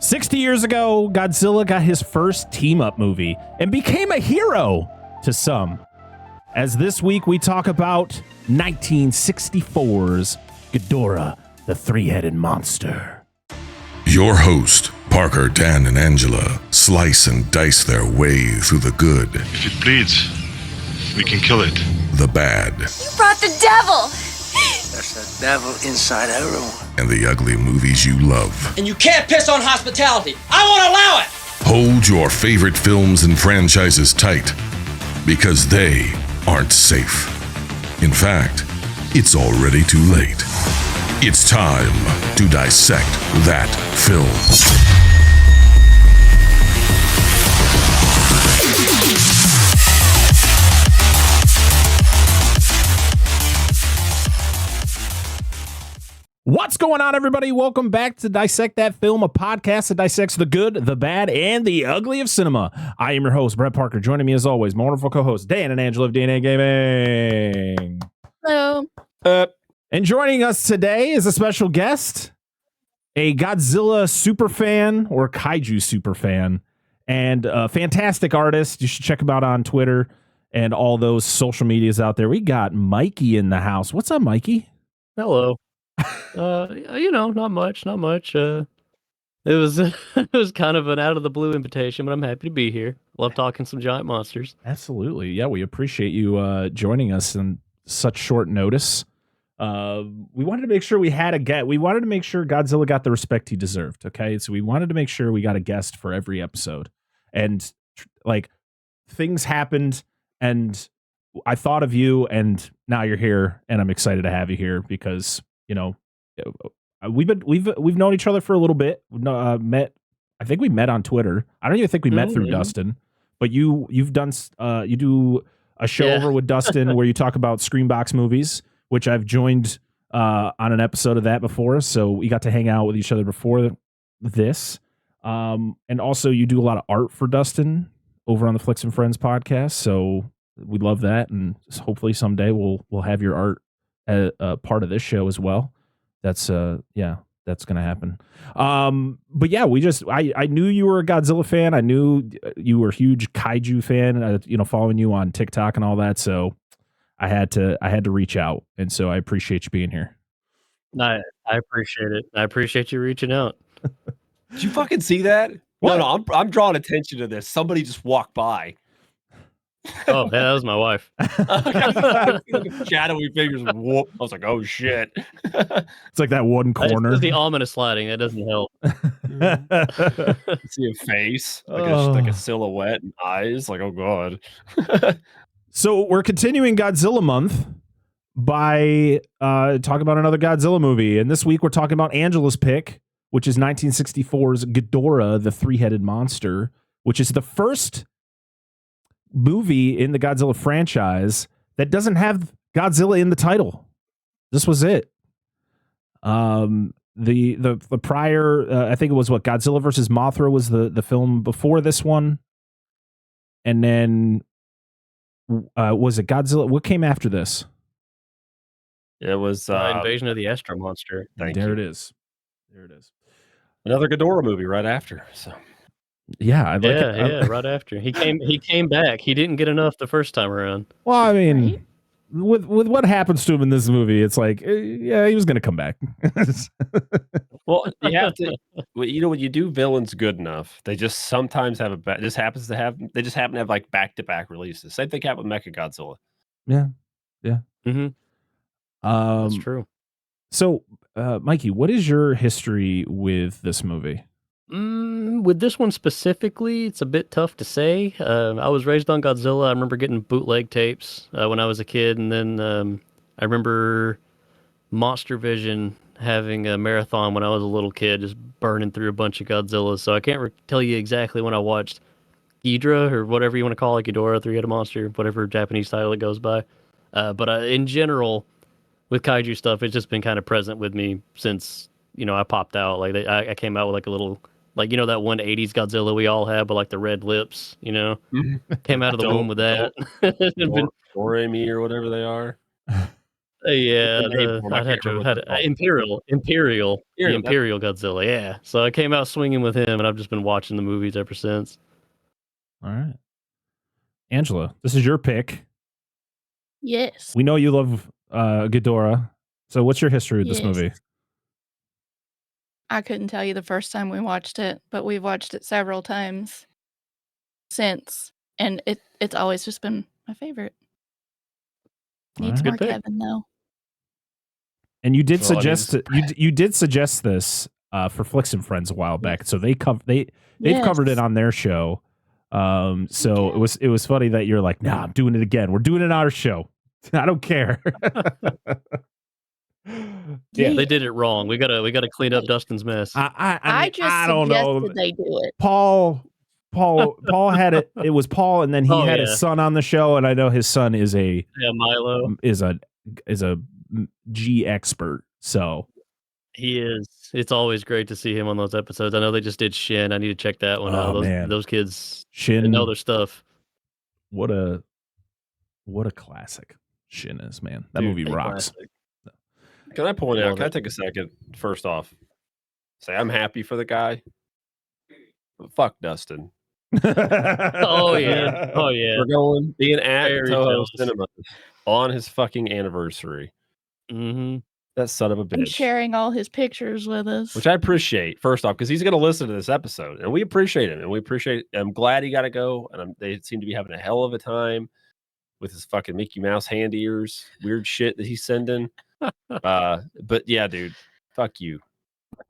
60 years ago, Godzilla got his first team-up movie and became a hero to some. As this week we talk about 1964's Ghidorah, the three-headed monster. Your host, Parker, Dan, and Angela, slice and dice their way through the good. If it bleeds, we can kill it. The bad. You brought the devil! There's a devil inside everyone. And the ugly movies you love. And you can't piss on hospitality. I won't allow it! Hold your favorite films and franchises tight, because they aren't safe. In fact, it's already too late. It's time to dissect that film. What's going on, everybody? Welcome back to Dissect That Film, a podcast that dissects the good, the bad, and the ugly of cinema. I am your host, Brett Parker. Joining me, as always, my wonderful co-hosts, Dan and Angela of DNA Gaming. Hello. And joining us today is a special guest, a Godzilla superfan or Kaiju superfan, and a fantastic artist. You should check him out on Twitter and all those social medias out there. We got Mikey in the house. What's up, Mikey? Hello. Not much. It was it was kind of an out of the blue invitation, but I'm happy to be here. Love talking some giant monsters. Absolutely. Yeah, we appreciate you joining us in such short notice. We wanted to make sure we had a guest. We wanted to make sure Godzilla got the respect he deserved. Okay, so we wanted to make sure we got a guest for every episode, and things happened, and I thought of you, and now you're here, and I'm excited to have you here because we've known each other for a little bit. Met. I think we met on Twitter. I don't even think we met through Dustin, but you've done you do a show over with Dustin where you talk about Screenbox movies, which I've joined on an episode of that before. So we got to hang out with each other before this. And also you do a lot of art for Dustin over on the Flicks and Friends podcast. So we love that. And hopefully someday we'll have your art a part of this show as well. That's going to happen. But yeah, I knew you were a Godzilla fan. I knew you were a huge Kaiju fan, following you on TikTok and all that. So I had to reach out. And so I appreciate you being here. I appreciate it. I appreciate you reaching out. Did you fucking see that? What? No, I'm drawing attention to this. Somebody just walked by. Oh, yeah, that was my wife. Shadowy figures. Whoop. I was like, oh shit. It's like that one corner. It's the ominous lighting. That doesn't help. See a face, like a silhouette and eyes. Like, oh god. So we're continuing Godzilla Month by talking about another Godzilla movie. And this week we're talking about Angela's pick, which is 1964's Ghidorah, the three-headed monster, which is the first movie in the Godzilla franchise that doesn't have Godzilla in the title. This was it. The prior, I think it was Godzilla versus Mothra was the film before this one. And then was it Godzilla? What came after this? It was Invasion of the Astro Monster. There it is. Another Ghidorah movie right after. So yeah, I like it. Right after he came back. He didn't get enough the first time around. Well, I mean, with what happens to him in this movie, it's like, yeah, he was going to come back. well, you have to. When you do villains good enough, they just sometimes have they just happen to have like back-to-back releases. Same thing happened with Mechagodzilla. Yeah. Mm-hmm. That's true. So, Mikey, what is your history with this movie? With this one specifically, it's a bit tough to say. I was raised on Godzilla. I remember getting bootleg tapes when I was a kid, and then I remember Monster Vision having a marathon when I was a little kid, just burning through a bunch of Godzillas. So I can't tell you exactly when I watched Ghidorah, or whatever you want to call it, Ghidorah, three-headed monster, whatever Japanese title it goes by. But in general, with Kaiju stuff, it's just been kind of present with me since, I popped out. Like I came out with like a little, that one 80s Godzilla we all had, but like the red lips, Came out of the womb with that. Or Amy or whatever they are. Yeah, The name for him, I I'd can't have remember to what they're called. Imperial, the that's- Imperial Godzilla. Yeah, so I came out swinging with him, and I've just been watching the movies ever since. All right. Angela, this is your pick. Yes. We know you love Ghidorah. So what's your history with this Yes. movie? I couldn't tell you the first time we watched it, but we've watched it several times since, and it's always just been my favorite. Needs Alright. more Good pick. Kevin though. And you did That's all it suggest is. you did suggest this for Flicks and Friends a while back. So they've Yes. covered it on their show. So it was funny that you're like, nah, I'm doing it again. We're doing it on our show. I don't care. Yeah. They did it wrong. We gotta clean up Dustin's mess. I mean, just I don't know. suggested they do it. Paul had it. It was Paul, and then he had his son on the show, and I know his son is Milo. is a G expert. So He is. It's always great to see him on those episodes. I know they just did Shin. I need to check that one out. Man. Those kids, they Shin, know their stuff. what a classic Shin is, man. That Dude, movie a rocks. classic. Can I point out? Love Can I it. take a second? First off, say I'm happy for the guy. But fuck Dustin. Oh yeah. We're going being at Very Toho jealous. Cinema on his fucking anniversary. Mm-hmm. That son of a And bitch. sharing all his pictures with us. Which I appreciate, first off, because he's going to listen to this episode, and we appreciate him, and we appreciate. I'm glad he got to go, and they seem to be having a hell of a time with his fucking Mickey Mouse hand ears, weird shit that he's sending. But yeah, dude, fuck you.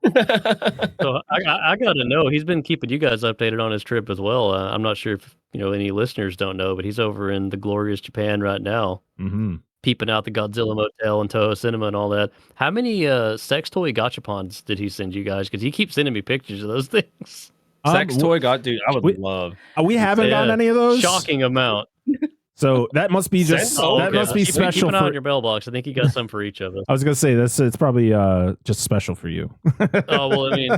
So I got to know. He's been keeping you guys updated on his trip as well. I'm not sure if any listeners don't know, but he's over in the glorious Japan right now, peeping out the Godzilla Motel and Toho Cinema and all that. How many sex toy gachapons did he send you guys? Because he keeps sending me pictures of those things. Sex toy, God, dude, I would love. We haven't gotten any of those. Shocking amount. So that must be just must be special Keep an eye for on your mailbox. I think he got some for each of us. I was gonna say it's probably just special for you. Oh well, I mean,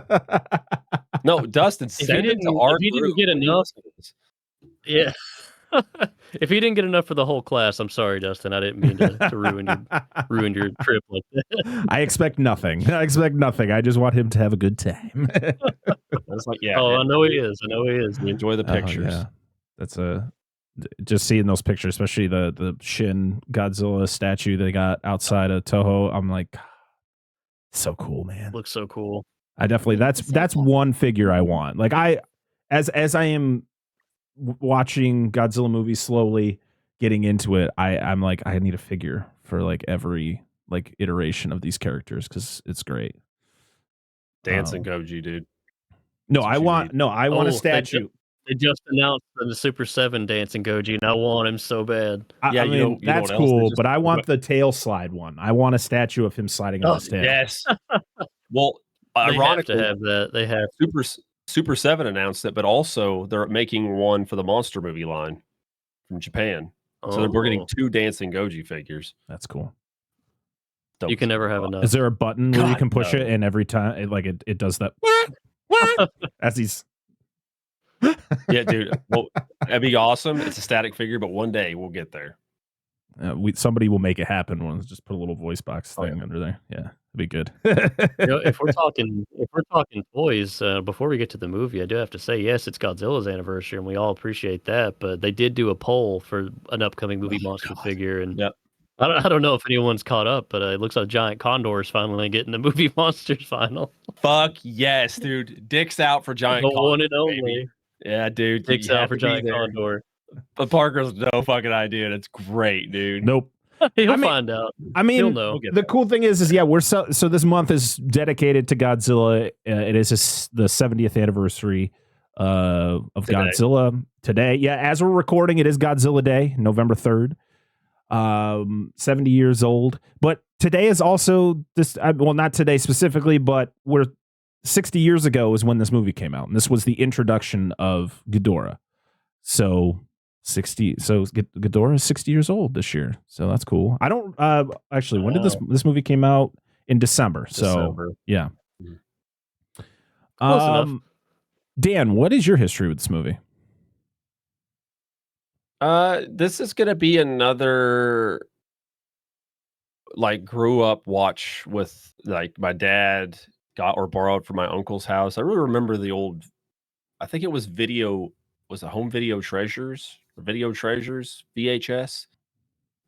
No, Dustin, if he send it to our didn't group. get enough, yeah. If he didn't get enough for the whole class, I'm sorry, Dustin. I didn't mean to ruin your trip like that. I expect nothing. I just want him to have a good time. That's like, yeah. Oh, man, I know he is. we enjoy the pictures. Yeah. That's just seeing those pictures, especially the Shin Godzilla statue they got outside of Toho. I'm like, so cool, man. Looks so cool. I definitely that's one figure I want. Like as I am watching Godzilla movies slowly getting into it, I'm like, I need a figure for like every like iteration of these characters because it's great. Dancing Goji, dude. No, That's I what you want need. a statue. They just announced the Super 7 Dancing Goji, and I want him so bad. I mean, that's cool, but I want the tail slide one. I want a statue of him sliding on his tail. Yes. Well, They ironically, have to have that. They have. Super 7 announced it, but also they're making one for the monster movie line from Japan. So we're getting 2 Dancing Goji figures. That's cool. Dope. You can never have enough. Is there a button where you God, can push no. it, and every time it does that as he's Yeah, dude. Well, that'd be awesome. It's a static figure, but one day we'll get there. somebody will make it happen. We'll just put a little voice box thing under there. Yeah, it'd be good. If we're talking toys, before we get to the movie, I do have to say, yes, it's Godzilla's anniversary, and we all appreciate that. But they did do a poll for an upcoming movie monster figure, and Yep. I don't know if anyone's caught up, but it looks like Giant Condor is finally getting the movie monsters final. Fuck yes, dude. Dick's out for Giant The Condor. one and only. Baby. Yeah, dude. Dick's you out have for to be Giant there. Condor. But Parker's no fucking idea. It's great, dude. Nope. He'll find out. I mean, He'll know. the cool thing is yeah, we're so this month is dedicated to Godzilla. It is the 70th anniversary of Godzilla today. Yeah, as we're recording, it is Godzilla Day, November 3rd. 70 years old. But today is also this. Well, not today specifically, but we're 60 years ago is when this movie came out, and this was the introduction of Ghidorah. So. Ghidorah is 60 years old this year, so that's cool. I don't actually. When did this movie came out? In December. So yeah. Close enough. Dan, what is your history with this movie? This is gonna be another like grew up watch with like my dad got or borrowed from my uncle's house. I really remember the old, I think it was Home Video Treasures or Video Treasures VHS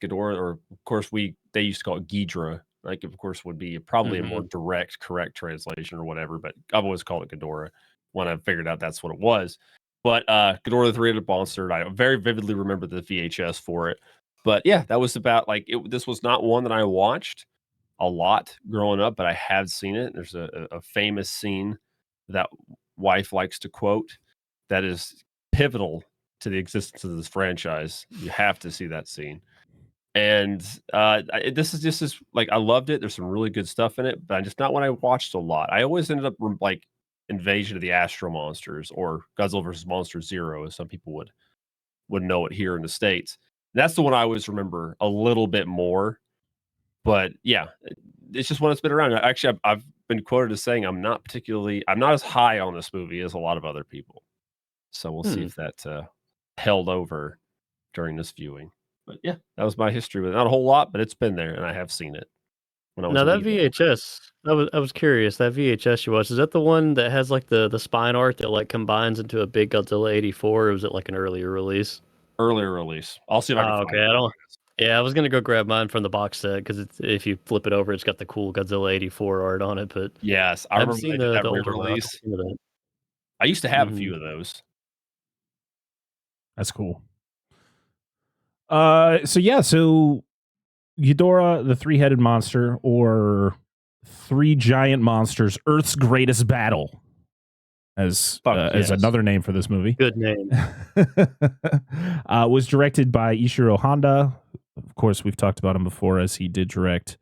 Ghidorah, or of course they used to call it Ghidorah. Like of course would be probably a more direct, correct translation or whatever, but I've always called it Ghidorah when I figured out that's what it was. But Ghidorah the Three-Headed Monster, I very vividly remember the VHS for it. But yeah, that was about like this was not one that I watched a lot growing up, but I have seen it. There's a famous scene that wife likes to quote that is pivotal to the existence of this franchise. You have to see that scene. And this is just like, I loved it. There's some really good stuff in it, but just not one I watched a lot. I always ended up like Invasion of the Astro Monsters or Godzilla vs. Monster Zero, as some people would know it here in the States. That's the one I always remember a little bit more. But yeah, it's just one that's been around. Actually, I've been quoted as saying I'm not as high on this movie as a lot of other people. So we'll see if that held over during this viewing. But yeah, that was my history with it. Not a whole lot, but it's been there, and I have seen it. When I was now that VHS, I was curious. That VHS you watched, is that the one that has like the spine art that like combines into a big Godzilla 84? Or was it like an earlier release? Earlier release. I'll see if I can find it. I don't. Yeah, I was gonna go grab mine from the box set because if you flip it over, it's got the cool Godzilla 84 art on it. But yes, I remember seen that older release. I used to have a few of those. That's cool. So Ghidorah, the three-headed monster, or Three Giant Monsters, Earth's Greatest Battle, as another name for this movie. Good name. Was directed by Ishiro Honda. Of course, we've talked about him before, as he did direct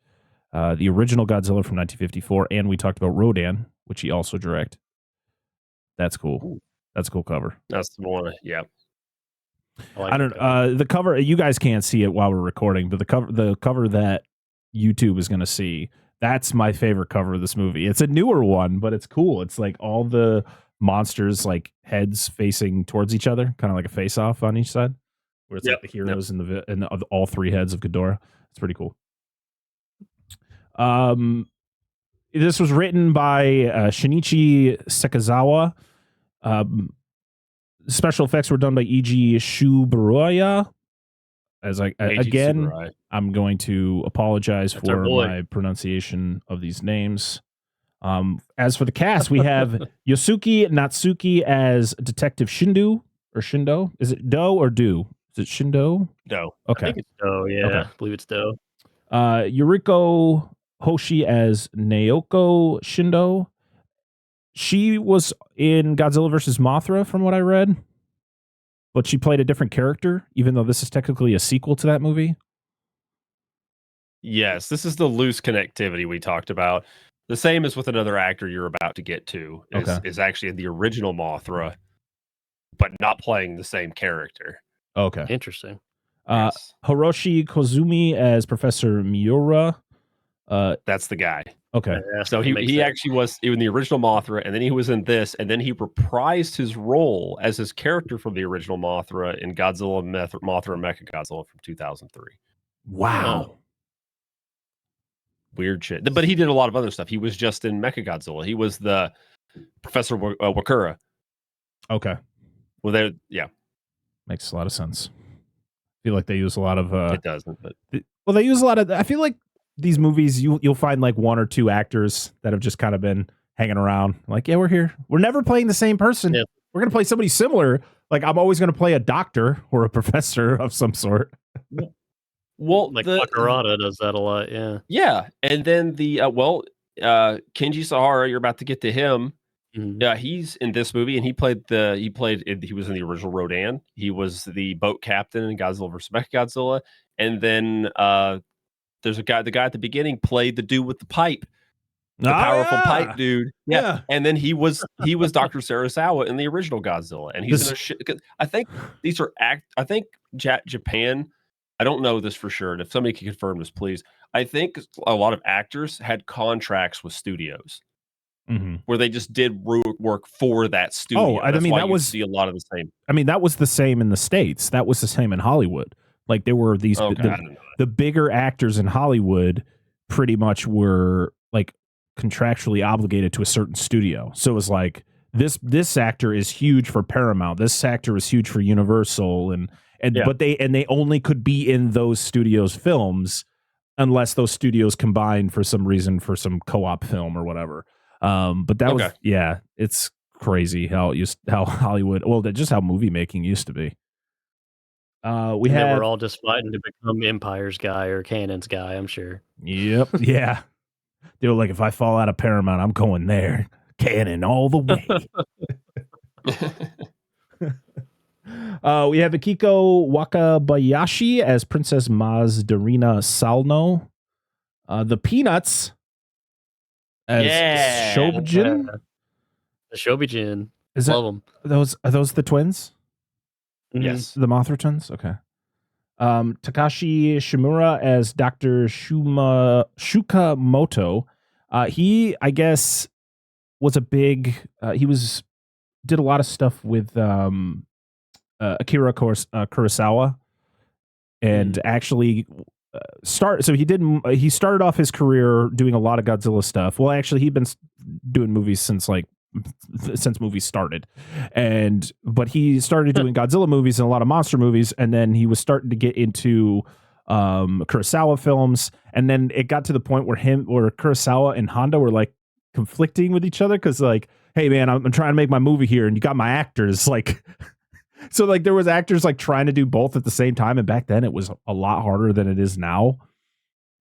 the original Godzilla from 1954, and we talked about Rodan, which he also directed. That's cool. Ooh. That's a cool cover. That's the one. Yeah. I don't. The cover. You guys can't see it while we're recording, but the cover that YouTube is going to see. That's my favorite cover of this movie. It's a newer one, but it's cool. It's like all the monsters like heads facing towards each other, kind of like a face-off on each side, where it's like the heroes and all three heads of Ghidorah. It's pretty cool. This was written by Shinichi Sekizawa. Special effects were done by E.G. Shuburuya. Again, I'm going to apologize for my pronunciation of these names. As for the cast, we have Yosuke Natsuki as Detective Shindo. Is it Do or Do? Is it Shindo? Do. Okay. I think it's Do, yeah. Okay. I believe it's Do. Yuriko Hoshi as Naoko Shindo. She was in Godzilla vs. Mothra, from what I read. But she played a different character, even though this is technically a sequel to that movie. Yes, this is the loose connectivity we talked about. The same as with another actor you're about to get to. Is actually the original Mothra, but not playing the same character. Okay. Interesting. Yes. Hiroshi Kozumi as Professor Miura. That's the guy. Okay. Yeah, so he actually was in the original Mothra, and then he was in this, and then he reprised his role as his character from the original Mothra in Godzilla Mothra and Mechagodzilla from 2003. Wow. Weird shit. But he did a lot of other stuff. He was just in Mechagodzilla. He was the Professor Wakura. Okay. Well, makes a lot of sense. I feel like they use a lot of it doesn't, but they use a lot of, I feel like these movies, you'll find like one or two actors that have just kind of been hanging around. Like, yeah, we're here. We're never playing the same person. Yep. We're going to play somebody similar. Like, I'm always going to play a doctor or a professor of some sort. Well, like Makarada does that a lot. Yeah. Yeah. And then Kenji Sahara, you're about to get to him. Yeah, he's in this movie, and he was in the original Rodan. He was the boat captain in Godzilla vs. Mechagodzilla. And then there's the guy at the beginning played the dude with the pipe, the powerful pipe dude. Yeah. And then he was Dr. Sarasawa in the original Godzilla, and he's I think these are Japan. I don't know this for sure, and if somebody can confirm this, please. I think a lot of actors had contracts with studios where they just did work for that studio. Oh, I mean, that was see a lot of the same. I mean, that was the same in the States. That was the same in Hollywood. Like, there were these the bigger actors in Hollywood pretty much were like contractually obligated to a certain studio. So it was like this actor is huge for Paramount. This actor is huge for Universal, and but they only could be in those studios' films unless those studios combined for some reason for some co-op film or whatever. But that was it's crazy how Hollywood, just how movie making used to be. We're all just fighting to become Empire's guy or Canon's guy, I'm sure. Yep. Yeah. They were like, if I fall out of Paramount, I'm going there. Canon all the way. We have Akiko Wakabayashi as Princess Mazdarina Salno. The Peanuts as Shobijin. The Shobijin. Love them. Are those the twins? Yes. The Mothra twins? Okay. Takashi Shimura as Dr. Shukamoto. He, I guess, was a big... did a lot of stuff with Akira Kurosawa. And actually... he started off his career doing a lot of Godzilla stuff. Well, actually, he'd been doing movies since movies started, but he started doing Godzilla movies and a lot of monster movies, and then he was starting to get into Kurosawa films, and then it got to the point where Kurosawa and Honda were like conflicting with each other because like, hey man, I'm trying to make my movie here, and you got my actors like. So like there was actors like trying to do both at the same time, and back then it was a lot harder than it is now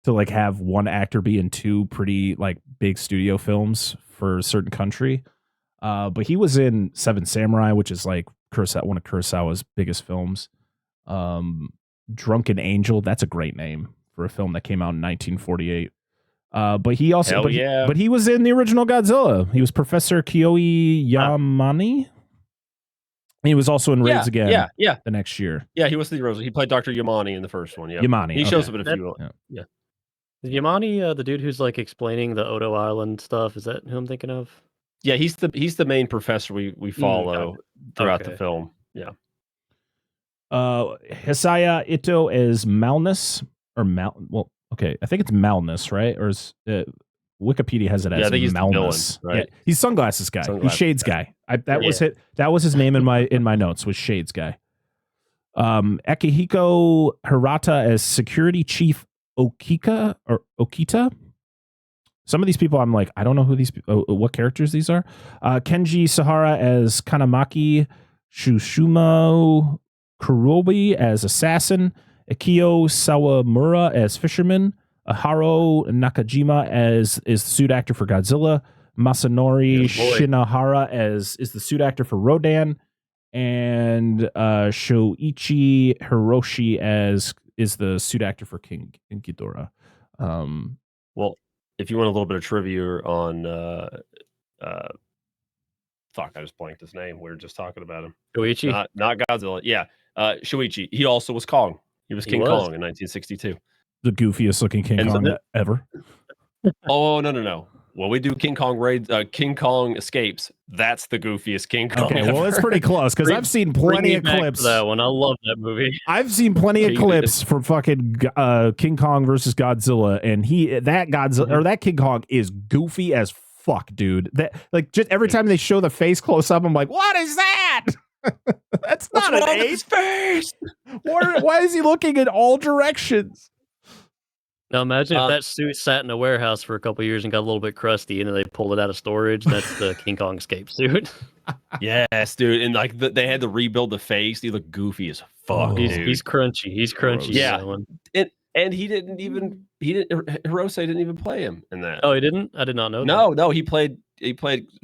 to like have one actor be in two pretty like big studio films for a certain country. But he was in Seven Samurai, which is like one of Kurosawa's biggest films. Drunken Angel, that's a great name for a film that came out in 1948. But he also, but he was in the original Godzilla. He was Professor Kiyoshi Yamane. He was also in Raids again. The next year. Yeah, he was the original. He played Dr. Yamane in the first one. Yeah, Yamane. He shows up in a few. Yeah. Is Yamane the dude who's like explaining the Odo Island stuff? Is that who I'm thinking of? Yeah, he's the main professor we follow throughout the film. Yeah. Hisaya Ito is Malnus or I think it's Malnus, right? Or is Wikipedia has it as Malnus, right? Yeah, he's sunglasses guy. He's Shades guy. That was his name in my notes, was Shades guy. Akihiko Hirata as Security Chief Okita. Some of these people I'm like, I don't know who what characters these are. Kenji Sahara as Kanamaki, Shushumo Kurobi as Assassin, Akio Sawamura as Fisherman, Aharo Nakajima is the suit actor for Godzilla, Masanori Shinohara is the suit actor for Rodan, and Shoichi Hiroshi is the suit actor for King Ghidorah. Well, if you want a little bit of trivia on I just blanked his name. We were just talking about him. Shoichi? Not Godzilla. Yeah. Shoichi. He also was Kong. He was King Kong in 1962. The goofiest looking King Kong ever. Oh, no. When we do King Kong raids, King Kong escapes, that's the goofiest King Kong. Okay, well, it's pretty close because I've seen plenty of clips. That one, I love that movie. I've seen plenty of clips from fucking King Kong versus Godzilla, and that King Kong is goofy as fuck, dude. That like just every time they show the face close up, I'm like, what is that? That's not an ape. His face. Why is he looking in all directions? Now imagine if that suit sat in a warehouse for a couple of years and got a little bit crusty, and then they pulled it out of storage. That's the King Kong escape suit. Yes, dude. And like they had to rebuild the face. He looked goofy as fuck. He's crunchy. He's crunchy. Yeah. And Hirose didn't even play him in that. Oh, he didn't? I did not know. No. He played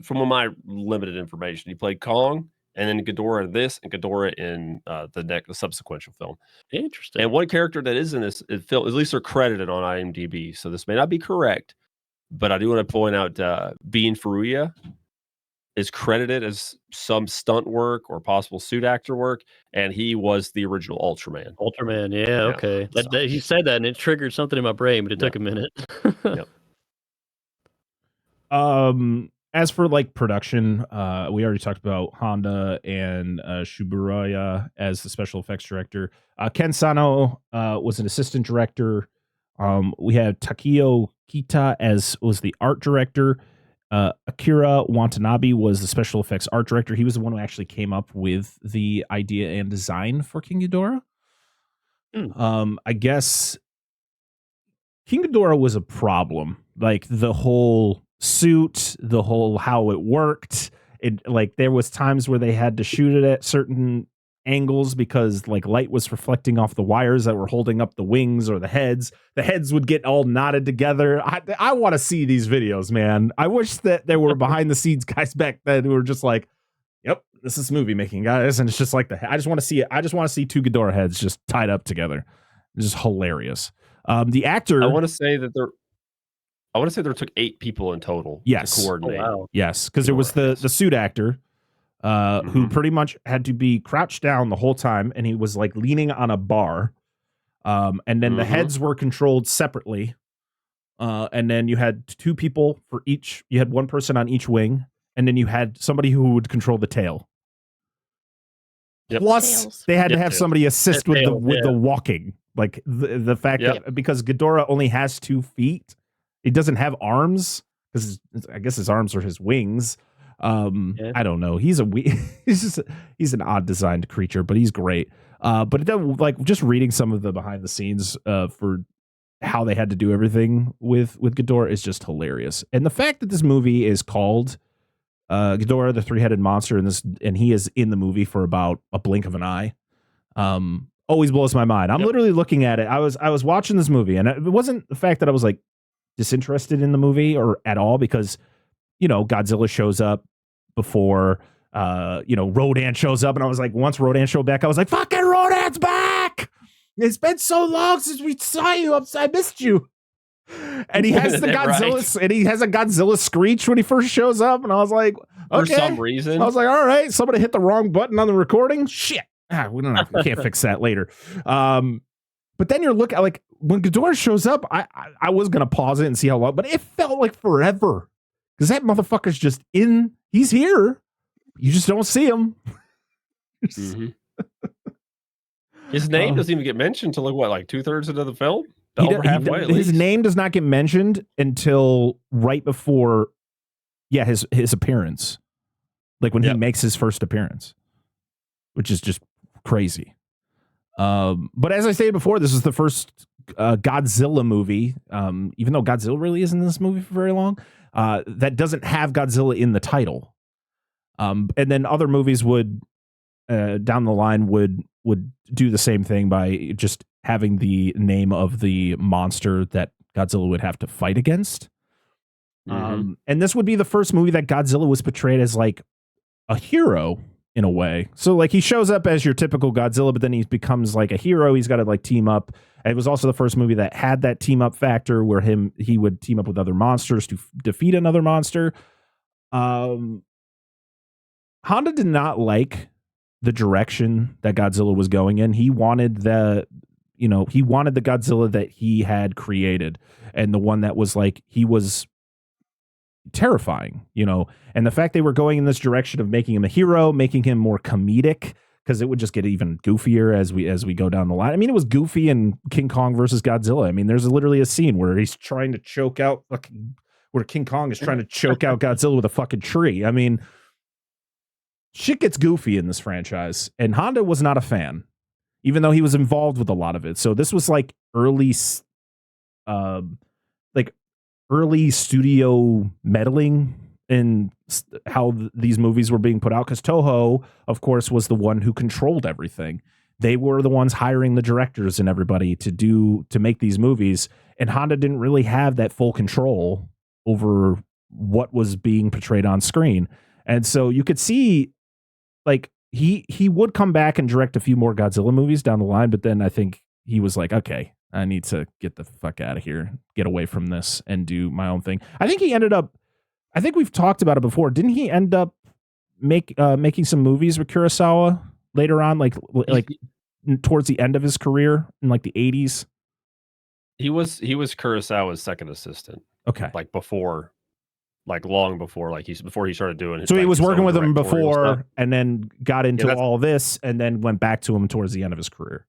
from my limited information. He played Kong, and then Ghidorah in this, and Ghidorah in the subsequent film. Interesting. And one character that is in this film, at least they're credited on IMDb, so this may not be correct, but I do want to point out Bean Furuya is credited as some stunt work or possible suit actor work, and he was the original Ultraman. Yeah, okay. He said that, and it triggered something in my brain, but it took a minute. Yep. As for like production, we already talked about Honda and Shiburaya as the special effects director. Ken Sano was an assistant director We had Takeo Kita as was the art director. Akira Watanabe was the special effects art director. He was the one who actually came up with the idea and design for King Ghidorah. I guess King Ghidorah was a problem. Like the whole suit, the whole how it worked. It like there was times where they had to shoot it at certain angles because like light was reflecting off the wires that were holding up the wings or the heads. The heads would get all knotted together. I want to see these videos, man. I wish that there were behind the scenes guys back then who were just like, yep, this is movie making, guys. And it's just like I just want to see it. I just want to see two Ghidorah heads just tied up together. It's just hilarious. The actor, I want to say there took 8 people in total yes. to coordinate. Oh, wow. Yes, because there was the suit actor who pretty much had to be crouched down the whole time, and he was like leaning on a bar. And then the heads were controlled separately. And then you had 2 people for each. You had one person on each wing, and then you had somebody who would control the tail. Yep. Plus, Tails. they had to have somebody assist with Tails, the walking, like the fact that because Ghidorah only has 2 feet, he doesn't have arms because I guess his arms are his wings. I don't know. He's he's an odd designed creature, but he's great. But like just reading some of the behind the scenes for how they had to do everything with Ghidorah is just hilarious. And the fact that this movie is called Ghidorah, the three-headed monster, and he is in the movie for about a blink of an eye, always blows my mind. I'm literally looking at it. I was watching this movie, and it wasn't the fact that I was like disinterested in the movie or at all, because Godzilla shows up before Rodan shows up, and I was like, once Rodan showed back, I was like, fucking Rodan's back. It's been so long since we saw you. I missed you. And he has the Godzilla, right. And he has a Godzilla screech when he first shows up, and I was like, okay. For some reason, I was like, all right, somebody hit the wrong button on the recording. Shit, we can't fix that later. But then you're looking like when Ghidorah shows up, I was gonna pause it and see how long, but it felt like forever because that motherfucker's just in. He's here, you just don't see him. His name doesn't even get mentioned until like 2/3 into the film. His name does not get mentioned until right before, his appearance, like when he makes his first appearance, which is just crazy. But as I stated before, this is the first Godzilla movie, even though Godzilla really isn't in this movie for very long, that doesn't have Godzilla in the title. And then other movies would down the line would do the same thing by just having the name of the monster that Godzilla would have to fight against. And this would be the first movie that Godzilla was portrayed as like a hero in a way. So like he shows up as your typical Godzilla, but then he becomes like a hero. He's got to like team up. And it was also the first movie that had that team up factor where he would team up with other monsters to defeat another monster. Honda did not like the direction that Godzilla was going in. He wanted the Godzilla that he had created, and the one that was like, he was terrifying, and the fact they were going in this direction of making him a hero, making him more comedic, because it would just get even goofier as we go down the line. I mean, it was goofy in King Kong versus Godzilla. I mean, there's literally a scene where he's trying to choke out, where King Kong is trying to choke out Godzilla with a fucking tree. I mean, shit gets goofy in this franchise, and Honda was not a fan, even though he was involved with a lot of it. So this was like early studio meddling in how these movies were being put out, because Toho, of course, was the one who controlled everything. They were the ones hiring the directors and everybody to make these movies, and Honda didn't really have that full control over what was being portrayed on screen. And so you could see, like, he would come back and direct a few more Godzilla movies down the line, but then I think he was like, okay, I need to get the fuck out of here, get away from this, and do my own thing. I think we've talked about it before. Didn't he end up making some movies with Kurosawa later on, like towards the end of his career in like the 80s? He was Kurosawa's second assistant. Okay. Like before, like long before, before he started doing it. So he was working with him before, and then got into all this, and then went back to him towards the end of his career.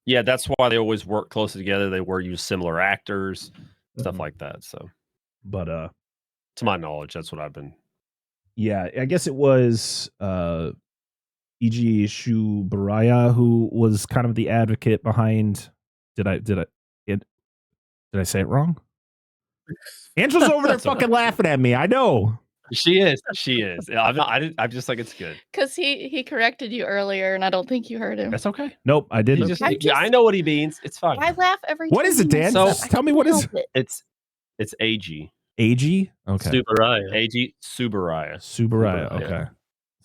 Yeah, that's why they always work closely together. They use similar actors, stuff like that. So, but to my knowledge, that's what I've been. Yeah, I guess it was E.G. Shubaraya who was kind of the advocate behind. Did I say it wrong? Angela's over there fucking laughing at me. I know. She is. I'm just like, it's good. Because he corrected you earlier, and I don't think you heard him. That's okay. Nope, I didn't. I know what he means. It's fine. I laugh every time. What is it, Dan? So, tell me what is it. It's AG. AG? Okay. Subaraya. AG Subaraya. Subaraya. Okay.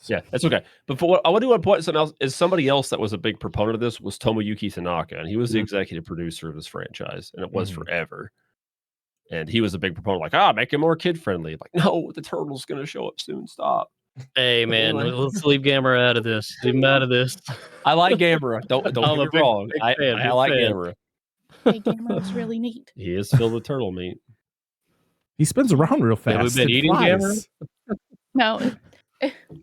Yeah, that's okay. But for what I do want to point something else is somebody else that was a big proponent of this was Tomoyuki Tanaka, and he was the executive producer of this franchise, and it was forever. And he was a big proponent, like, make it more kid friendly. Like, no, the turtle's gonna show up soon. Stop. Hey man, let's leave Gamera out of this. Leave him out of this. I like Gamera. Don't get me wrong. I like Gamera. Hey, Gamera's really neat. He is filled with turtle meat. He spins around real fast. Have we been eating Gamera? No.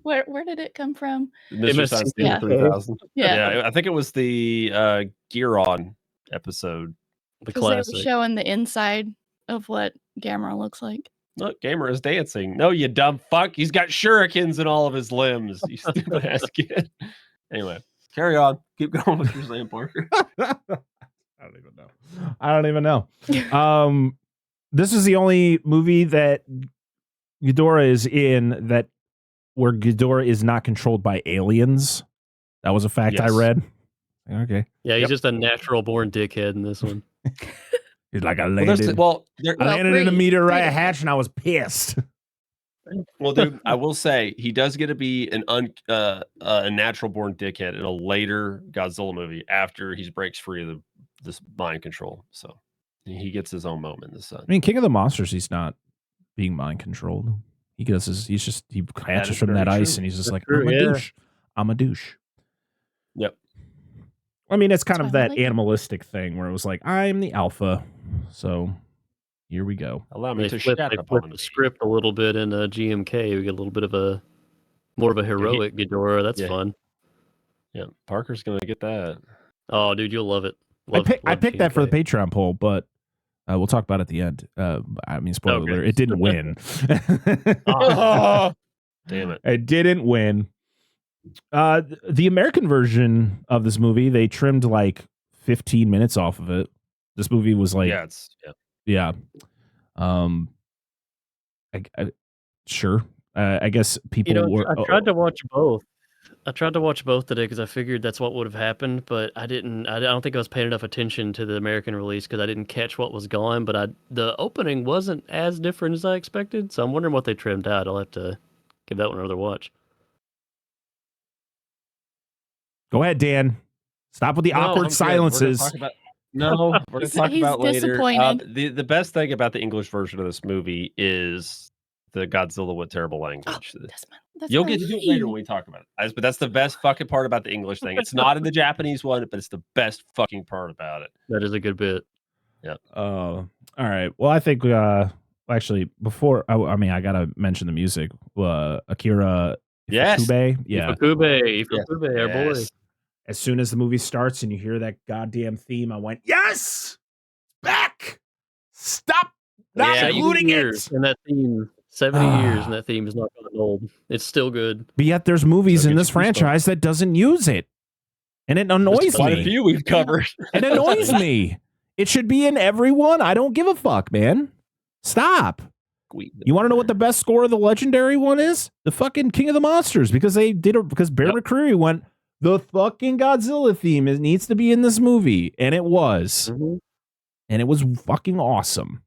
Where did it come from? Mr. Science Theater 3000. Yeah. I think it was the Gear On episode. The classic. They were showing the inside of what Gamera looks like. Look, Gamera is dancing. No, you dumb fuck. He's got shurikens in all of his limbs. You stupid ass kid. Anyway, carry on. Keep going with your saying, Parker. I don't even know. This is the only movie that Ghidorah is in where Ghidorah is not controlled by aliens. That was a fact I read. Okay. Yeah, he's just a natural born dickhead in this one. He's like, I landed in a meteorite hatch and I was pissed. Well, dude, I will say he does get to be a natural born dickhead in a later Godzilla movie after he breaks free of this mind control. So he gets his own moment in the sun. I mean, King of the Monsters, he's not being mind controlled. He catches from that ice and he's just like, I'm a douche. I'm a douche. Yep. I mean, it's kind of that animalistic thing where it was like, I'm the alpha. So here we go. Allow me to flip the script a little bit in GMK. We get a little bit of more of a heroic Ghidorah. That's fun. Yeah, Parker's going to get that. Oh, dude, you'll love it. I picked that for the Patreon poll, but we'll talk about it at the end. I mean, spoiler alert, it didn't win. Damn it. It didn't win. The American version of this movie, they trimmed like 15 minutes off of it. This movie was like, sure. I guess people were. I tried to watch both. I tried to watch both today because I figured that's what would have happened, but I didn't. I don't think I was paying enough attention to the American release because I didn't catch what was going. But the opening wasn't as different as I expected, so I'm wondering what they trimmed out. I'll have to give that one another watch. Go ahead, Dan. Stop with the awkward silences. We're going to talk about later. Disappointed. The best thing about the English version of this movie is the Godzilla with terrible language. You'll get to do it later when we talk about it. But that's the best fucking part about the English thing. It's not in the Japanese one, but it's the best fucking part about it. That is a good bit. Yeah. All right. Well, I think actually before I gotta mention the music. Akira Ifukube. Yeah. Ifukube, our boy. As soon as the movie starts and you hear that goddamn theme, I went, yes! Back! Stop not including it! And that theme, 70 years, and that theme is not gotten old. It's still good. But yet there's movies in this franchise that doesn't use it. And it annoys me. Quite a few we've covered. It annoys me. It should be in every one. I don't give a fuck, man. Stop. You want to know what the best score of the legendary one is? The fucking King of the Monsters, because they did it because Bear McCreary went, the fucking Godzilla theme needs to be in this movie. And it was. Mm-hmm. And it was fucking awesome.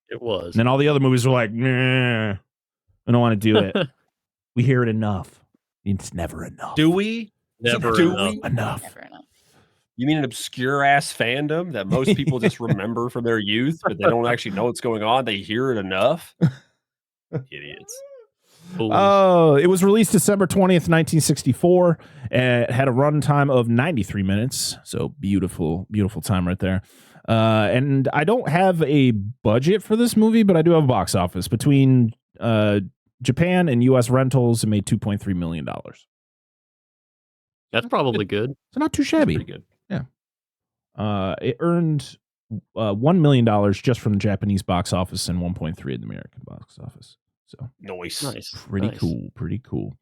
It was. And then all the other movies were like, nah, I don't want to do it. We hear it enough. It's never enough. Do we? Never enough. Never enough. You mean an obscure ass fandom that most people just remember from their youth, but they don't actually know what's going on? They hear it enough? Idiots. Oh, it was released December 20th, 1964. It had a runtime of 93 minutes. So beautiful, beautiful time right there. And I don't have a budget for this movie, but I do have a box office. Between Japan and U.S. rentals, it made $2.3 million. That's probably good. So not too shabby. Pretty good. Yeah. It earned $1 million just from the Japanese box office and 1.3 in the American box office. So Nice. pretty cool.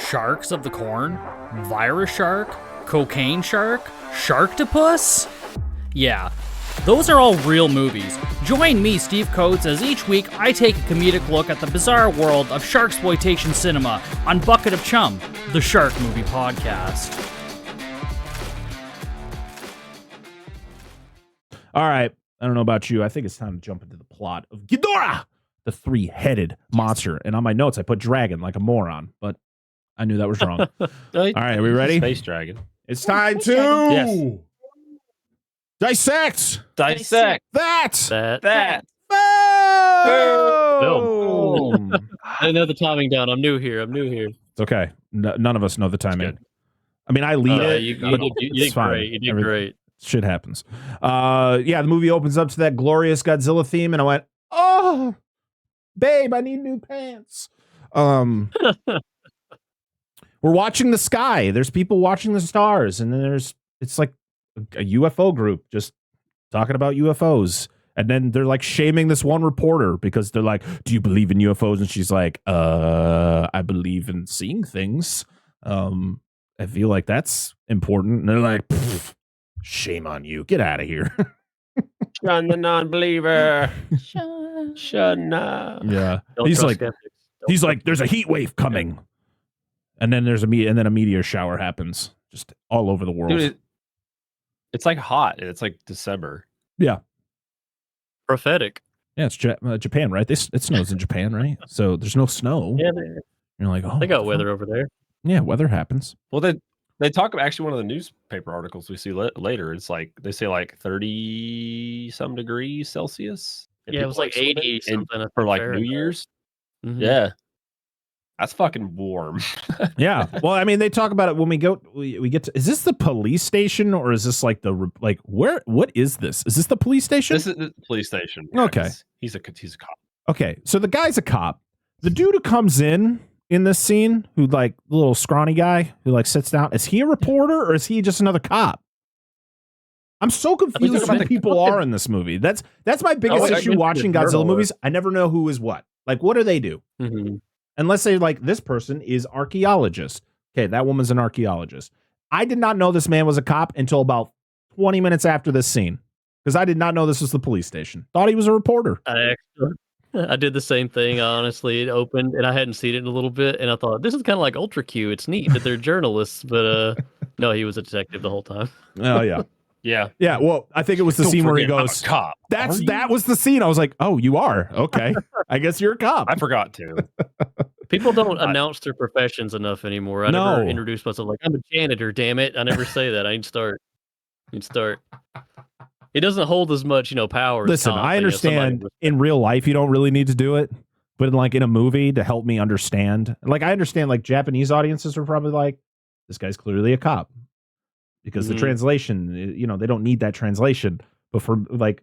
Sharks of the Corn? Virus shark? Cocaine shark? Sharktopus? Yeah, those are all real movies. Join me, Steve Coates, as each week I take a comedic look at the bizarre world of sharksploitation cinema on Bucket of Chum, the Shark Movie Podcast. All right. I don't know about you. I think it's time to jump into the plot of Ghidorah, the three-headed monster. And on my notes, I put dragon like a moron, but I knew that was wrong. All right, are we ready? Space dragon. It's time to dissect that. film. I know the timing down. I'm new here. It's okay. None of us know the timing. I mean, I lead it. You but did it's fine. great. You did great. Shit happens. The movie opens up to that glorious Godzilla theme, and I went, "Oh, babe, I need new pants." We're watching the sky. There's people watching the stars, and then it's like a UFO group just talking about UFOs. And then they're like shaming this one reporter because they're like, "Do you believe in UFOs?" And she's like, I believe in seeing things. I feel like that's important." And they're like, "Shame on you. Get out of here." Shun the non-believer. Shun up. Yeah. Don't He's trust like, skeptics. "There's a heat wave coming." And then a meteor shower happens just all over the world. Dude, it's like hot. And it's like December. Yeah. Prophetic. Yeah, it's Japan, right? It snows in Japan, right? So there's no snow. Yeah, You're like, oh, they got weather over there. Yeah, weather happens. Well, they talk about actually one of the newspaper articles we see later. It's like they say like 30 some degrees Celsius. And Yeah, it was people like 80 something for like Fahrenheit. New Year's. Mhm. Yeah, that's fucking warm. Yeah. Well, I mean, they talk about it when we get to. Is this the police station or is this like what is this? Is this the police station? This is the police station. Yeah, Okay. he's a cop. Okay, so the guy's a cop. The dude who comes in this scene, who like the little scrawny guy who like sits down, is he a reporter or is he just another cop? I'm so confused who people are in this movie. That's my biggest issue watching Godzilla movies. I never know who is what. Like, what do they do? Mm-hmm. Unless they like, this person is archaeologist. Okay, that woman's an archaeologist. I did not know this man was a cop until about 20 minutes after this scene, because I did not know this was the police station. Thought he was a reporter. I did the same thing, honestly. It opened, and I hadn't seen it in a little bit, and I thought, this is kind of like Ultra Q. It's neat that they're journalists, but no, he was a detective the whole time. Oh, yeah. Yeah. Well, I think it was the scene where he goes, "Cop." That was the scene. I was like, oh, you are? Okay. I guess you're a cop. I forgot to. People don't announce their professions enough anymore. I never introduce myself like, I'm a janitor, damn it. I never say that. I need to start. It doesn't hold as much, power. Listen, I understand in real life you don't really need to do it, but in a movie to help me understand. Like, I understand like Japanese audiences are probably like, this guy's clearly a cop. Because the translation, they don't need that translation. But for like,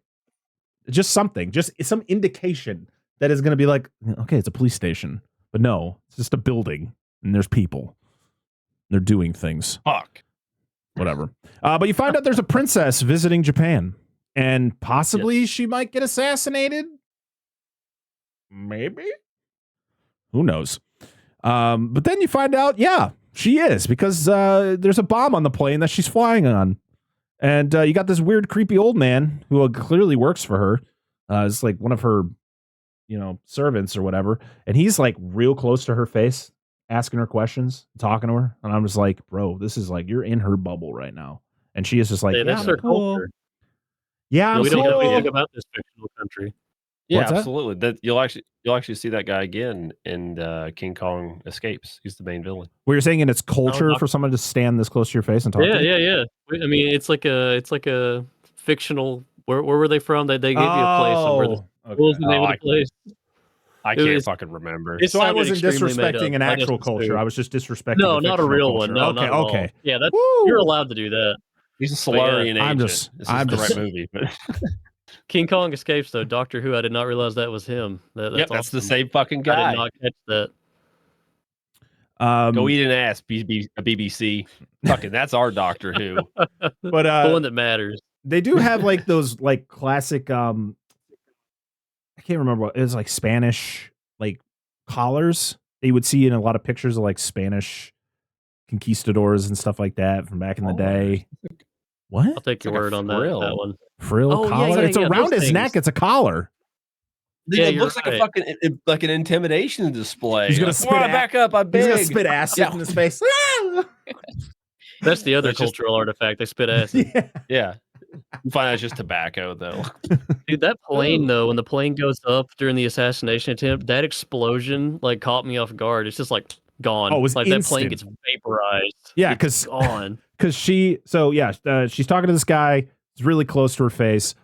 just something, just some indication that is going to be like, okay, it's a police station. But no, it's just a building and there's people. They're doing things. Fuck. Whatever. But you find out there's a princess visiting Japan and possibly she might get assassinated. Maybe. Who knows? But then you find out, yeah, she is, because there's a bomb on the plane that she's flying on. And you got this weird, creepy old man who clearly works for her. It's like one of her, servants or whatever. And he's like real close to her face, asking her questions, talking to her. And I'm just like, bro, this is like, you're in her bubble right now. And she is just like, that's their culture. Yeah, we don't know anything about this fictional country. Yeah, What's that? absolutely. That you'll actually see that guy again in King Kong Escapes. He's the main villain. Well, you're saying in its culture for someone to stand this close to your face and talk to you? Yeah. I mean, it's like a fictional. Where were they from? They gave you a place. What was the name of the place? I can't fucking remember. So I wasn't disrespecting an actual culture. I was just disrespecting. No, not a real culture. one. No, okay. Yeah, you're allowed to do that. He's a Solarian agent. This is the right movie. But King Kong Escapes, though. Doctor Who, I did not realize that was him. That's that's awesome. the same fucking guy. I did not catch that. Go eat an ass, BBC. Fucking, that's our Doctor Who. But The one that matters. they do have like those like classic. I can't remember what it was, like Spanish like collars that you would see in a lot of pictures of like Spanish conquistadors and stuff like that from back in the day. What? I'll take your like a word on frill. that one. Frill Oh, yeah, collar? yeah, It's yeah, around those his neck. things. It's a collar. Yeah, it you're looks like a right. fucking like an intimidation display. He's gonna Like, spit "Whoa, at- back up. I'm big. He's gonna spit acid Yeah. in his face. That's the other That's just- cultural artifact. They spit acid. Yeah. Yeah. You find out it's just tobacco, though. Dude, that plane though, when the plane goes up during the assassination attempt, that explosion like caught me off guard. It's just like gone. Oh, it was like that plane instant. gets vaporized. Yeah, It's 'cause- gone. Because she's talking to this guy. It's really close to her face.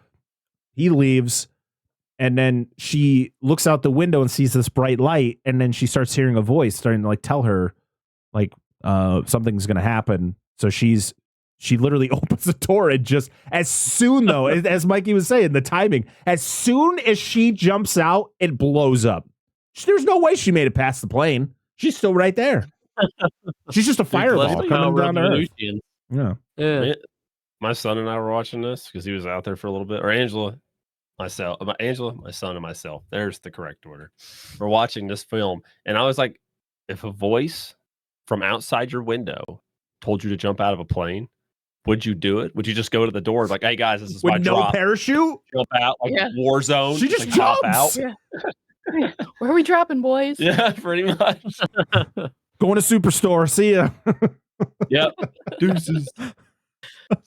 He leaves, and then she looks out the window and sees this bright light, and then she starts hearing a voice starting to like tell her like something's gonna happen. So she literally opens the door and just as soon though, as Mikey was saying, the timing, as soon as she jumps out, it blows up. There's no way she made it past the plane. She's still right there. She's just a fireball Blessed coming power down to of Earth. Venusians. Yeah. Yeah. My son and I were watching this because he was out there for a little bit. Or Angela, myself, Angela, my son, and myself. There's the correct order. We're watching this film, and I was like, if a voice from outside your window told you to jump out of a plane, would you do it? Would you just go to the door like, hey guys, this is my With no drop. parachute? Jump out like Yeah. war zone. She just like, hop jumps. out. Where are we dropping, boys? Yeah, pretty much. Going to Superstore. See ya. Yep. Deuces.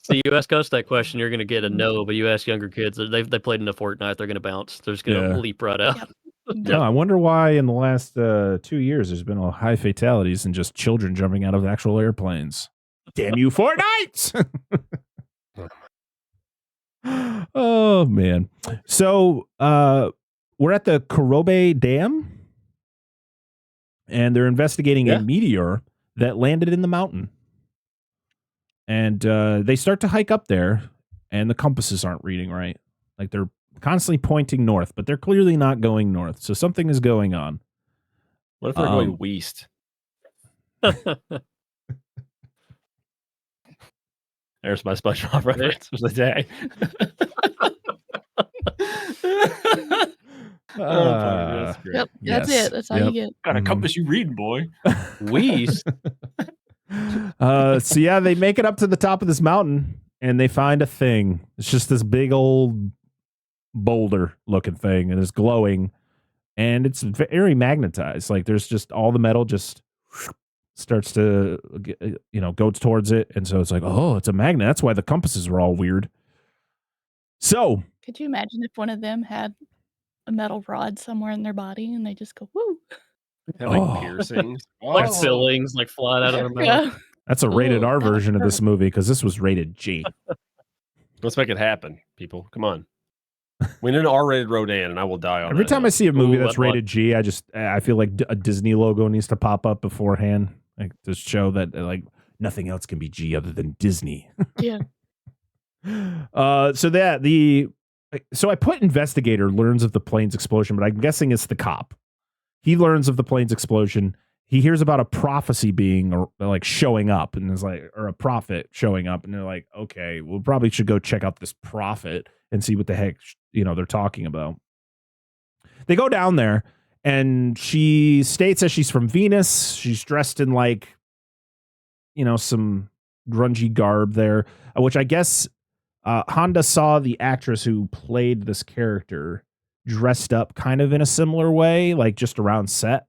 See, you ask us that question, you're going to get a no. But you ask younger kids, they played into Fortnite, they're going to bounce. They're just going to Yeah. leap right out. No, I wonder why in the last 2 years there's been high fatalities and just children jumping out of actual airplanes. Damn you, Fortnite! Oh man. So we're at the Kurobe Dam, and they're investigating a meteor that landed in the mountain. And they start to hike up there, and the compasses aren't reading right. Like they're constantly pointing north, but they're clearly not going north. So something is going on. What if they're going west? There's my SpongeBob reference for the day. That's great. Yep, that's Yes. it. That's all Yep. you get. Got a Mhm. compass you reading, boy. Weast. So yeah, they make it up to the top of this mountain and they find a thing. It's just this big old boulder looking thing, and it's glowing, and it's very magnetized. Like there's just all the metal just starts to go towards it, and so it's like, oh, it's a magnet. That's why the compasses are all weird. So Could you imagine if one of them had a metal rod somewhere in their body and they just go, woo? Have like Oh. piercings. Like Oh. fillings, like flying out of their mouth. Yeah. that's a rated Ooh, R that version of this hurt. movie, because this was rated G. Let's make it happen, people. Come on. We need an R-rated Rodan, and I will die on Every that time I hill. see a movie Ooh, that's I'd like- rated G, I feel like a Disney logo needs to pop up beforehand, like to show that like nothing else can be G other than Disney. Yeah. So I put investigator learns of the plane's explosion, but I'm guessing it's the cop. He learns of the plane's explosion. He hears about a prophecy being or like showing up, and is like, or a prophet showing up, and they're like, okay, we probably should go check out this prophet and see what the heck they're talking about. They go down there, and she states that she's from Venus. She's dressed in like some grungy garb there, which I guess Honda saw the actress who played this character dressed up kind of in a similar way, like just around set,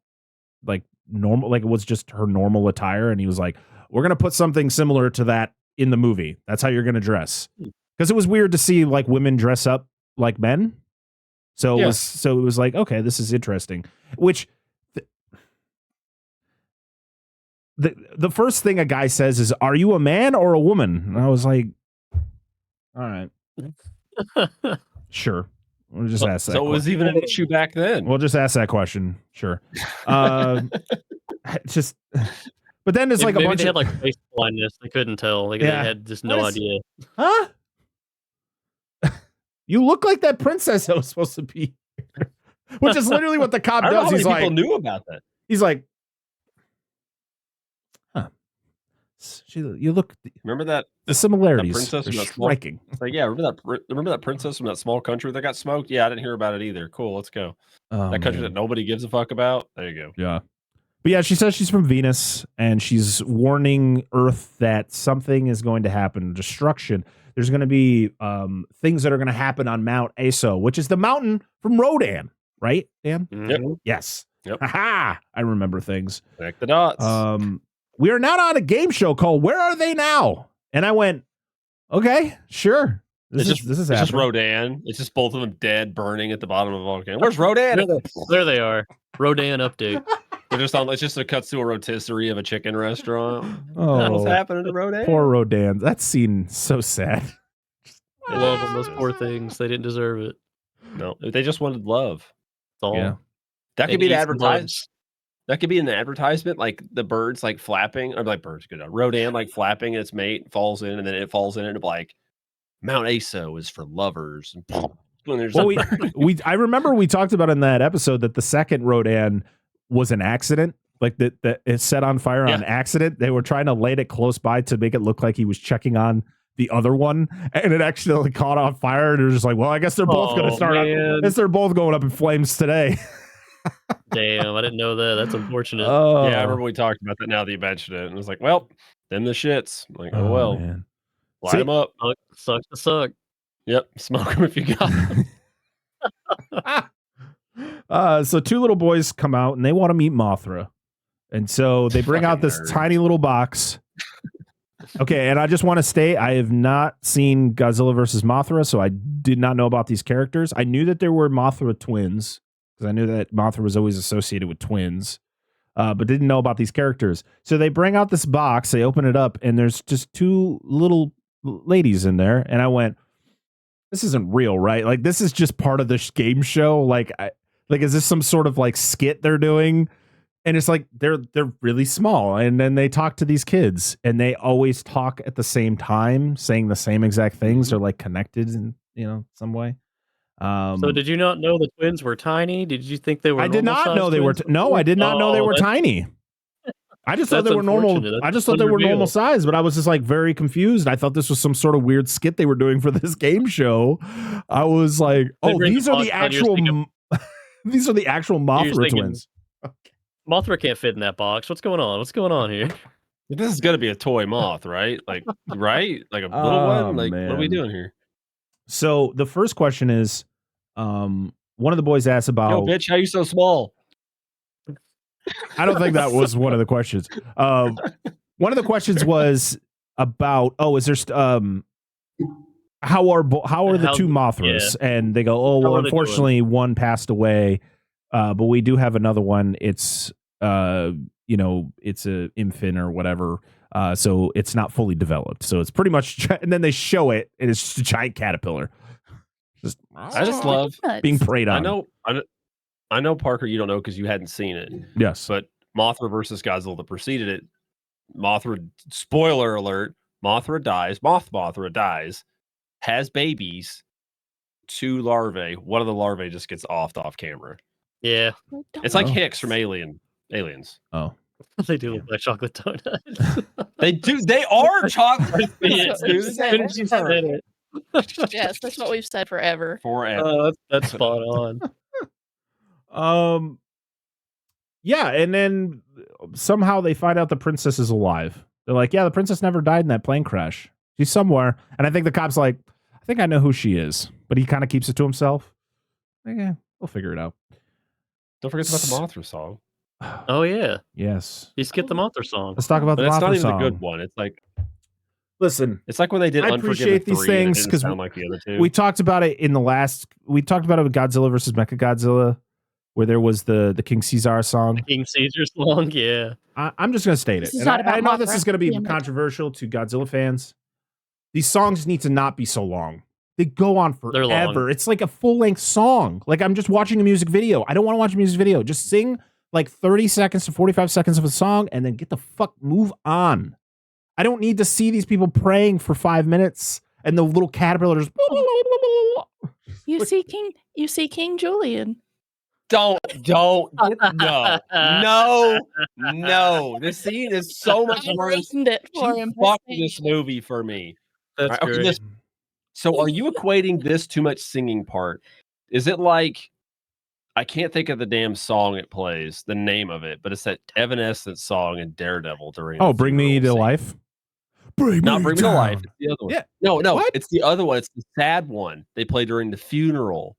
like normal, like it was just her normal attire. And he was like, we're going to put something similar to that in the movie. That's how you're going to dress. Because it was weird to see like women dress up like men. So it was like, okay, this is interesting. Which the first thing a guy says is, are you a man or a woman? And I was like, all right, sure. We'll just ask that. So it was even an issue back then. We'll just ask that question. Sure. Just, but then it's like Maybe a bunch they of had like face blindness. They couldn't tell. Like Yeah. they had just no What is- idea. huh? You look like that princess that was supposed to be here. Which is literally what the cop I don't know does. how He's many people like, knew about that. he's like, You look. Remember that The similarities princess are from that striking. It's like, yeah, remember that princess from that small country that got smoked? Yeah, I didn't hear about it either. Cool, let's go. That country that nobody gives a fuck about. There you go. Yeah. But yeah, she says she's from Venus and she's warning Earth that something is going to happen, destruction. There's going to be things that are going to happen on Mount Aso, which is the mountain from Rodan, right, Dan? Yep. Yes. Yep. Ha! I remember things. Connect the dots. We are now on a game show called Where Are They Now? And I went, okay, sure. This is just Rodan. It's just both of them dead, burning at the bottom of a volcano. Where's Rodan? There they are. Rodan update. They're just on. It's just a cuts to a rotisserie of a chicken restaurant. Oh, What's happening to Rodan? Poor Rodan. That scene so sad. I love them. Those poor things. They didn't deserve it. No, they just wanted love. That's all. Yeah. That could be an advertisement. That could be an advertisement, like the birds like flapping, or like birds. Good. Rodan like flapping, its mate falls in, and then it falls in, and it's like Mount Aso is for lovers. Well, I remember we talked about in that episode that the second Rodan was an accident, like that it set on fire on accident. They were trying to light it close by to make it look like he was checking on the other one, and it accidentally caught on fire. And they're just like, well, I guess they're both going to start. I guess they're both going up in flames today. Damn, I didn't know that. That's unfortunate. Yeah, I remember we talked about that now that you mentioned it, and it was like, well, them the shits. I'm like, oh well, man. Light them up. Sucks to suck. Yep, smoke them if you got them. So two little boys come out and they want to meet Mothra, and so they bring out this tiny little box. Okay, and I just want to state I have not seen Godzilla versus Mothra, so I did not know about these characters. I knew that there were Mothra twins because I knew that Mothra was always associated with twins, but didn't know about these characters. So they bring out this box, they open it up, and there's just two little ladies in there, and I went, this isn't real, right? Like, this is just part of this game show. Like, is this some sort of like skit they're doing? And it's like they're really small, and then they talk to these kids, and they always talk at the same time, saying the same exact things. They're like connected in some way. So did you not know the twins were tiny? Did you think they were? I did not know they were. No, I did not know they were tiny. I just thought they were normal. I just thought they were normal size, but I was just like very confused. I thought this was some sort of weird skit they were doing for this game show. I was like, oh, these are the actual these are the actual Mothra twins. Mothra can't fit in that box. What's going on? What's going on here? This is gonna be a toy moth, right? Like, right? Like a little one. Like, what are we doing here? So the first question is, one of the boys asked about, yo, bitch, how you so small? I don't think that was one of the questions. One of the questions was about, is there how are the two Mothras? Yeah. And they go, oh, well, unfortunately, one passed away, but we do have another one. It's it's a infant or whatever, so it's not fully developed. So it's pretty much, and then they show it, and it's just a giant caterpillar. I just love being preyed on. I know, Parker, you don't know because you hadn't seen it. Yes. But Mothra versus Godzilla that preceded it, Mothra, spoiler alert, Mothra dies, has babies, 2 larvae. One of the larvae just gets off camera. Yeah. It's like Hicks from Aliens. Oh. They do look like chocolate donuts. They do. They are chocolate donuts. Yes, that's what we've said forever. That's spot on. Yeah, and then somehow they find out the princess is alive. They're like, yeah, the princess never died in that plane crash. She's somewhere. And I think the cop's like, I think I know who she is. But he kind of keeps it to himself. Yeah, we'll figure it out. Don't forget about the Mothra song. Oh, yeah. Yes. You skipped the Mothra song. Let's talk about the Mothra song. It's not even a good one. It's like, listen, it's like when they did I appreciate these things because like the other two. We talked about it we talked about it with Godzilla versus Mechagodzilla, where there was the King Caesar song. The King Caesar song, yeah. I'm just going to state it. And I know this is going to be controversial to Godzilla fans. These songs need to not be so long. They go on forever. It's like a full-length song. Like, I'm just watching a music video. I don't want to watch a music video. Just sing like 30 seconds to 45 seconds of a song and then get the fuck move on. I don't need to see these people praying for 5 minutes and the little caterpillar just. You see King Julian. no. The scene is so much I worse. ruined it for She him. fucked this movie for me. That's Right, okay, great. so are you equating this too much singing part? Is it like I can't think of the damn song it plays, the name of it, but it's that Evanescence song in Daredevil during. Oh, Bring Me to Life. Not Bring Me to Life. It's the other one. Yeah. No, What? it's the other one. It's the sad one they play during the funeral,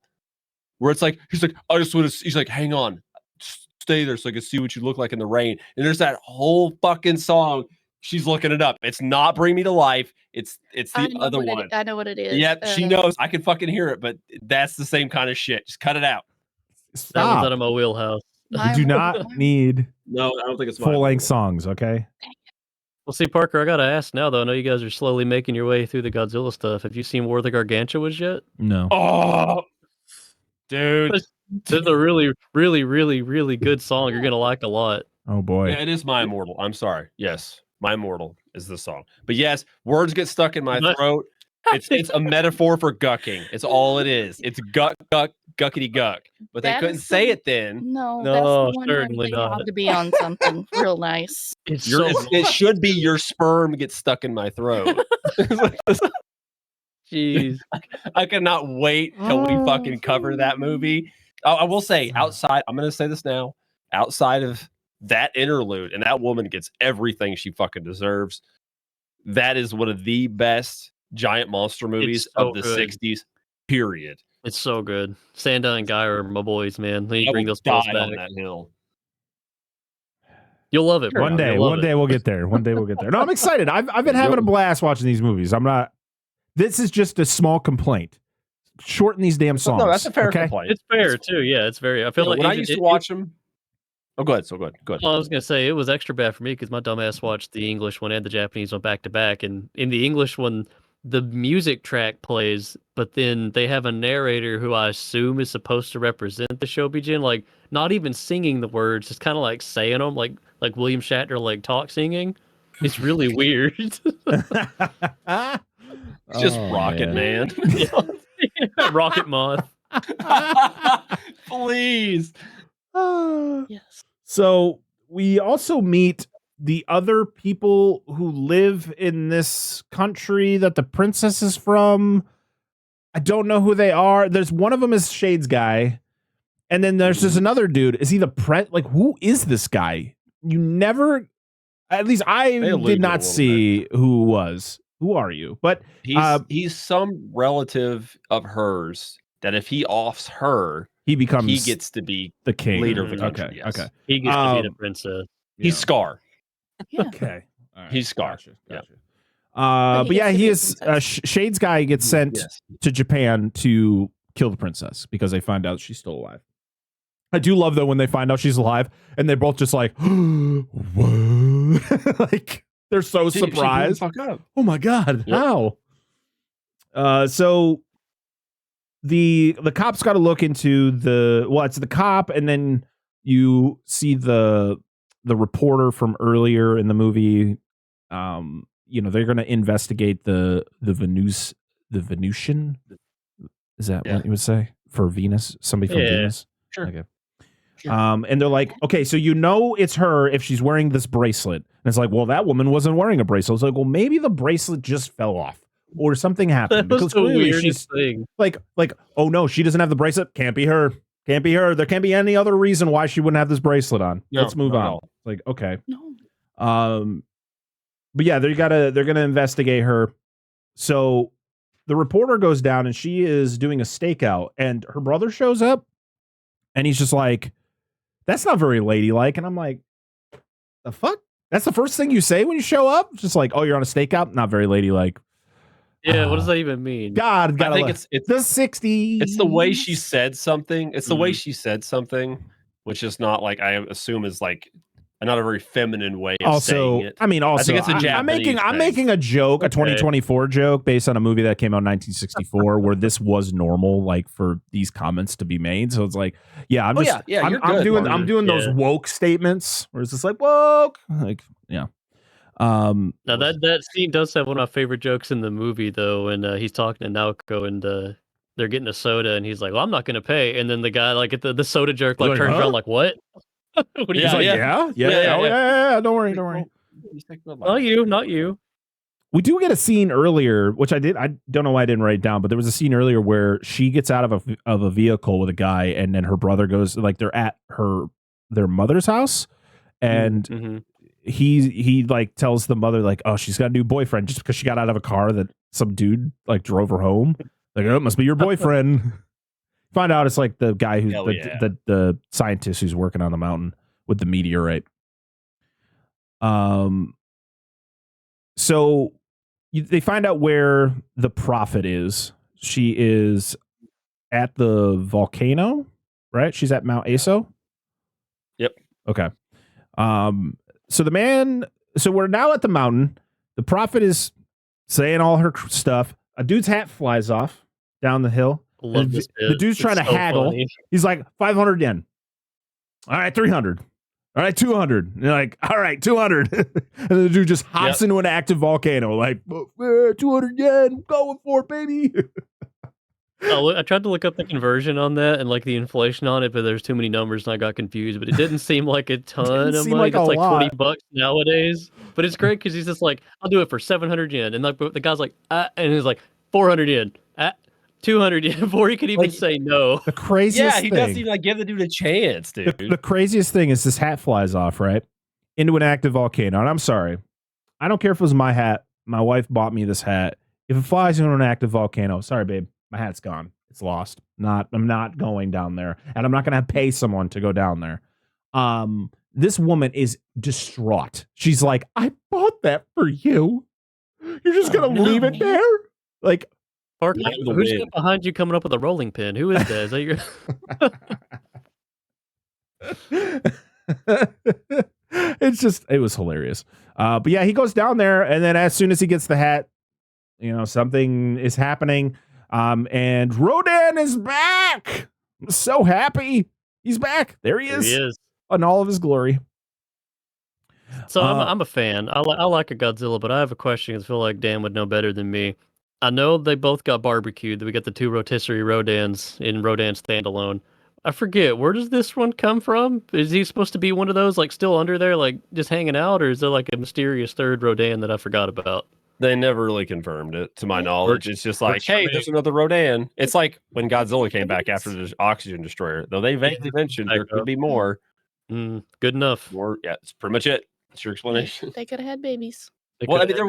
where it's like he's like, I just want to. He's like, hang on, just stay there so I can see what you look like in the rain. And there's that whole fucking song. She's looking it up. It's not Bring Me to Life. It's the other one. I know what it is. Yep, she knows. I can fucking hear it, but that's the same kind of shit. Just cut it out. That Stop. one's out of my wheelhouse. You do not need No, I don't think it's full length songs. Okay. Well, see, Parker, I gotta ask now though. I know you guys are slowly making your way through the Godzilla stuff. Have you seen War of the Gargantuas yet? No. Oh, dude. It's a really, really, really, really good song. You're gonna like a lot. Oh boy. Yeah, it is My Immortal. I'm sorry. Yes, My Immortal is the song. But yes, words get stuck in my throat. It's a metaphor for gucking. It's all it is. It's guck, guckity guck. But they couldn't say it then. No, No, that's the one where certainly they have not. to be on something real nice. It should be your sperm gets stuck in my throat. Jeez. I cannot wait till we fucking cover that movie. I will say, outside, I'm going to say this now, outside of that interlude, and that woman gets everything she fucking deserves. That is one of the best giant monster movies so of the good. 60s, period. It's so good. Sanda and Guy are my boys, man. They I bring will those pills die back. on that hill. You'll love it, bro. One day we'll get there. One day we'll get there. No, I'm excited. I've been having a blast watching these movies. I'm not. This is just a small complaint. Shorten these damn songs. No, that's a fair okay? complaint. It's fair too. Yeah, it's very. I feel like when I used to watch them. Oh, go ahead. So good. Good. Well, I was gonna say it was extra bad for me because my dumbass watched the English one and the Japanese one back to back, and in the English one, the music track plays, but then they have a narrator who I assume is supposed to represent the Shobijin, like not even singing the words, just kind of like saying them, like William Shatner, like talk singing. It's really weird. It's just Rocket Man. Rocket Moth. Please. Yes. So we also meet the other people who live in this country that the princess is from. I don't know who they are. There's one of them is Shade's guy. And then there's just another dude. Is he the who is this guy? You never, at least I did not see who was. Who are you? But he's some relative of hers that if he offs her, he gets to be the king, leader of the country. Okay, yes. okay. He gets to be the princess. He's Scar. Yeah. Okay, all right. He's Scar. Gotcha. Yeah. But yeah, he is Shade's guy gets sent to Japan to kill the princess because they find out she's still alive. I do love though when they find out she's alive and they're both just like, what? Like they're so surprised. Oh my god, how? So the cops got to look into it's the cop, and then you see the reporter from earlier in the movie. They're going to investigate the Venusian. Is that what you would say for Venus? Somebody from Venus? Sure. Okay. Sure. And they're like, okay, so it's her if she's wearing this bracelet. And it's like, well, that woman wasn't wearing a bracelet. It's like, well, maybe the bracelet just fell off or something happened. That was the weirdest thing. Like, oh no, she doesn't have the bracelet. Can't be her. Can't be her. There can't be any other reason why she wouldn't have this bracelet on. No, let's move on. no. Like, okay. No. But yeah, they're gonna investigate her. So the reporter goes down and she is doing a stakeout, and her brother shows up, and he's just like, "That's not very ladylike." And I'm like, "The fuck? That's the first thing you say when you show up? Just like, oh, you're on a stakeout? Not very ladylike." Yeah, what does that even mean? God, I think it's the 60s. It's the way she said something. It's the way she said something, which is not like I assume is like not a very feminine way of saying it. I mean, also, I think it's a Japanese I'm making a joke, a 2024 joke based on a movie that came out in 1964, where this was normal, like for these comments to be made. So it's like, yeah, I'm doing those woke statements where it's just like woke, like yeah. Now that scene does have one of my favorite jokes in the movie though, when he's talking to Naoko and they're getting a soda, and he's like, "Well, I'm not gonna pay." And then the guy, like, at the soda jerk, like, Like, turns huh? around, like, "What?" What do you He's like, yeah. Don't worry. Not you. We do get a scene earlier, which I don't know why I didn't write it down, but there was a scene earlier where she gets out of a vehicle with a guy, and then her brother goes, like, they're at their mother's house, and he like tells the mother, like, oh, she's got a new boyfriend just because she got out of a car that some dude like drove her home. Like, oh, it must be your boyfriend. Find out it's like the guy who's the scientist who's working on the mountain with the meteorite. So they find out where the prophet is. She is at the volcano, right? She's at Mount Aso. Yep. Okay. So we're now at the mountain. The prophet is saying all her stuff. A dude's hat flies off down the hill. Love this bit. The dude's trying to haggle. Funny. He's like, 500 yen. All right, 300. All right, 200. And you're like, all right, 200. And the dude just hops into an active volcano, like, 200 yen, I'm going for it, baby. I tried to look up the conversion on that and like the inflation on it, but there's too many numbers and I got confused. But it didn't seem like a ton of money. It's like $20 nowadays. But it's great because he's just like, I'll do it for 700 yen. And like the guy's like, and he's like, 400 yen, 200 yen, before he could even say no. The craziest thing. He doesn't even like give the dude a chance, dude. The craziest thing is this hat flies off, right? Into an active volcano. And I'm sorry. I don't care if it was my hat. My wife bought me this hat. If it flies into an active volcano, sorry, babe. My hat's gone. It's lost. I'm not going down there, and I'm not going to pay someone to go down there. This woman is distraught. She's like, I bought that for you. You're just going to leave it there? Like, Park, who's behind you coming up with a rolling pin? Who is that? Is that your... it was hilarious. But yeah, he goes down there, and then as soon as he gets the hat, something is happening. And Rodan is back. I'm so happy. He's back. There he is. In all of his glory. So I'm a fan. I like a Godzilla, but I have a question. I feel like Dan would know better than me. I know they both got barbecued. We got the two rotisserie Rodans in Rodan Standalone. I forget, where does this one come from? Is he supposed to be one of those, like, still under there, like, just hanging out? Or is there, like, a mysterious third Rodan that I forgot about? They never really confirmed it, to my knowledge. It's just like, hey, there's another Rodan. It's like when Godzilla came back after the oxygen destroyer, though they vaguely mentioned there could be more. Good enough. Yeah, it's pretty much it. That's your explanation. They could have had babies. Well, there,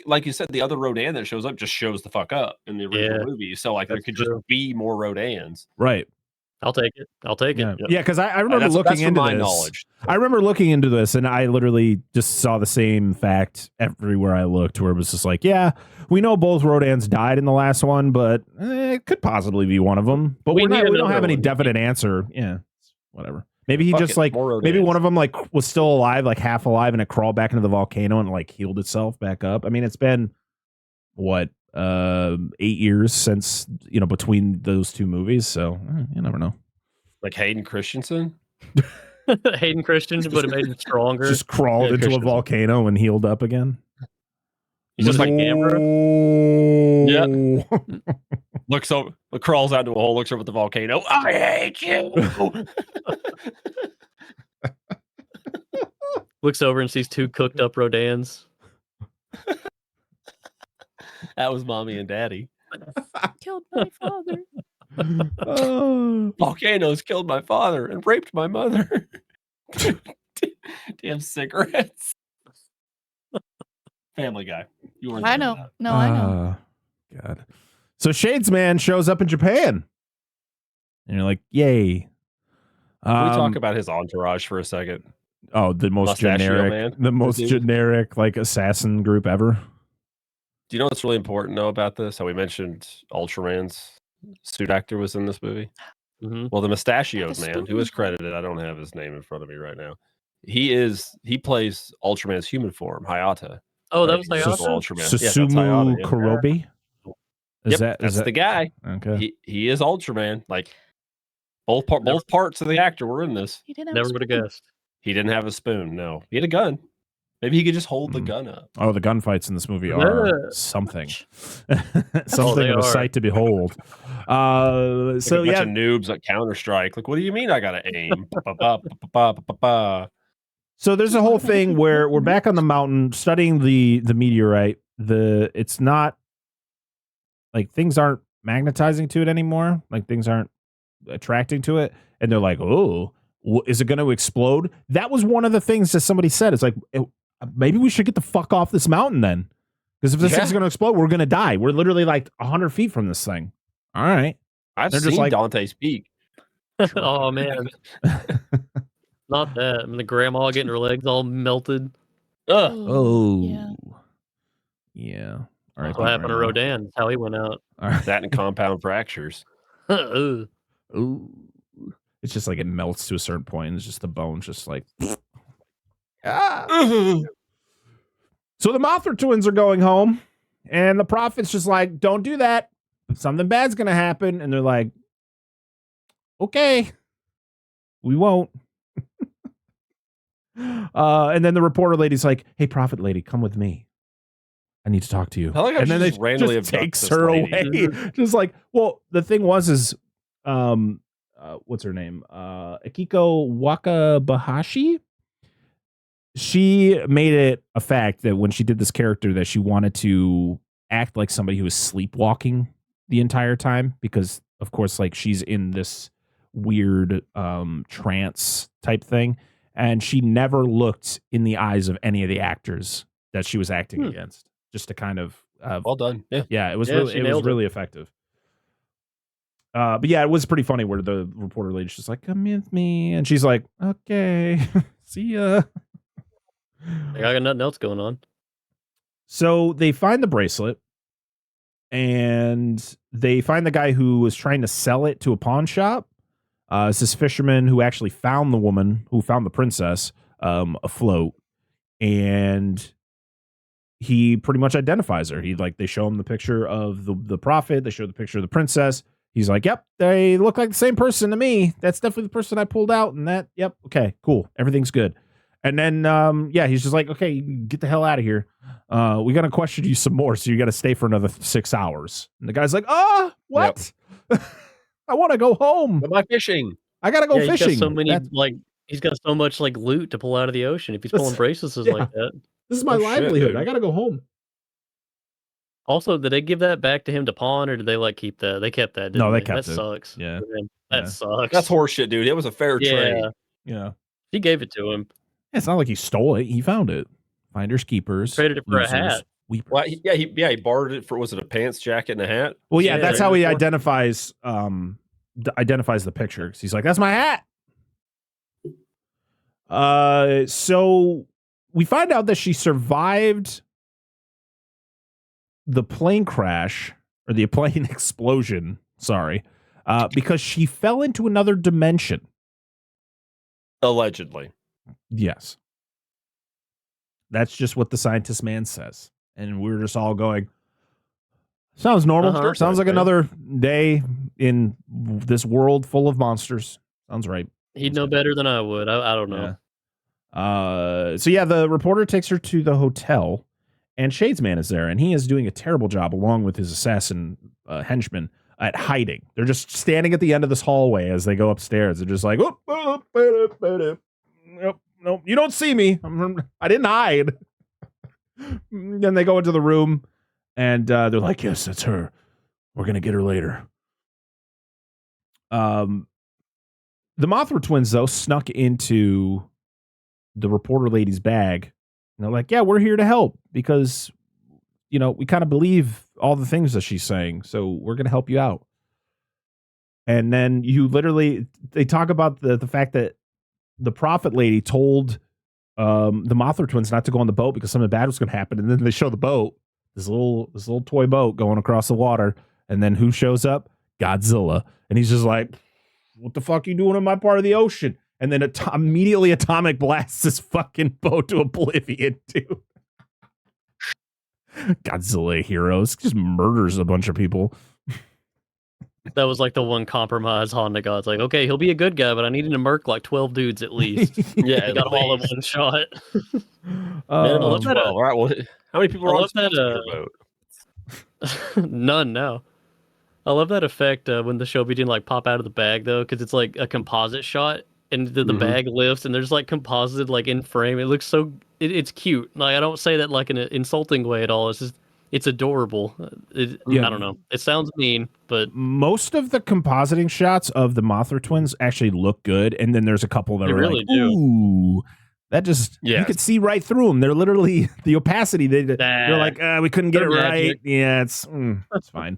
like you said, the other Rodan that shows up just shows the fuck up in the original movie. So, like, there could just be more Rodans. Right. I'll take it. Yeah, because I remember looking into this. Knowledge. I remember looking into this, and I literally just saw the same fact everywhere I looked, where it was just like, yeah, we know both Rodans died in the last one, but it could possibly be one of them. But we don't have any definite answer. Yeah, whatever. Maybe he just like maybe one of them like was still alive, like half alive, and it crawled back into the volcano and like healed itself back up. I mean, it's been what 8 years since between those two movies, so you never know. Like Hayden Christensen. Hayden Christensen would have made him stronger. Just crawled into a volcano and healed up again. He's just like Amber. Yeah. Looks over, crawls out into a hole, looks over at the volcano. I hate you. Looks over and sees two cooked up Rodans. That was mommy and daddy. Killed my father. Volcanoes killed my father and raped my mother. Damn cigarettes. Family Guy. You weren't. I know. No, I know. God. So Shadesman shows up in Japan, and you're like, "Yay!" Can we talk about his entourage for a second? Oh, the most generic, like assassin group ever. Do you know what's really important though about this? How we mentioned Ultraman's suit actor was in this movie. Mm-hmm. Well, the mustachioed man who is credited, I don't have his name in front of me right now. He plays Ultraman's human form, Hayata. Oh, that was Hayata. Susumu Kurobi. That's the guy. Okay, he is Ultraman. Like both parts of the actor were in this. He didn't have Never would have guessed. He didn't have a spoon. No, he had a gun. Maybe he could just hold the gun up. Oh, the gunfights in this movie are something. Something of a sight to behold. So a bunch of noobs at Counter-Strike. Like, what do you mean I gotta aim? So there's a whole thing where we're back on the mountain studying the meteorite. It's not like things aren't magnetizing to it anymore. Like things aren't attracting to it. And they're like, oh, is it going to explode? That was one of the things that somebody said. It's like, maybe we should get the fuck off this mountain then. Because if this thing's going to explode, we're going to die. We're literally like 100 feet from this thing. All right. I've seen Dante's Peak. Oh, man. Not that. I mean, the grandma getting her legs all melted. Oh. Yeah. All right. What happened to Rodan? That's how he went out. Right. That and compound fractures. Ooh. It's just like it melts to a certain point. It's just the bones just like... So the Mothra twins are going home, and the prophet's just like, don't do that. Something bad's going to happen. And they're like, okay, we won't. And then the reporter lady's like, hey, prophet lady, come with me. I need to talk to you. And then they randomly just takes her away. Just like, well, the thing was what's her name? Akiko Wakabahashi. She made it a fact that when she did this character that she wanted to act like somebody who was sleepwalking the entire time because, of course, like she's in this weird trance type thing. And she never looked in the eyes of any of the actors that she was acting against, just to kind of well done. Yeah, it was really effective. But yeah, it was pretty funny where the reporter lady's just like, come with me, and she's like, okay, see ya. I got nothing else going on. So they find the bracelet, and they find the guy who was trying to sell it to a pawn shop. It's this fisherman who actually found the woman, who found the princess afloat, and he pretty much identifies her. They show him the picture of the prophet. They show the picture of the princess. He's like, yep, they look like the same person to me. That's definitely the person I pulled out. And that, yep, okay, cool. Everything's good. And then, he's just like, okay, get the hell out of here. We got to question you some more. So you got to stay for another 6 hours. And the guy's like, what? Yep. I want to go home. Am I fishing? I got to go fishing. He's got so many, he's got so much like loot to pull out of the ocean if he's pulling bracelets like that. This is my livelihood. I got to go home. Also, did they give that back to him to pawn, or did they keep that? They kept that. No, they kept it. That sucks. Yeah, that sucks. That's horseshit, dude. It was a fair trade. Yeah, he gave it to him. It's not like he stole it. He found it. Finders keepers. Traded it for a hat. Well, he borrowed it for, was it a pants, jacket, and a hat? Well, yeah, that's how he identifies the picture. He's like, that's my hat. So we find out that she survived the plane crash or the plane explosion. Sorry, because she fell into another dimension. Allegedly. Yes. That's just what the scientist man says. And we're just all going, sounds normal. Sounds like another day in this world full of monsters. Sounds right. He'd know better than I would. I don't know. Yeah. So the reporter takes her to the hotel, and Shadesman is there, and he is doing a terrible job along with his assassin henchman at hiding. They're just standing at the end of this hallway as they go upstairs. They're just like, nope, you don't see me. I didn't hide. Then they go into the room, and they're like, yes, that's her. We're going to get her later. The Mothra twins, though, snuck into the reporter lady's bag. And they're like, yeah, we're here to help because, we kind of believe all the things that she's saying. So we're going to help you out. And then they talk about the fact that the prophet lady told the Mothra twins not to go on the boat because something bad was going to happen. And then they show the boat, this little toy boat going across the water. And then who shows up? Godzilla. And he's just like, what the fuck are you doing in my part of the ocean? And then immediately atomic blasts this fucking boat to oblivion, dude. Godzilla heroes just murders a bunch of people. That was like the one compromise Honda got. It's like, okay, he'll be a good guy, but I need him to murk like 12 dudes at least. Yeah, He got them all in one shot. Minimum 12. All right, well, how many people I are on love that, vote? None now. I love that effect when the Shelby didn't like pop out of the bag though, because it's like a composite shot, and the bag lifts, and there's like composite like in frame. It looks so it's cute. Like I don't say that like in an insulting way at all. It's just it's adorable. I don't know. It sounds mean, but most of the compositing shots of the Mothra twins actually look good, and then there's a couple that they are really like, ooh, that just you could see right through them. They're literally the opacity. They're like, we couldn't get it right. Yeah, it's fine.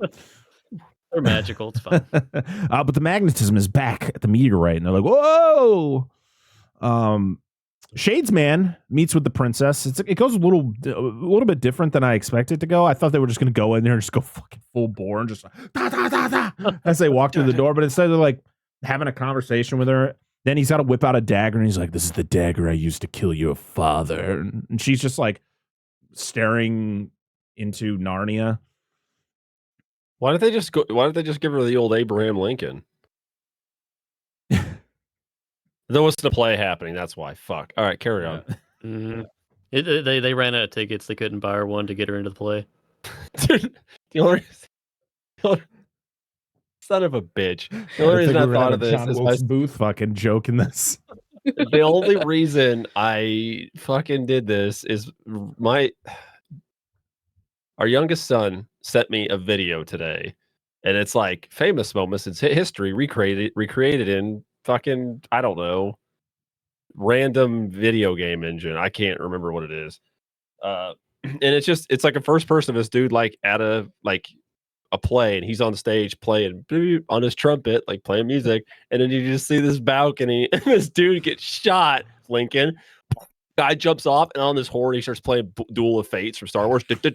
They're magical. It's fine. But the magnetism is back at the meteorite, and they're like, whoa. Shades Man meets with the princess. It goes a little bit different than I expected to go. I thought they were just going to go in there and just go fucking full bore and just da, da, da, da, as they walk through the door. But instead, they're like having a conversation with her. Then he's got to whip out a dagger, and he's like, "This is the dagger I used to kill your father." And she's just like staring into Narnia. Why did they just give her the old Abraham Lincoln? There wasn't a play happening. That's why. Fuck. All right, carry on. Mm-hmm. They ran out of tickets. They couldn't buy her one to get her into the play. Dude, the only son of a bitch. The only reason I thought of this is my Booth fucking joking this. The only reason I fucking did this is our youngest son sent me a video today, and it's like famous moments in history recreated in fucking, I don't know, random video game engine. I can't remember what it is. And it's like a first person of this dude like at a play, and he's on stage playing on his trumpet, like playing music, and then you just see this balcony and this dude gets shot. Lincoln guy jumps off, and on this horn he starts playing Duel of Fates from Star Wars. He's like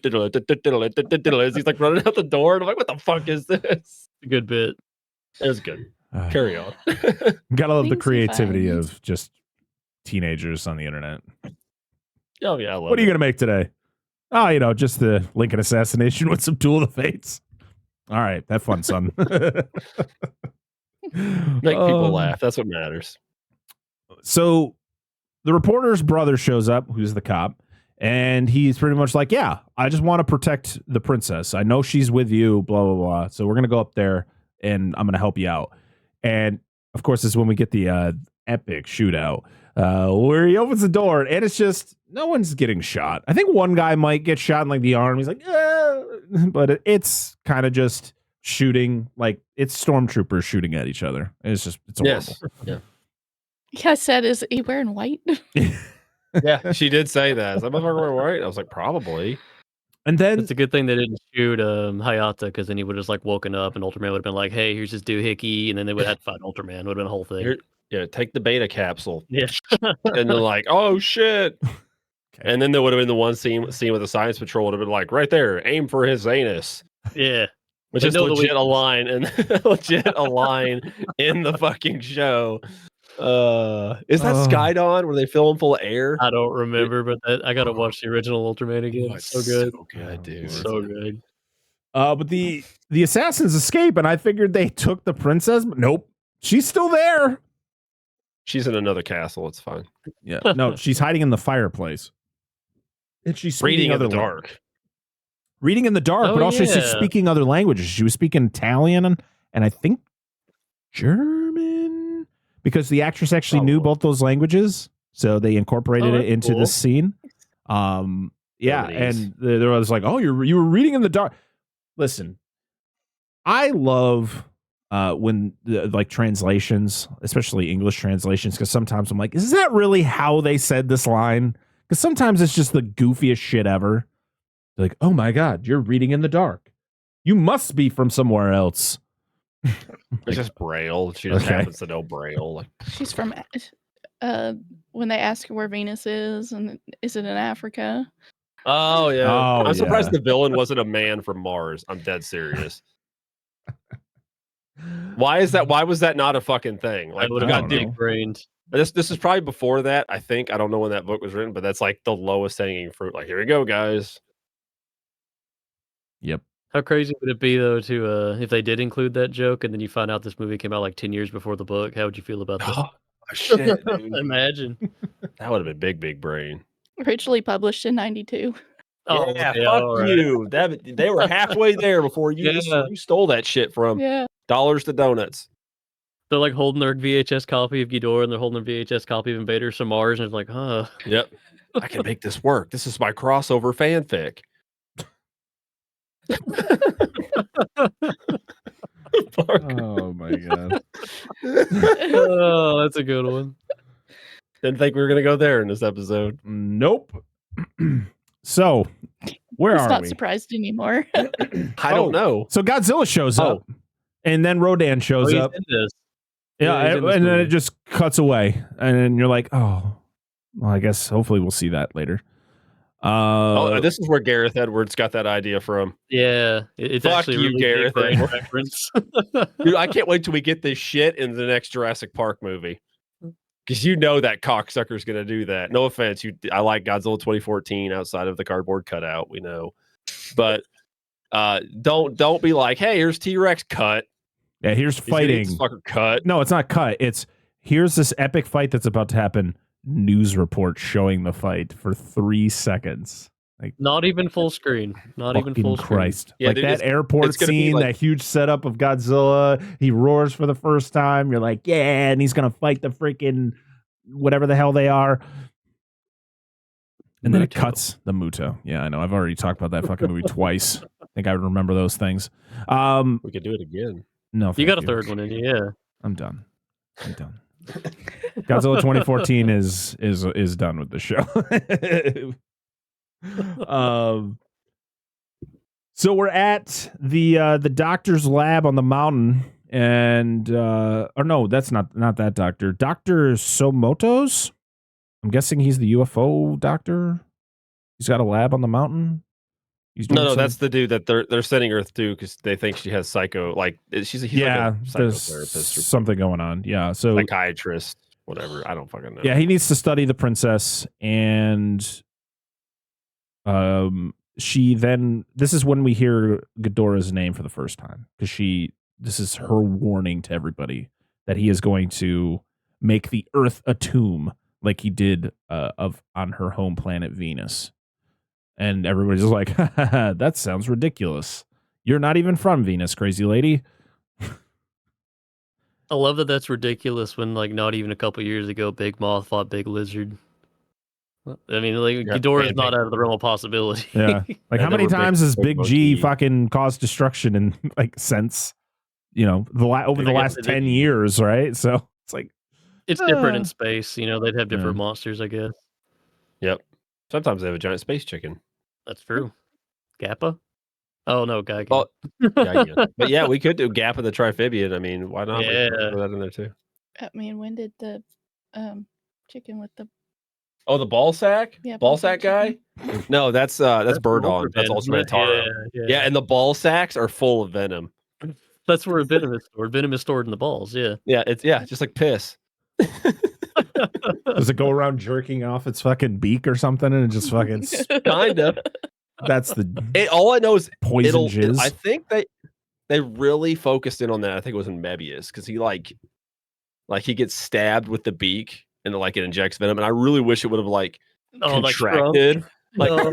running out the door, and I'm like, what the fuck is this? A good bit. It was good. Carry on. Gotta love the creativity of just teenagers on the internet. Oh yeah, I love what are you gonna make today? Oh, just the Lincoln assassination with some Duel of the Fates. All right, have fun, son. Make people laugh. That's what matters. So the reporter's brother shows up, who's the cop, and he's pretty much like, yeah, I just want to protect the princess. I know she's with you, blah, blah, blah. So we're going to go up there, and I'm going to help you out. And, of course, this is when we get the epic shootout where he opens the door, and it's just, no one's getting shot. I think one guy might get shot in, like, the arm. He's like, but it's kind of just shooting, like, it's stormtroopers shooting at each other. It's horrible. Yes. Yeah. Yeah, I said, is he wearing white? Yeah, she did say that. Is that motherfucker wearing white? I was like, probably. And then it's a good thing they didn't shoot Hayata, because then he would have just like woken up, and Ultraman would have been like, "Hey, here's this doohickey," and then they would have had to fight Ultraman. Would have been a whole thing. Take the beta capsule. Yeah, and they're like, "Oh shit!" Okay. And then there would have been the one scene with the science patrol would have been like, "Right there, aim for his anus." Yeah, which is legit a line in the fucking show. Is that Skydon where they fill him full of air? I don't remember, but I gotta watch the original Ultraman again. Oh, it's so good. So good, dude. So good. But the assassins escape, and I figured they took the princess, but nope. She's still there. She's in another castle. It's fine. Yeah. No, she's hiding in the fireplace. And she's reading in the dark. Reading in the dark, but also she's speaking other languages. She was speaking Italian and I think German, because the actress actually knew both those languages, so they incorporated it into the scene. Yeah, and there was like, "Oh, you were reading in the dark." Listen, I love when like translations, especially English translations, because sometimes I'm like, "Is that really how they said this line?" Because sometimes it's just the goofiest shit ever. They're like, "Oh my god, you're reading in the dark. You must be from somewhere else." It's just Braille. She just happens to know Braille. Like, she's from when they ask her where Venus is, and is it in Africa? Oh yeah. I'm surprised the villain wasn't a man from Mars. I'm dead serious. Why is that? Why was that not a fucking thing? Like, would have got big brains. This is probably before that. I think I don't know when that book was written, but that's like the lowest hanging fruit. Like, here we go, guys. Yep. How crazy would it be though to if they did include that joke and then you find out this movie came out like 10 years before the book? How would you feel about that? Oh, shit, dude. Imagine. That would have been big brain. Originally published in 92. Oh, yeah, fuck you. They were halfway there before you stole that shit from dollars to donuts. They're like holding their VHS copy of Ghidorah and they're holding their VHS copy of Invaders from Mars and it's like, huh. Yep. I can make this work. This is my crossover fanfic. Oh my god. Oh, that's a good one. Didn't think we were gonna go there in this episode. Nope. So where It's are not we? surprised anymore. I don't know. So Godzilla shows up, and then Rodan shows up. Yeah, and then it just cuts away, and then you're like, oh, well, I guess hopefully we'll see that later. This is where Gareth Edwards got that idea from. Yeah, it's Fuck actually you, really Gareth big Edwards. reference. Dude, I can't wait till we get this shit in the next Jurassic Park movie. Because you know that cocksucker's going to do that. No offense. I like Godzilla 2014 outside of the cardboard cutout. We know. But don't be like, hey, here's T-Rex cut. Yeah, here's fighting. This fucker cut. No, it's not cut. It's here's this epic fight that's about to happen. News report showing the fight for 3 seconds. Like, not even full screen. Not even full screen. Christ. Yeah, like dude, that airport scene, that huge setup of Godzilla. He roars for the first time. You're like, yeah, and he's gonna fight the freaking whatever the hell they are. And then it cuts the Muto. Yeah, I know. I've already talked about that fucking movie twice. I think I remember those things. We could do it again. No, you got a third one in you. Yeah, I'm done. Godzilla 2014 is done with the show. So we're at the doctor's lab on the mountain, and or no, that's not that doctor. Dr. Somoto's. I'm guessing he's the UFO doctor. He's got a lab on the mountain. No, that's the dude that they're sending her to because they think she has psycho. Like he's like a psychotherapist or something going on. Yeah, so psychiatrist, whatever. I don't fucking know. Yeah, he needs to study the princess, and she then. This is when we hear Ghidorah's name for the first time because this is her warning to everybody that he is going to make the Earth a tomb like he did on her home planet Venus. And everybody's just like, that sounds ridiculous. You're not even from Venus, crazy lady. I love that that's ridiculous when, like, not even a couple years ago, Big Moth fought Big Lizard. I mean, like, Ghidorah is not out of the realm of possibility. Yeah. Like, how many times has Big G fucking caused destruction in, like, since, over the last 10 years, right? So it's like. It's different in space. They'd have different monsters, I guess. Yep. Sometimes they have a giant space chicken. That's true. Gappa? Oh, no, Giga. Oh, Giga. But yeah, we could do Gappa the Trifibian. I mean, why not? Yeah. We could throw that in there too. I mean, when did the chicken with the... Oh, the ball sack? Yeah, ball sack guy? No, that's Bird On. That's Ultimate Taro. Yeah, and the ball sacks are full of venom. That's where venom is stored. Venom is stored in the balls, yeah. Yeah, it's just like piss. Does it go around jerking off its fucking beak or something and it just fucking kind of? That's all I know is poison jizz. I think they really focused in on that. I think it was in Mebius because he like he gets stabbed with the beak and it injects venom. And I really wish it would have contracted. No,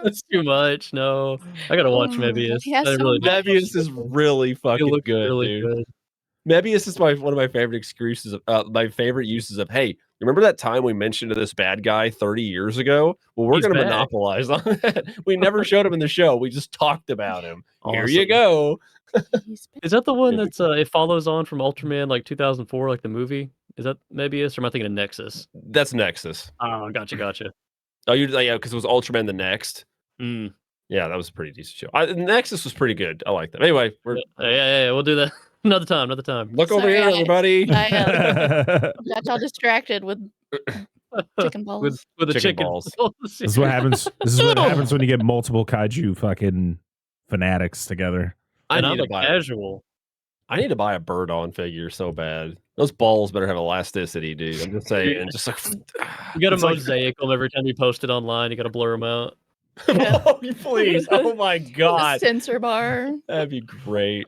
that's too much. No, I gotta watch Mebius. Mebius is really fucking good, dude. Good. Mebius is one of my favorite excuses of my favorite uses of, hey, remember that time we mentioned this bad guy 30 years ago? Well, we're going to monopolize on that. We never showed him in the show. We just talked about him. Awesome. Here you go. Is that the one that's it follows on from Ultraman 2004, like the movie? Is that Mebius or am I thinking of Nexus? That's Nexus. Oh, gotcha. Oh, because it was Ultraman the Next. Mm. Yeah, that was a pretty decent show. Nexus was pretty good. I like that. Anyway, we'll do that. Another time. Look over here, everybody. I got all distracted with chicken balls. With the chicken balls. This is what happens. This is what happens when you get multiple kaiju fucking fanatics together. I'm a casual. I need to buy a Bird On figure so bad. Those balls better have elasticity, dude. I'm just saying. Just like you got to mosaic them every time you post it online. You got to blur them out. Yeah. Oh, please. Oh my The God. censor bar. That'd be great.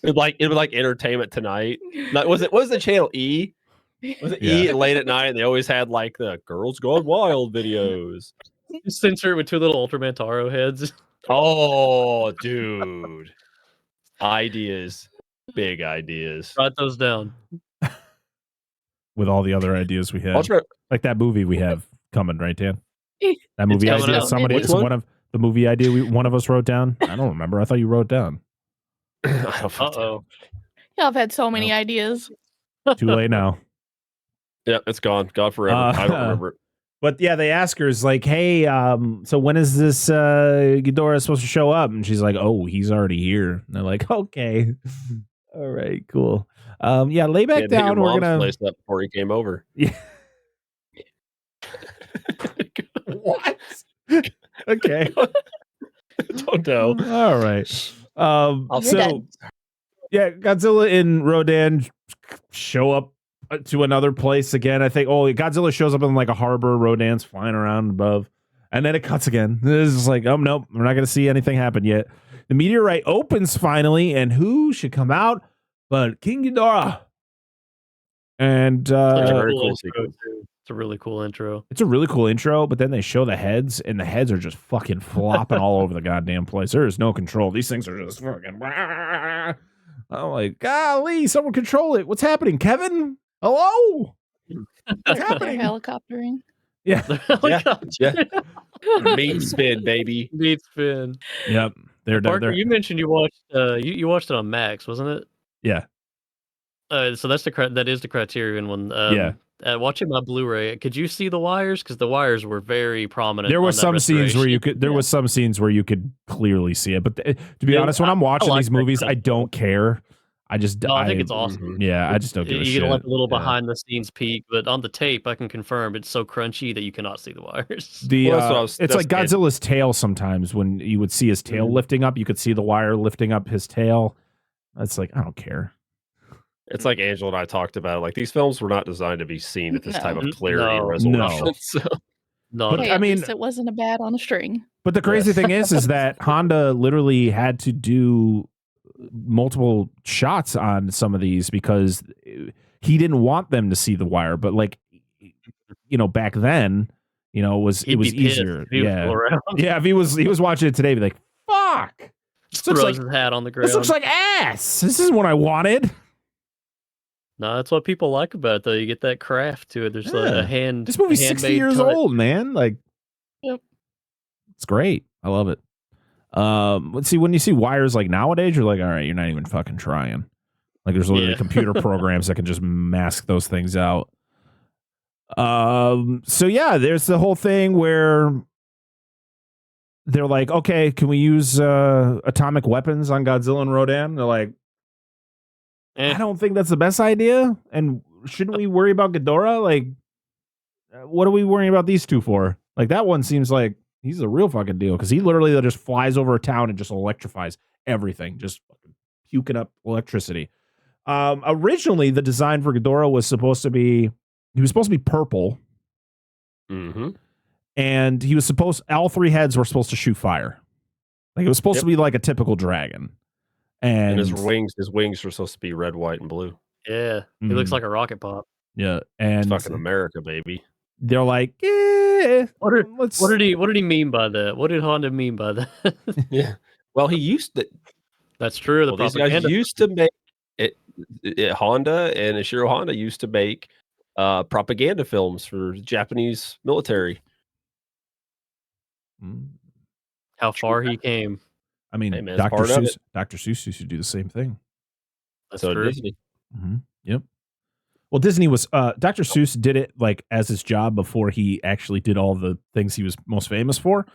It would like Entertainment Tonight. Was it the channel E? Was it E late at night? And they always had like the Girls Gone Wild videos. Censor it with two little Ultraman Taro heads. Oh, dude. Ideas. Big ideas. Write those down. With all the other ideas we have. Ultra- Like that movie we have coming, right, Dan? That movie coming idea. out. Somebody, Which one? one of the movie idea one of us wrote down. I don't remember. I thought you wrote down. I don't fucking- Uh-oh. Y'all have had so many ideas. Too late now. Yeah, it's gone. Gone forever. I don't remember it. But yeah, they ask her, is like, hey, so when is this Ghidorah supposed to show up? And she's like, oh, he's already here. And they're like, okay. All right, cool. Yeah, lay back Yeah, down. your We're mom's gonna placed up before he came over. Yeah. What? Okay. Don't know. All right. You're So dead. yeah, Godzilla and Rodan show up to another place again. I think Godzilla shows up in like a harbor, Rodan's flying around above. And then it cuts again. This is like, oh nope, we're not gonna see anything happen yet. The meteorite opens finally, and who should come out but King Ghidorah? And It's a very cool cool intro, sequence. too. It's a really cool intro. it's a really cool intro, but then they show the heads, and the heads are just fucking flopping all over the goddamn place. There is no control. These things are just fucking. I'm like, golly, someone control it. What's happening, Kevin? Hello? What's They're happening? helicoptering. Yeah. Yeah. Meat spin, baby. Meat spin. Yep. They're Parker, you mentioned you watched you watched it on Max, wasn't it? Yeah. So that is the Criterion one. Yeah. Watching my Blu-ray, could you see the wires? Because the wires were very prominent. There on was that some scenes where restoration. you could. There was some scenes where you could clearly see it. But to be Yeah, honest, when I'm watching like these that movies, kind of I don't care. I just. No, I think it's awesome. Yeah, I just don't give a You shit. get like a little Yeah. behind the scenes peek, but on the tape, I can confirm it's so crunchy that you cannot see the wires. The Well, that's what I was- it's like that's- Godzilla's tail. Sometimes when you would see his tail lifting up, you could see the wire lifting up his tail. It's like I don't care. It's like Angela and I talked about. Like these films were not designed to be seen at this type of No. clarity and No. resolution. No. So, No, But Hey, I at mean- least it wasn't a bat on a string. But the crazy Yes. thing is that Honda literally had to do multiple shots on some of these because he didn't want them to see the wire. But like, back then, it was He'd be pissed easier. if he was Yeah, still around. yeah. If he was watching it today, he'd be like, "Fuck, Just looks throws like- his hat on the ground. this looks like ass. This isn't what I wanted." No, that's what people like about it, though. You get that craft to it. There's Yeah. a hand. This movie's 60 handmade years touch. old, man. Like, Yep. it's great. I love it. Let's see. When you see wires like nowadays, you're like, all right, you're not even fucking trying. Like, there's literally Yeah. computer programs that can just mask those things out. So yeah, there's the whole thing where they're like, okay, can we use atomic weapons on Godzilla and Rodan? They're like, Eh. I don't think that's the best idea. And shouldn't we worry about Ghidorah? Like, what are we worrying about these two for? Like, that one seems like he's a real fucking deal because he literally just flies over a town and just electrifies everything, just fucking puking up electricity. Originally, the design for Ghidorah was supposed to be purple, and he was all three heads were supposed to shoot fire. Like, it was supposed to be like a typical dragon. and And his wings were supposed to be red, white, and blue. Yeah, he looks like a rocket pop. yeah, It's and fucking America, baby. they're like, yeah, What did he mean by that? What did Honda mean by that? Yeah. Well, he used to. That's true. The These guys propaganda. used to make it. Honda and Ishiro Honda used to make propaganda films for the Japanese military. How far he came. I mean, Hey, man, it's Dr. part of Seuss. it. Dr. Seuss used to do the same thing. That's So true. Disney. Yep. Well, Disney was Dr. Seuss did it like as his job before he actually did all the things he was most famous for.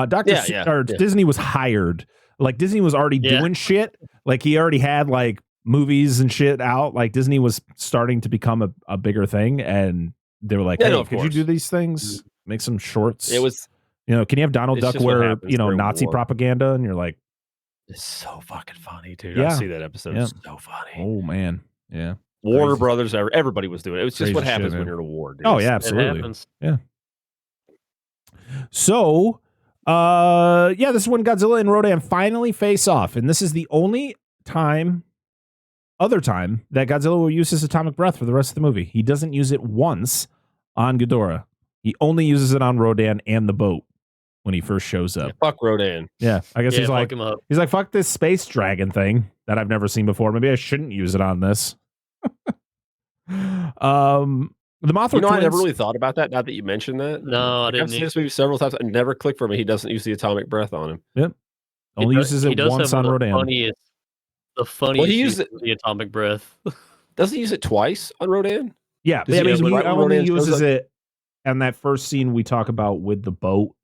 Disney was hired. Like, Disney was already doing shit. Like, he already had like movies and shit out. Like, Disney was starting to become a bigger thing, and they were like, Yeah, "Hey, no, of could you course. do these things? Make some shorts." It was. can you have Donald It's Duck just what wear happens during Nazi war. propaganda? And you're like, It's so fucking funny, dude. Yeah. I see that episode. Yeah. It's so funny. "Oh man, yeah." Warner crazy. Brothers, everybody was doing it. It was just Crazy what shit, happens when man. you're in a war, dude. Oh yeah, It absolutely. happens. So, Yeah, this is when Godzilla and Rodan finally face off, and this is the only other time that Godzilla will use his atomic breath for the rest of the movie. He doesn't use it once on Ghidorah. He only uses it on Rodan and the boat when he first shows up. Yeah, fuck Rodan. Yeah, I guess he's like, him up. he's like, fuck this space dragon thing that I've never seen before. Maybe I shouldn't use it on this. The Mothra twins. I never really thought about that. Now that you mentioned that, No, I didn't. I've seen this movie several times. And never clicked for me. He doesn't use the atomic breath on him. Yep. Only uses it once on Rodan. The funniest he uses the atomic breath. Doesn't he use it twice on Rodan? Yeah, he only uses it in that first scene we talk about with the boat,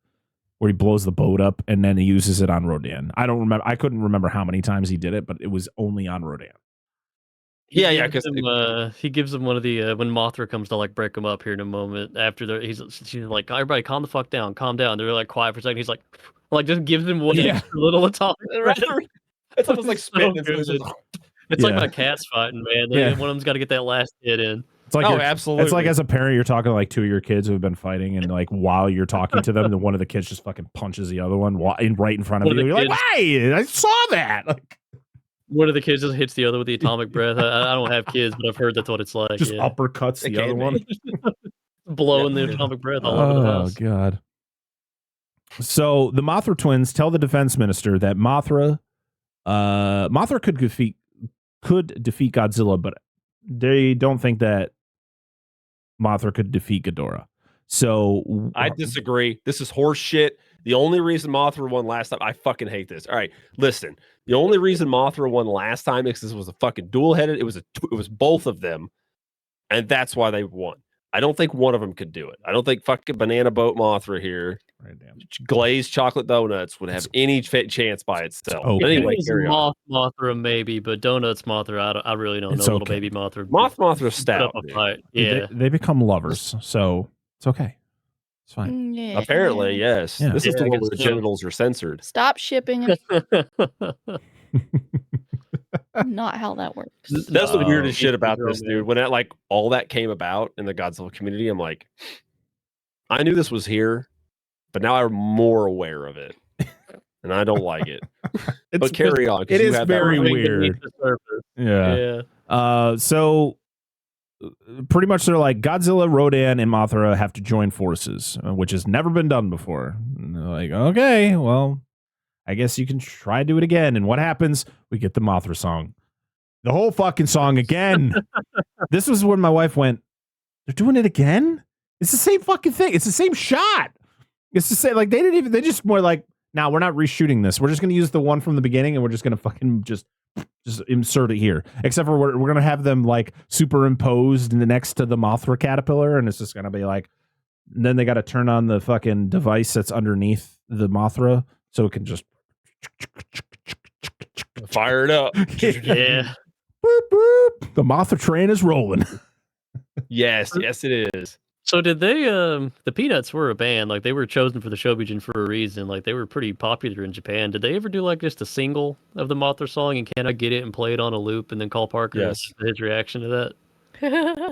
where he blows the boat up, and then he uses it on Rodan. I don't remember. I couldn't remember how many times he did it, but it was only on Rodan. Because he gives him one of the when Mothra comes to like break him up here in a moment. After she's like, everybody calm the fuck down, calm down. They're like quiet for a second. He's like just gives him one extra little atomic. It's almost like spitting. It's like my cats fighting, man. One of them's got to get that last hit in. It's like absolutely. It's like as a parent, you're talking to like two of your kids who have been fighting, and like while you're talking to them, then one of the kids just fucking punches the other one right in front of you. You're like, "Hey, I saw that!" Like, one of the kids just hits the other with the atomic breath. I don't have kids, but I've heard that's what it's like. Just uppercuts the other one, blowing the atomic breath all over the house. Oh god! So the Mothra twins tell the defense minister that Mothra could defeat Godzilla, but they don't think that Mothra could defeat Ghidorah. So I disagree. This is horse shit. The only reason Mothra won last time, I fucking hate this. All right, listen. The only reason Mothra won last time is because this was a fucking dual-headed. It was both of them, and that's why they won. I don't think one of them could do it. I don't think fucking banana boat Mothra here, glazed chocolate donuts would have any chance by itself. Okay. But anyway, Mothra maybe, but donuts Mothra, I really don't know. Little baby Mothra. Mothra's stout. Yeah, they become lovers, so it's okay. It's fine. Yeah. Apparently, yes. Yeah. This is the one where the genitals are censored. Stop shipping. Not how that works. That's the weirdest shit about this, dude. When all that came about in the Godzilla community, I'm like, I knew this was here, but now I'm more aware of it, and I don't like it. But carry on. It is very weird. Yeah. So pretty much they're like, Godzilla, Rodan, and Mothra have to join forces, which has never been done before. And they're like, okay, well, I guess you can try to do it again. And what happens? We get the Mothra song. The whole fucking song again. This was when my wife went, they're doing it again? It's the same fucking thing. It's the same shot. It's the same, like, they just more like, now we're not reshooting this. We're just going to use the one from the beginning, and we're just going to fucking just insert it here. Except for we're going to have them like superimposed next to the Mothra caterpillar, and it's just going to be like, and then they got to turn on the fucking device that's underneath the Mothra so it can just fire it up. Yeah. Boop, boop. The Mothra train is rolling. Yes, it is. So did they? The Peanuts were a band. Like, they were chosen for the Showbiz for a reason. Like, they were pretty popular in Japan. Did they ever do like just a single of the Mothra song and Can I Get It and play it on a loop and then call Parker? Yes. His reaction to that.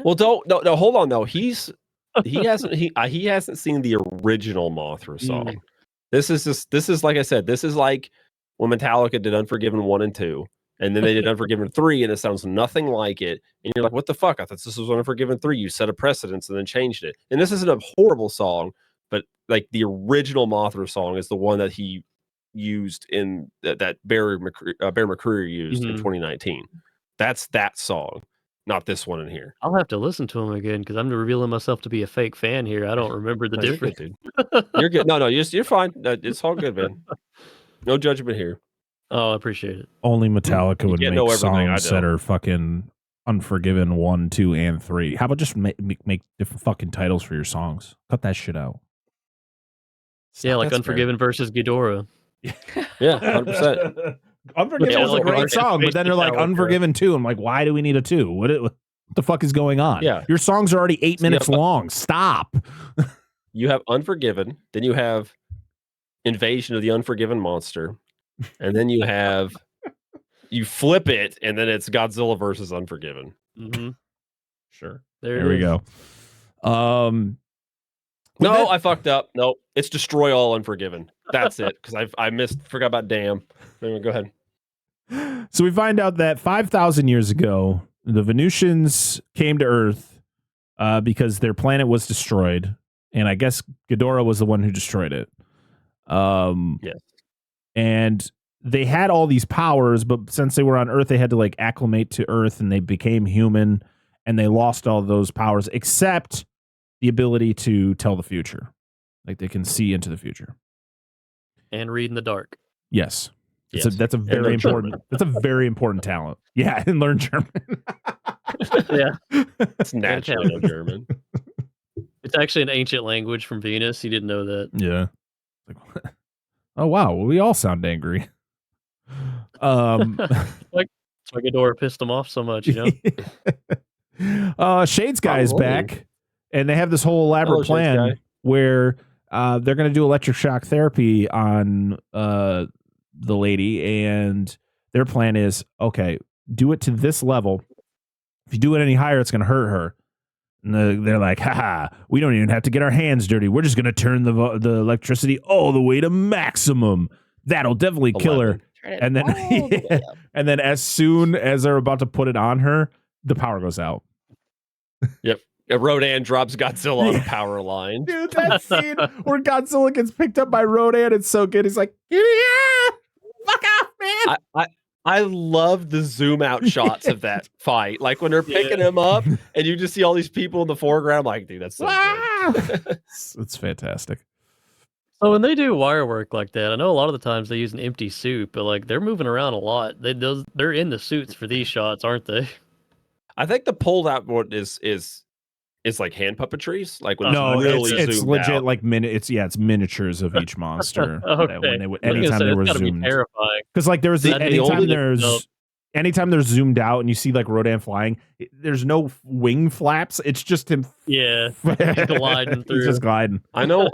Well, no, hold on though. He hasn't seen the original Mothra song. This is like I said. This is like when Metallica did Unforgiven 1 and 2. And then they did Unforgiven 3, and it sounds nothing like it. And you're like, what the fuck? I thought this was Unforgiven 3. You set a precedence and then changed it. And this isn't a horrible song, but like the original Mothra song is the one that he used in that Bear McCreary used in 2019. That's that song, not this one in here. I'll have to listen to him again because I'm revealing myself to be a fake fan here. I don't remember the difference. You're good, dude. You're good. No, you're fine. It's all good, man. No judgment here. Oh, I appreciate it. Only Metallica would make songs that are fucking Unforgiven 1, 2, and 3. How about just make different fucking titles for your songs? Cut that shit out. Yeah, like Unforgiven versus Ghidorah. Yeah, 100%. Unforgiven was a great song, but then they're like Unforgiven 2. I'm like, why do we need a 2? What the fuck is going on? Yeah. Your songs are already 8 minutes long. Stop. You have Unforgiven, then you have Invasion of the Unforgiven Monster. And then you flip it, and then it's Godzilla versus Unforgiven. Mm-hmm. Sure. There we go. No, I fucked up. No, it's Destroy All Unforgiven. That's it. Because I forgot about damn. Anyway, go ahead. So we find out that 5,000 years ago, the Venusians came to Earth because their planet was destroyed, and I guess Ghidorah was the one who destroyed it. Yes. And they had all these powers, but since they were on Earth, they had to like acclimate to Earth, and they became human, and they lost all those powers except the ability to tell the future. Like they can see into the future And read in the dark. Yes. Yes. That's a very important. That's a very important talent. Yeah, and learn German. Yeah. It's naturally German. It's actually an ancient language from Venus. You didn't know that. Yeah. Like, oh wow, well, we all sound angry. That's why Ghidorah pissed him off so much, you know. Shades guy is back, and they have this whole elaborate plan where they're going to do electric shock therapy on the lady, and their plan is, okay, do it to this level. If you do it any higher, it's going to hurt her. And they're like, haha, we don't even have to get our hands dirty. We're just going to turn the electricity all the way to maximum. That'll definitely kill her. And then, and then as soon as they're about to put it on her, the power goes out. Yep. Rodan drops Godzilla on a power line. Dude, that scene where Godzilla gets picked up by Rodan, it's so good. He's like, yeah, fuck off, man. I love the zoom out shots of that fight. Like when they're picking him up and you just see all these people in the foreground. I'm like, dude, that's so good. It's fantastic. So when they do wire work like that, I know a lot of the times they use an empty suit, but like they're moving around a lot. They're in the suits for these shots, aren't they? I think the pulled out one is like hand puppetries. Like when it's legit out. like it's miniatures of each monster. Okay. Anytime they were zoomed, because like there's anytime they're zoomed out and you see like Rodan flying, there's no wing flaps. It's just him. Yeah, gliding through. He's just gliding. I know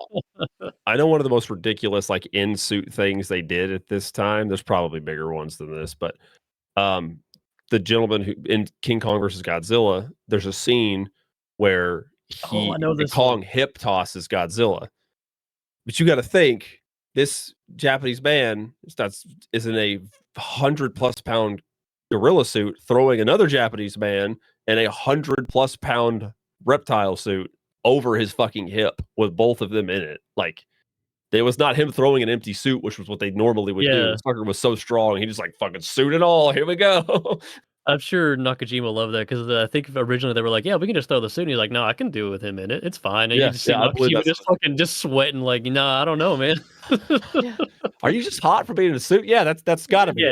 one of the most ridiculous like in suit things they did at this time. There's probably bigger ones than this, but the gentleman who in King Kong versus Godzilla, there's a scene where Kong hip tosses Godzilla. But you got to think, this Japanese man is in a 100+ pound gorilla suit throwing another Japanese man in a 100+ pound reptile suit over his fucking hip with both of them in it. Like, it was not him throwing an empty suit, which was what they normally would do. The fucker was so strong, he just like, fucking suit it all. Here we go. I'm sure Nakajima loved that because I think originally they were like, yeah, we can just throw the suit. And he's like, no, I can do it with him in it. It's fine. And you just see Nakajima just sweating like, nah, I don't know, man. Are you just hot for being in a suit? Yeah, that's gotta be.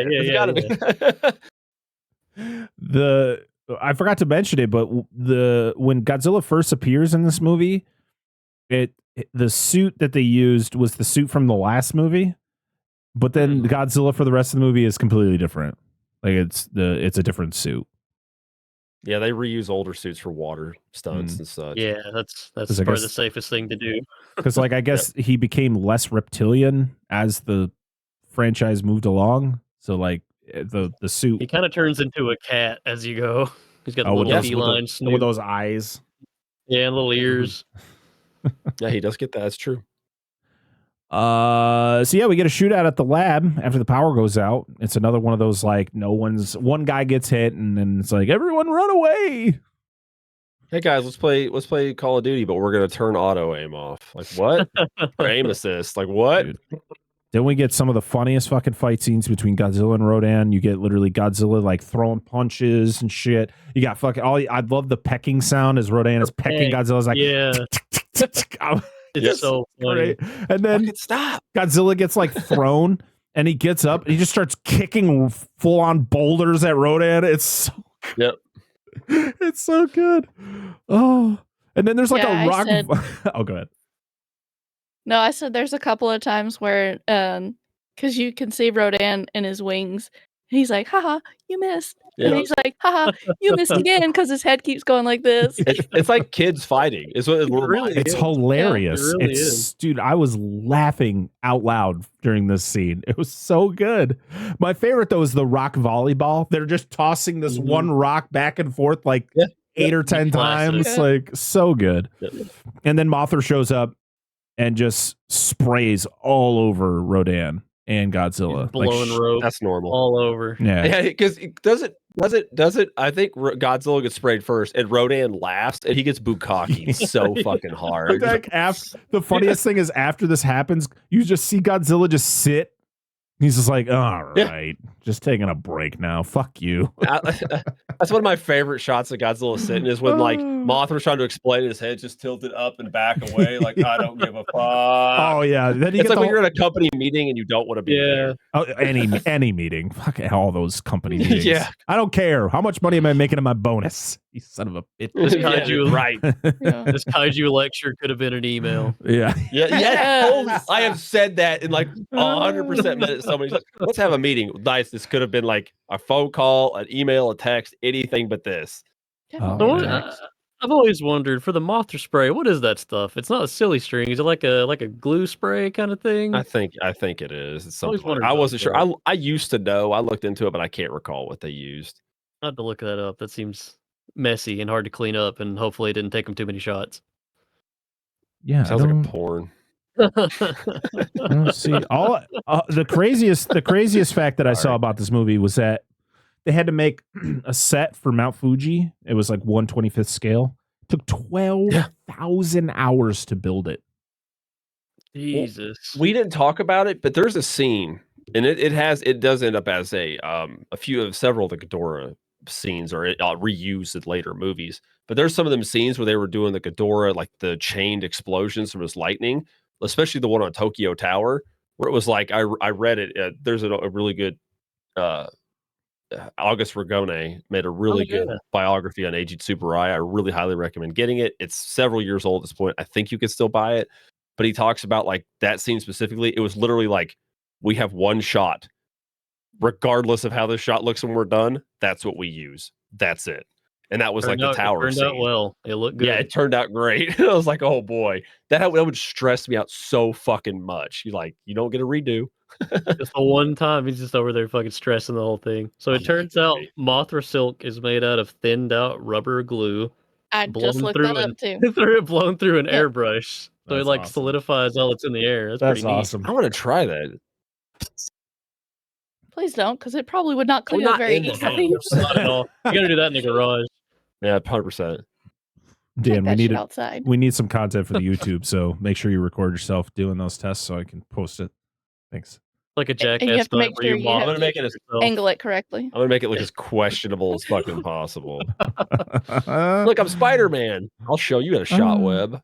I forgot to mention it, but when Godzilla first appears in this movie, the suit that they used was the suit from the last movie, but then Godzilla for the rest of the movie is completely different. Like it's a different suit. Yeah, they reuse older suits for water stunts and such. Yeah, that's probably the safest thing to do. Because like I guess he became less reptilian as the franchise moved along. So like the suit, he kind of turns into a cat as you go. He's got the little feline snoot with those eyes. Yeah, little ears. Yeah, he does get that. That's true. So yeah, we get a shootout at the lab after the power goes out. It's another one of those like one guy gets hit and then it's like everyone run away. Hey guys, let's play Call of Duty, but we're gonna turn auto aim off. Like what? Aim assist. Like what? Dude. Then we get some of the funniest fucking fight scenes between Godzilla and Rodan. You get literally Godzilla like throwing punches and shit. You got fucking I love the pecking sound as Rodan is pecking Godzilla's like It's so funny. And then stop. Godzilla gets like thrown and he gets up and he just starts kicking full on boulders at Rodan. It's so good. It's so good. Oh, and then there's like a rock. Oh, go ahead. No, I said there's a couple of times where, because you can see Rodan in his wings. And he's like, haha, you missed. Yeah. And he's like, haha, you missed again because his head keeps going like this. It's like kids fighting. It's what it really is. Hilarious. Yeah, it really is. Dude, I was laughing out loud during this scene. It was so good. My favorite, though, is the rock volleyball. They're just tossing this one rock back and forth like 8 or 10 times. Like, so good. And then Mothra shows up. and just sprays all over Rodan and Godzilla. Blowing rope. That's normal. All over. Yeah. Because does it? I think Godzilla gets sprayed first, and Rodan laughs, and he gets bukkake so fucking hard. Like the funniest thing is after this happens, you just see Godzilla just sit. He's just like, all right, just taking a break now. Fuck you. That's one of my favorite shots of Godzilla sitting is when like Mothra's trying to explain it, his head just tilted up and back away, like I don't give a fuck. Oh yeah, then it's like when you're in a company meeting and you don't want to be there. Oh, any meeting. Fuck all those company meetings. Yeah. I don't care. How much money am I making in my bonus? You son of a bitch. This kaiju, right. This kaiju lecture could have been an email. Yeah. Yeah. I have said that in like 100% minutes. Somebody's like, let's have a meeting. Nice. This could have been like a phone call, an email, a text, anything but this. I've always wondered for the Mothra spray, what is that stuff? It's not a silly string. Is it like a glue spray kind of thing? I think it is. It's Always something. wondered I about wasn't sure. that. I used to know. I looked into it, but I can't recall what they used. I had to look that up. That seems messy and hard to clean up, and hopefully it didn't take them too many shots. Yeah. Sounds like a porn. See, the craziest fact that I saw about this movie was that they had to make a set for Mount Fuji. It was like 1/25th scale. It took 12,000 hours to build it. Jesus. We didn't talk about it, but there's a scene, and it does end up as several of the Ghidorah scenes are reused in later movies. But there's some of them scenes where they were doing the Ghidorah, like the chained explosions from his lightning, especially the one on Tokyo Tower, where it was like I read it. There's a really good. August Ragone made a really good biography on Eiji Tsuburaya. I really highly recommend getting it. It's several years old at this point. I think you can still buy it, but he talks about like that scene specifically. It was literally like, we have one shot, regardless of how this shot looks when we're done. That's what we use. That's it. And that was like the tower scene. It turned out well. It looked good. Yeah, it turned out great. I was like, oh boy, that would stress me out so fucking much. You don't get a redo. Just the one time he's just over there fucking stressing the whole thing. So it turns out Mothra silk is made out of thinned out rubber glue. I just looked that up too. Blown through an airbrush. So it like awesome. Solidifies all that's in the air. That's pretty neat. Awesome. I want to try that. Please don't, because it probably would not clean up very easily. Not at all. You gotta do that in the garage. Yeah, 100%. Dan, outside. We need some content for the YouTube, so make sure you record yourself doing those tests so I can post it. Thanks. Like a jackass. And you have to make sure you I'm gonna make it angle it correctly. I'm gonna make it look as questionable as fucking possible. Look, I'm Spider-Man. I'll show you how to shot web.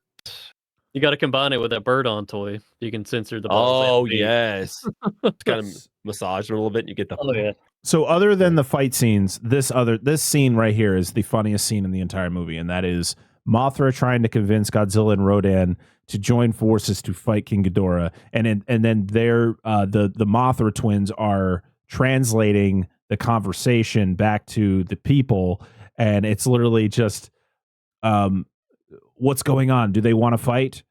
You got to combine it with that bird on toy. You can censor the. Oh yes, it's kind of massage it a little bit. And you get the. Oh yeah. So other than the fight scenes, this scene right here is the funniest scene in the entire movie, and that is Mothra trying to convince Godzilla and Rodan to join forces to fight King Ghidorah, and then they're the Mothra twins are translating the conversation back to the people, and it's literally just, what's going on? Do they want to fight?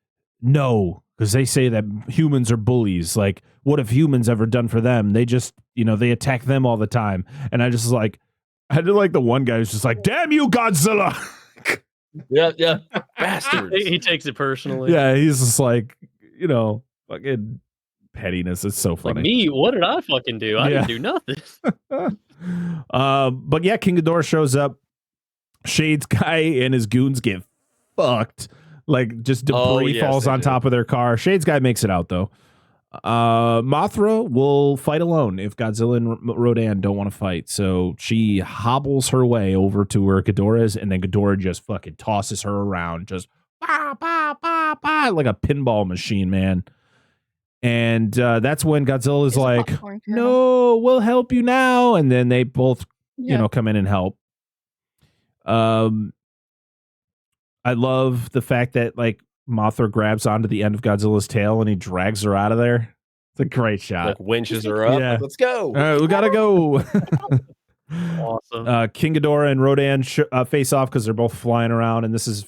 No, because they say that humans are bullies. Like, what have humans ever done for them? They just, they attack them all the time. And I did like the one guy who's just like, damn you, Godzilla. Yeah. Bastards. He takes it personally. Yeah, he's just like, fucking pettiness. It's so funny. Like me, what did I fucking do? I didn't do nothing. But yeah, King Ghidorah shows up. Shades guy and his goons get fucked. Like, just debris falls on top of their car. Shades guy makes it out though. Mothra will fight alone if Godzilla and Rodan don't want to fight. So she hobbles her way over to where Ghidorah is, and then Ghidorah just fucking tosses her around, just bah, bah, bah, bah, like a pinball machine, man. And that's when Godzilla is like, no, we'll help you now. And then they both, come in and help. I love the fact that like Mothra grabs onto the end of Godzilla's tail and he drags her out of there. It's a great shot. Like winches her up. Yeah. Like, let's go. All right, we gotta go. Awesome. King Ghidorah and Rodan face off because they're both flying around, and this is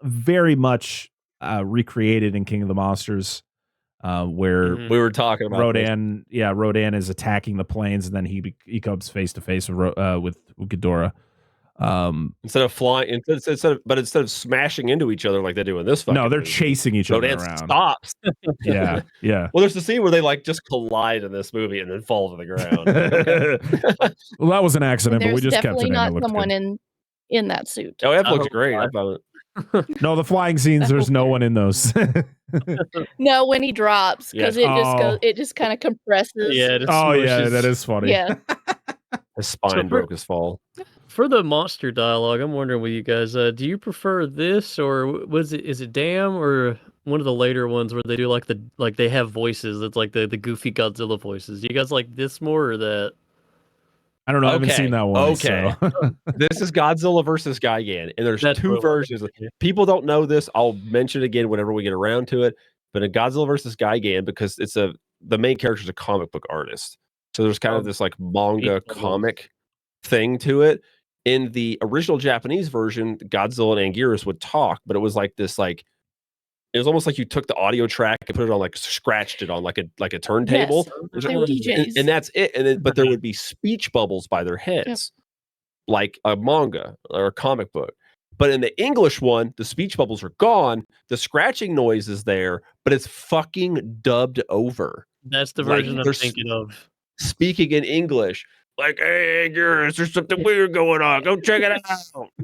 very much recreated in King of the Monsters, where we were talking about Rodan. This. Yeah, Rodan is attacking the planes, and then he comes face to face with Ghidorah. Instead of flying, instead of smashing into each other like they do in this. No, they're movie, chasing each other Rodan around. Stops. Yeah. Well, there's the scene where they like just collide in this movie and then fall to the ground. Okay. Well, that was an accident, but we There's just kept it definitely in. not someone in that suit. Oh, that looked great. I thought No, the flying scenes. There's no one in those. No, when he drops, because it just goes. It just kind of compresses. Yeah. Yeah, that is funny. Yeah. his spine broke his fall. For the monster dialogue, I'm wondering with you guys, do you prefer this or is it Damn or one of the later ones where they do like they have voices that's like the goofy Godzilla voices? Do you guys like this more or that? I don't know. I haven't seen that one. Okay. So. This is Godzilla versus Gigan, and there's two versions. People don't know this. I'll mention it again whenever we get around to it. But in Godzilla versus Gigan, because the main character is a comic book artist, so there's kind of this like manga comic thing to it. In the original Japanese version, Godzilla and Anguirus would talk, but it was like this it was almost like you took the audio track and put it on scratched it on like a turntable. Yes, they were DJs. And that's it. But there would be speech bubbles by their heads, like a manga or a comic book. But in the English one, the speech bubbles are gone. The scratching noise is there, but it's fucking dubbed over. That's the version I'm thinking of. Speaking in English. Like, hey, there's something weird going on. Go check it out.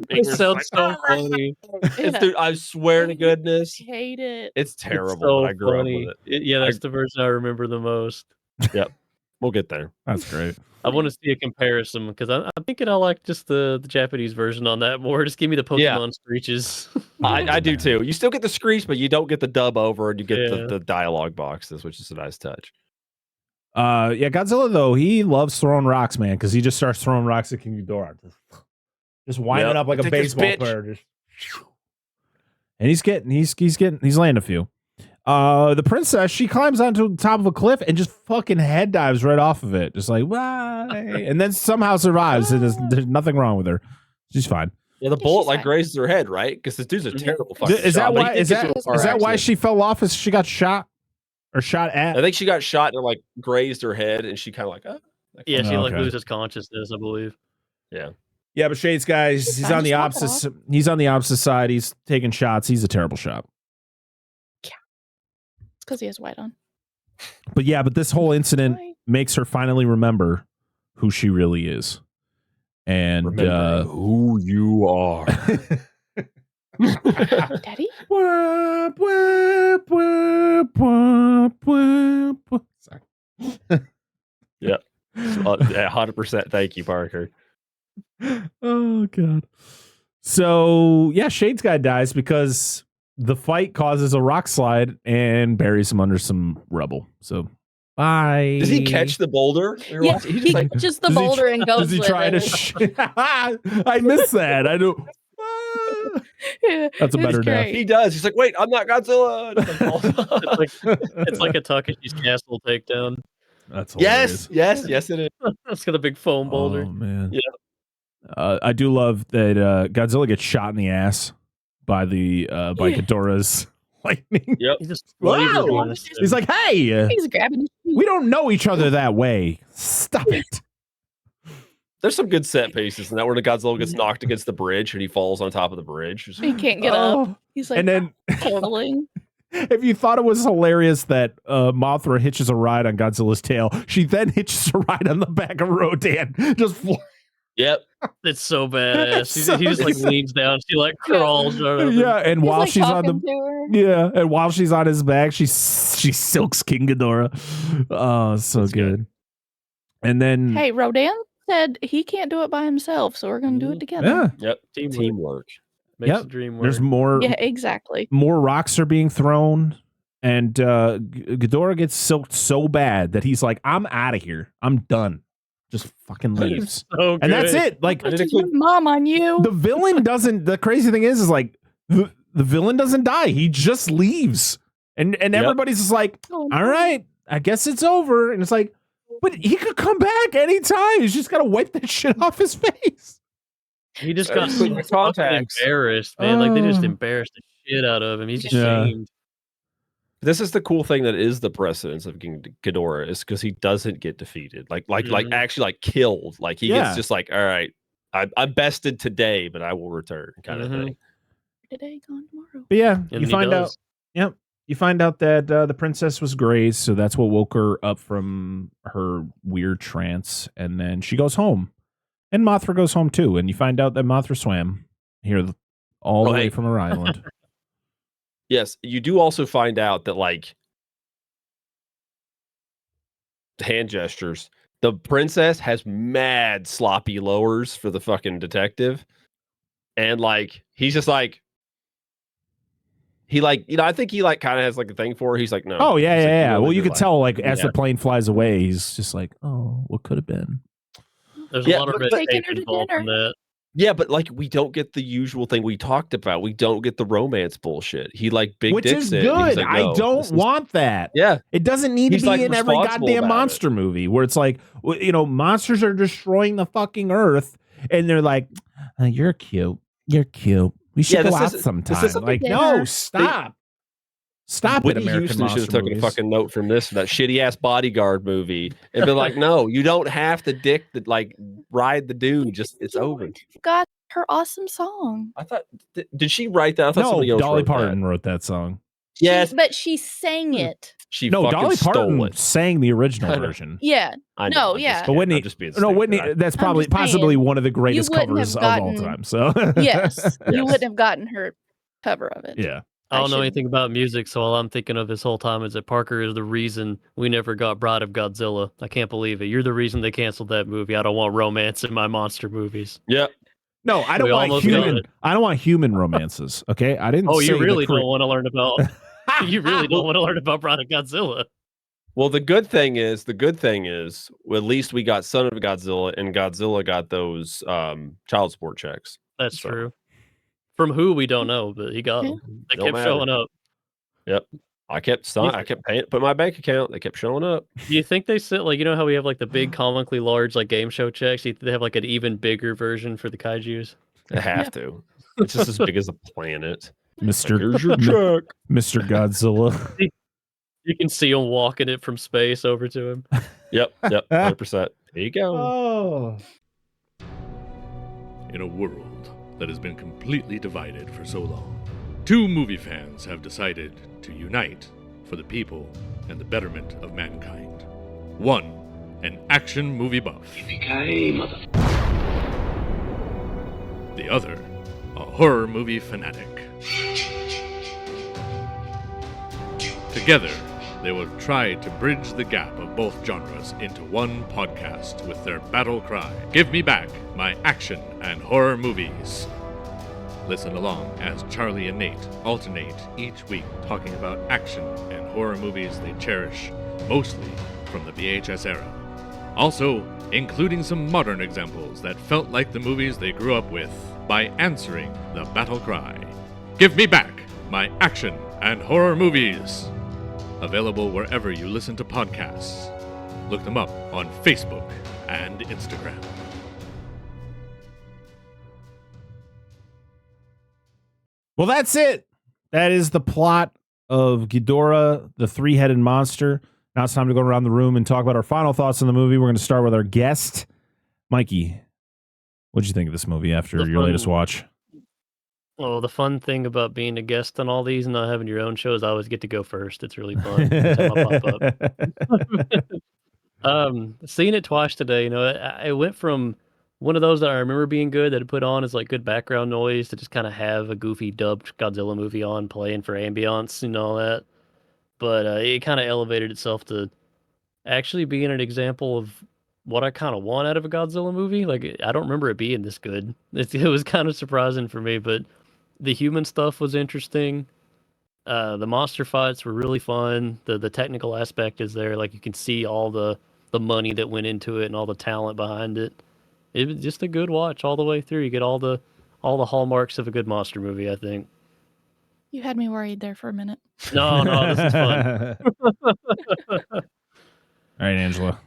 It sounds so funny. Dude, I swear to goodness. I hate it. It's terrible, It's so but I grew funny. up with it. Yeah, that's the version I remember the most. Yep. We'll get there. That's great. I want to see a comparison because I'm thinking I like just the Japanese version on that more. Just give me the Pokemon screeches. I do too. You still get the screech, but you don't get the dub over, and you get the dialogue boxes, which is a nice touch. Yeah, Godzilla though, he loves throwing rocks, man, because he just starts throwing rocks at King Ghidorah, just winding up like a baseball player. And he's laying a few. The princess, she climbs onto the top of a cliff and just fucking head dives right off of it, just like why, and then somehow survives. And there's nothing wrong with her. She's fine. Yeah, the bullet like grazes her head, right? Because this dude's a terrible fucking. Is that shot, why? Is that why she fell off? As she got shot? Or shot at? I think she got shot and like grazed her head, and she kind of like, yeah, she like loses consciousness, I believe. Yeah, yeah, but Shades guys, he's on the opposite. He's on the opposite side. He's taking shots. He's a terrible shot. Yeah, it's because he has white on. But this whole incident makes her finally remember who she really is, and who you are. Daddy? Sorry. Yeah. 100%. Thank you, Parker. Oh, God. So, yeah, Shades guy dies because the fight causes a rock slide and buries him under some rubble. So, bye. Does he catch the boulder? Yeah, he catches the boulder and goes. Does he try to? I missed that. I don't. That's a better death. He does. He's like, wait, I'm not Godzilla. It's like a Takashi's Castle takedown. That's hilarious. Yes, it is. It's got a big foam boulder. Oh man. Yeah. I do love that Godzilla gets shot in the ass by Ghidorah's lightning. Yep. He just wow. He's like, hey, he's grabbing his feet. We don't know each other that way. Stop it. There's some good set pieces in that where the Godzilla gets knocked against the bridge and he falls on top of the bridge. He can't get up. He's like, and then turtling. If you thought it was hilarious that Mothra hitches a ride on Godzilla's tail, she then hitches a ride on the back of Rodan. Yep. It's so badass. He just like leans down. She like crawls. Yeah, and while she's on and while she's on his back, she silks King Ghidorah. Oh, so good. And then hey, Rodan said he can't do it by himself, so we're gonna do it together. Yeah. Yep. Teamwork. Makes the dream work. There's more. Yeah, exactly. More rocks are being thrown, and Ghidorah gets silked so bad that he's like, "I'm out of here. I'm done." Just fucking leaves, and that's it. Like, mom on you. The villain doesn't. The crazy thing is like the villain doesn't die. He just leaves, and everybody's just like, "All right, I guess it's over." And it's like, but he could come back anytime. He's just got to wipe that shit off his face. He just got so embarrassed, man. Like they just embarrassed the shit out of him. He's ashamed. This is the cool thing that is the precedence of King Ghidorah is because he doesn't get defeated, like actually like killed. Like he gets just like, all right, I'm bested today, but I will return, kind of thing. Today, gone tomorrow. But yeah, And you find out. Yep, you find out that the princess was Grace, so that's what woke her up from her weird trance, and then she goes home, and Mothra goes home too, and you find out that Mothra swam here all the way from her island. Yes, you do also find out that, like, hand gestures. The princess has mad sloppy lowers for the fucking detective. And, like, he's just like, I think he, like, kind of has, like, a thing for her. He's like, no. Oh, yeah, He's like, yeah. Well, you do could tell, like, as Yeah. the plane flies away, he's just like, oh, what could have been? There's Yeah, a lot of but- red Taking tape her to involved in dinner. that. Yeah, but, like, we don't get the usual thing we talked about. We don't get the romance bullshit. He, like, big Which dicks is it, and he's good. like, I no, don't this is- want that. Yeah. It doesn't need to He's, be like, in every responsible goddamn about it. monster movie where it's like, monsters are destroying the fucking earth, and they're like, you're cute. You're cute. We should go out sometime. Like, dinner. no, stop. Stop it, Whitney American Houston should monster have taken movies. a fucking note from this, that shitty ass Bodyguard movie, and been like, "No, you don't have to ride the dude. Just it's over." Got her awesome song. I thought, did she write that? I thought No, somebody else Dolly wrote that. Parton wrote that song. Yes, But she sang it. she No, fucking Dolly stole Parton it. sang the original I know. version. Yeah. I No, I'm yeah. just But kidding. Whitney, I'm just being no, stupid. Whitney, that's I'm probably just saying, possibly one of the greatest wouldn't covers have of all gotten- time. So Yes. You Yes. wouldn't have gotten her cover of it. yeah. I don't know should- anything about music, so all I'm thinking of this whole time is that Parker is the reason we never got Bride of Godzilla. I can't believe it. You're the reason they canceled that movie. I don't want romance in my monster movies. Yeah, No, I don't We want almost got human. it. I don't want human romances. Okay, I didn't. Oh, say you really the don't want to learn about. You really don't want to learn about Bride of Godzilla. Well, the good thing is, well, at least we got Son of Godzilla, and Godzilla got those child support checks. That's So- true. From who we don't know, but he got them. They Don't kept matter. showing up. Yep, I kept paying, put my bank account. They kept showing up. Do you think they sit like how we have like the big comically large like game show checks? Do you think they have like an even bigger version for the kaijus? They have to. It's just as big as a planet. Mister Here's your check. Mister Godzilla. You can see him walking it from space over to him. Yep, 100%. There you go. Oh. In a world that has been completely divided for so long, two movie fans have decided to unite for the people and the betterment of mankind. One, an action movie buff. The other, a horror movie fanatic. Together, they will try to bridge the gap of both genres into one podcast with their battle cry, "Give me back my action and horror movies." Listen along as Charlie and Nate alternate each week talking about action and horror movies they cherish, mostly from the VHS era. Also, including some modern examples that felt like the movies they grew up with by answering the battle cry, "Give me back my action and horror movies." Available wherever you listen to podcasts. Look them up on Facebook and Instagram. Well, that's it. That is the plot of Ghidorah, the three-headed monster. Now it's time to go around the room and talk about our final thoughts on the movie. We're going to start with our guest, Mikey. What did you think of this movie after your latest watch? Well, the fun thing about being a guest on all these and not having your own shows, I always get to go first. It's really fun. Every time I pop up. Seeing it twice today, I went from one of those that I remember being good that I put on as like good background noise to just kind of have a goofy dubbed Godzilla movie on playing for ambiance and all that. But it kind of elevated itself to actually being an example of what I kind of want out of a Godzilla movie. Like, I don't remember it being this good. It was kind of surprising for me, but the human stuff was interesting. The monster fights were really fun. The technical aspect is there. Like, you can see all the money that went into it and all the talent behind it. It was just a good watch all the way through. You get all the hallmarks of a good monster movie, I think. You had me worried there for a minute. No, this is fun. All right, Angela.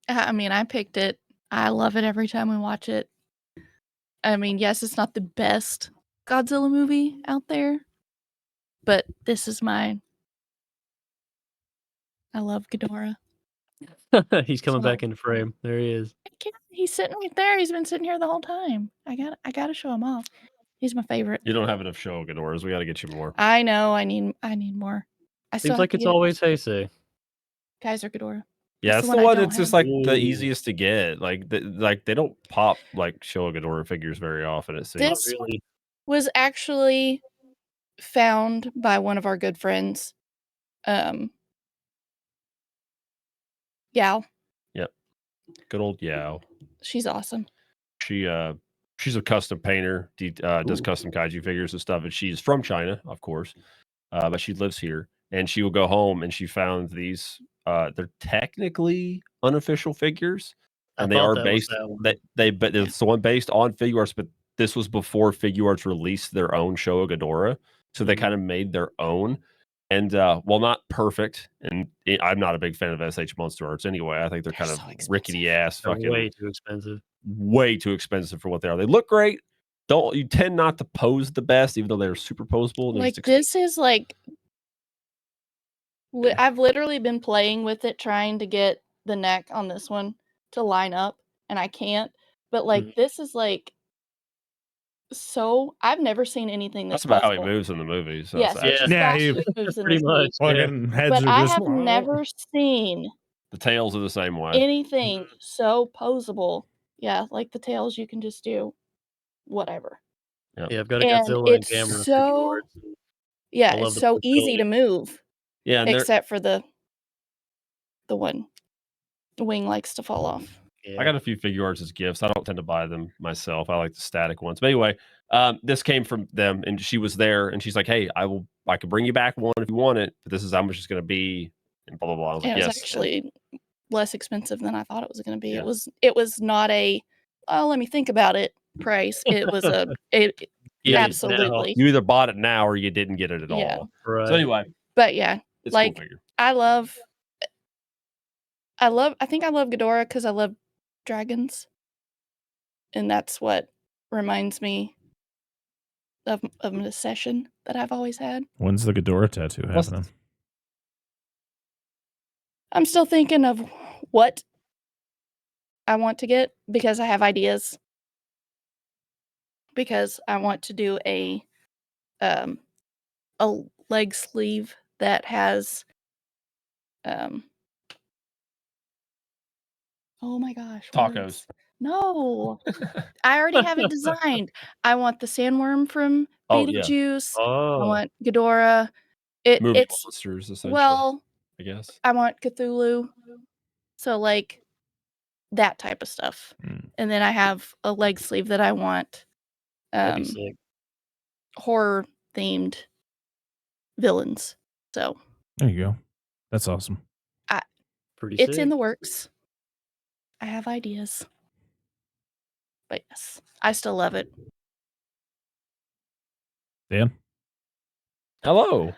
I mean, I picked it. I love it every time we watch it. I mean, yes, it's not the best Godzilla movie out there, but this is mine. I love Ghidorah. He's coming So- back into frame. There he is. He's sitting right there. He's been sitting here the whole time. I gotta show him off. He's my favorite. You don't have enough show Ghidorahs. We got to get you more. I know. I need more. I still Seems have like to it's get always Heisei. Kaiser Ghidorah. Yeah, That's that's the the one I one. don't It's just have. like the easiest to get. Like, they don't pop like Showa Ghidorah figures very often. It seems. This was actually found by one of our good friends. Yao. Yep. Good old Yao. She's awesome. She's a custom painter. Does custom kaiju figures and stuff. And she's from China, of course, but she lives here. And she will go home and she found these. They're technically unofficial figures, and they are based. But it's the one based on Figuarts. But this was before Figuarts released their own Showa Ghidorah, so they kind of made their own. And well, not perfect. And I'm not a big fan of SH Monster Arts anyway. I think they're kind of rickety ass, fucking way too expensive. Way too expensive for what they are. They look great. You tend not to pose the best, even though they're super posable. Like this is like I've literally been playing with it, trying to get the neck on this one to line up, and I can't. But like this is like so I've never seen anything that's about how he moves in the movies. So yes, he moves in pretty this much. fucking heads but are I just have never seen the tails are the same way. anything so posable. Yeah, like the tails you can just do whatever. Yep. Yeah, I've got a And Godzilla and it's Gamera. so yeah, love it's the so easy portability. to move. Yeah, and except for the one. The wing likes to fall off. Yeah. I got a few Figuarts as gifts. I don't tend to buy them myself. I like the static ones. But anyway, this came from them, and she was there, and she's like, "Hey, I can bring you back one if you want it, but this is how much it's going to be." And blah blah blah. I was like, It was "Yes." actually less expensive than I thought it was going to be. Yeah. It was not a let me think about it price. It was absolutely. You either bought it now or you didn't get it at all. Right. So anyway, but yeah, it's like cool figure. I think I love Ghidorah because I love dragons, and that's what reminds me of an obsession that I've always had. When's the Ghidorah tattoo happening? I'm still thinking of what I want to get because I have ideas. Because I want to do a leg sleeve that has oh my gosh, tacos. No. I already have it designed. I want the sandworm from Beetlejuice. I want Ghidorah. Movie It's monsters, essentially. Well, I guess. I want Cthulhu. So like that type of stuff. And then I have a leg sleeve that I want horror themed villains. So there you go. That's awesome. It's in the works. I have ideas. But yes, I still love it. Dan? Hello.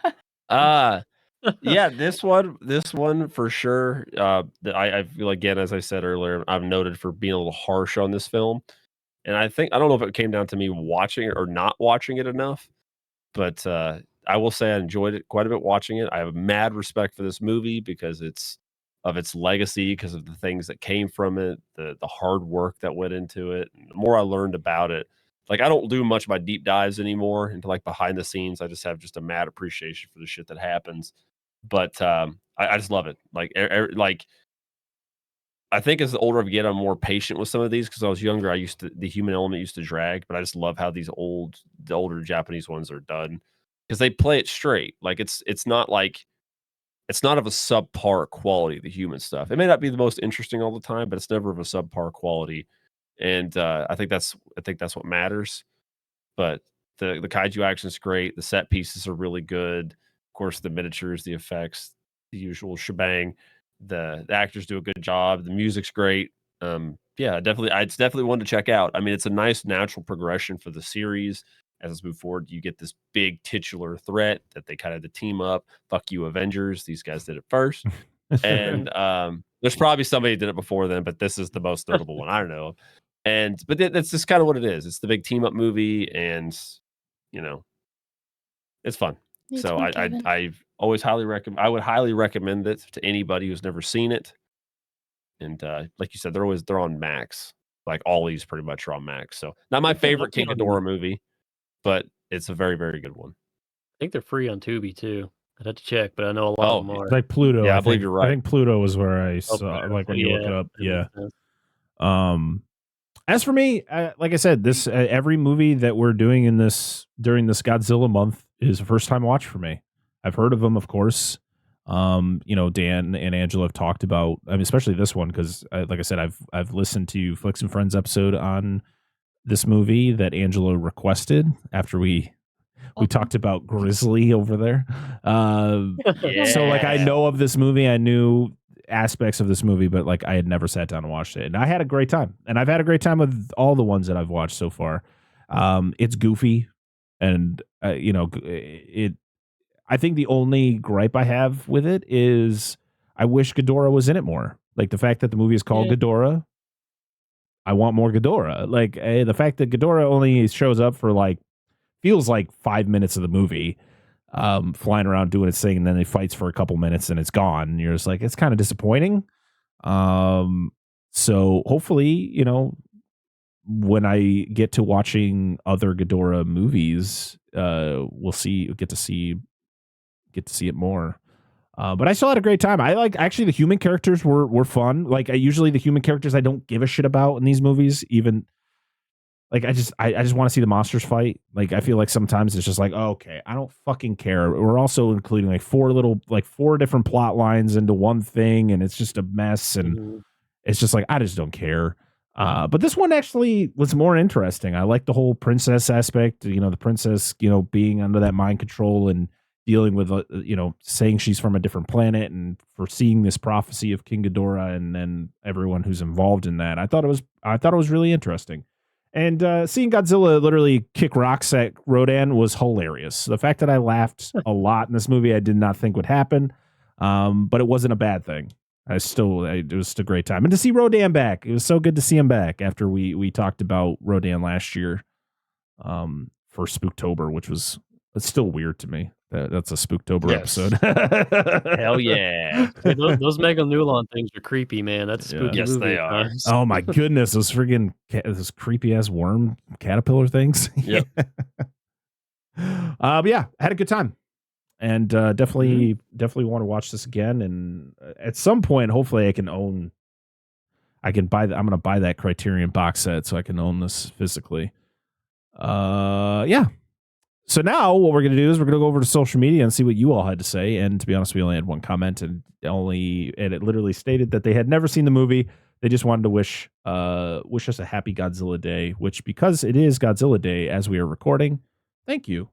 Yeah, this one for sure. I feel, again, as I said earlier, I'm noted for being a little harsh on this film. And I don't know if it came down to me watching it or not watching it enough, but I will say I enjoyed it quite a bit watching it. I have mad respect for this movie because of its legacy, because of the things that came from it, the hard work that went into it. And the more I learned about it, like I don't do much of my deep dives anymore into like behind the scenes. I just have a mad appreciation for the shit that happens. But I just love it. Like I think as the older I get, I'm more patient with some of these because I was younger. The human element used to drag, but I just love how the older Japanese ones are done because they play it straight. Like it's not of a subpar quality, the human stuff. It may not be the most interesting all the time, but it's never of a subpar quality. And I think that's what matters. But the kaiju action is great. The set pieces are really good. Of course, the miniatures, the effects, the usual shebang. The actors do a good job. The music's great. Yeah, definitely. It's definitely one to check out. I mean, it's a nice natural progression for the series. As it's moved forward, you get this big titular threat that they kind of the team up. Fuck you, Avengers. These guys did it first. And there's probably somebody who did it before them, but this is the most notable one. I don't know. But that's just kind of what it is. It's the big team up movie, and it's fun. So I always highly recommend. I would highly recommend it to anybody who's never seen it. And like you said, they're on Max. Like all these pretty much are on Max. So not my favorite King Ghidorah movie, but it's a very, very good one. I think they're free on Tubi too. I'd have to check, but I know a lot of them are. Like Pluto. Yeah, I believe you're right. I think Pluto is where I saw, like when you look it up. Yeah. As for me, like I said, this every movie that we're doing during this Godzilla month is a first time watch for me. I've heard of them, of course. Dan and Angela have talked about, I mean, especially this one because, like I said, I've listened to Flicks and Friends episode on this movie that Angela requested after we talked about Grizzly over there. So like I know of this movie, I knew aspects of this movie, but like I had never sat down and watched it, and I had a great time, and I've had a great time with all the ones that I've watched so far. It's goofy, and I think the only gripe I have with it is I wish Ghidorah was in it more. Like the fact that the movie is called Ghidorah, I want more Ghidorah. Like the fact that Ghidorah only shows up for feels like 5 minutes of the movie, flying around doing its thing, and then it fights for a couple minutes and it's gone. And you're just like, it's kind of disappointing. So hopefully, when I get to watching other Ghidorah movies, we'll get to see it more. But I still had a great time. Actually the human characters were fun. Like usually the human characters I don't give a shit about in these movies, even like I just want to see the monsters fight. Like I feel like sometimes it's just like, oh, okay, I don't fucking care. We're also including four different plot lines into one thing, and it's just a mess, and it's just like I just don't care. But this one actually was more interesting. I like the whole princess aspect, the princess, being under that mind control and dealing with, saying she's from a different planet and foreseeing this prophecy of King Ghidorah and then everyone who's involved in that. I thought it was really interesting. And seeing Godzilla literally kick rocks at Rodan was hilarious. The fact that I laughed a lot in this movie, I did not think would happen. But it wasn't a bad thing. It was just a great time. And to see Rodan back, it was so good to see him back after we talked about Rodan last year for Spooktober, which was, it's still weird to me. That's a Spooktober episode. Hell yeah. Those Megaleucon things are creepy, man. That's a spooky movie. They are. Oh my goodness, those friggin' those creepy ass worm caterpillar things. Yep. But yeah, I had a good time. And definitely want to watch this again. And at some point, hopefully I'm going to buy that Criterion box set so I can own this physically. Yeah. So now what we're going to do is we're going to go over to social media and see what you all had to say. And to be honest, we only had one comment, and it literally stated that they had never seen the movie. They just wanted to wish us a happy Godzilla Day, which, because it is Godzilla Day as we are recording, thank you.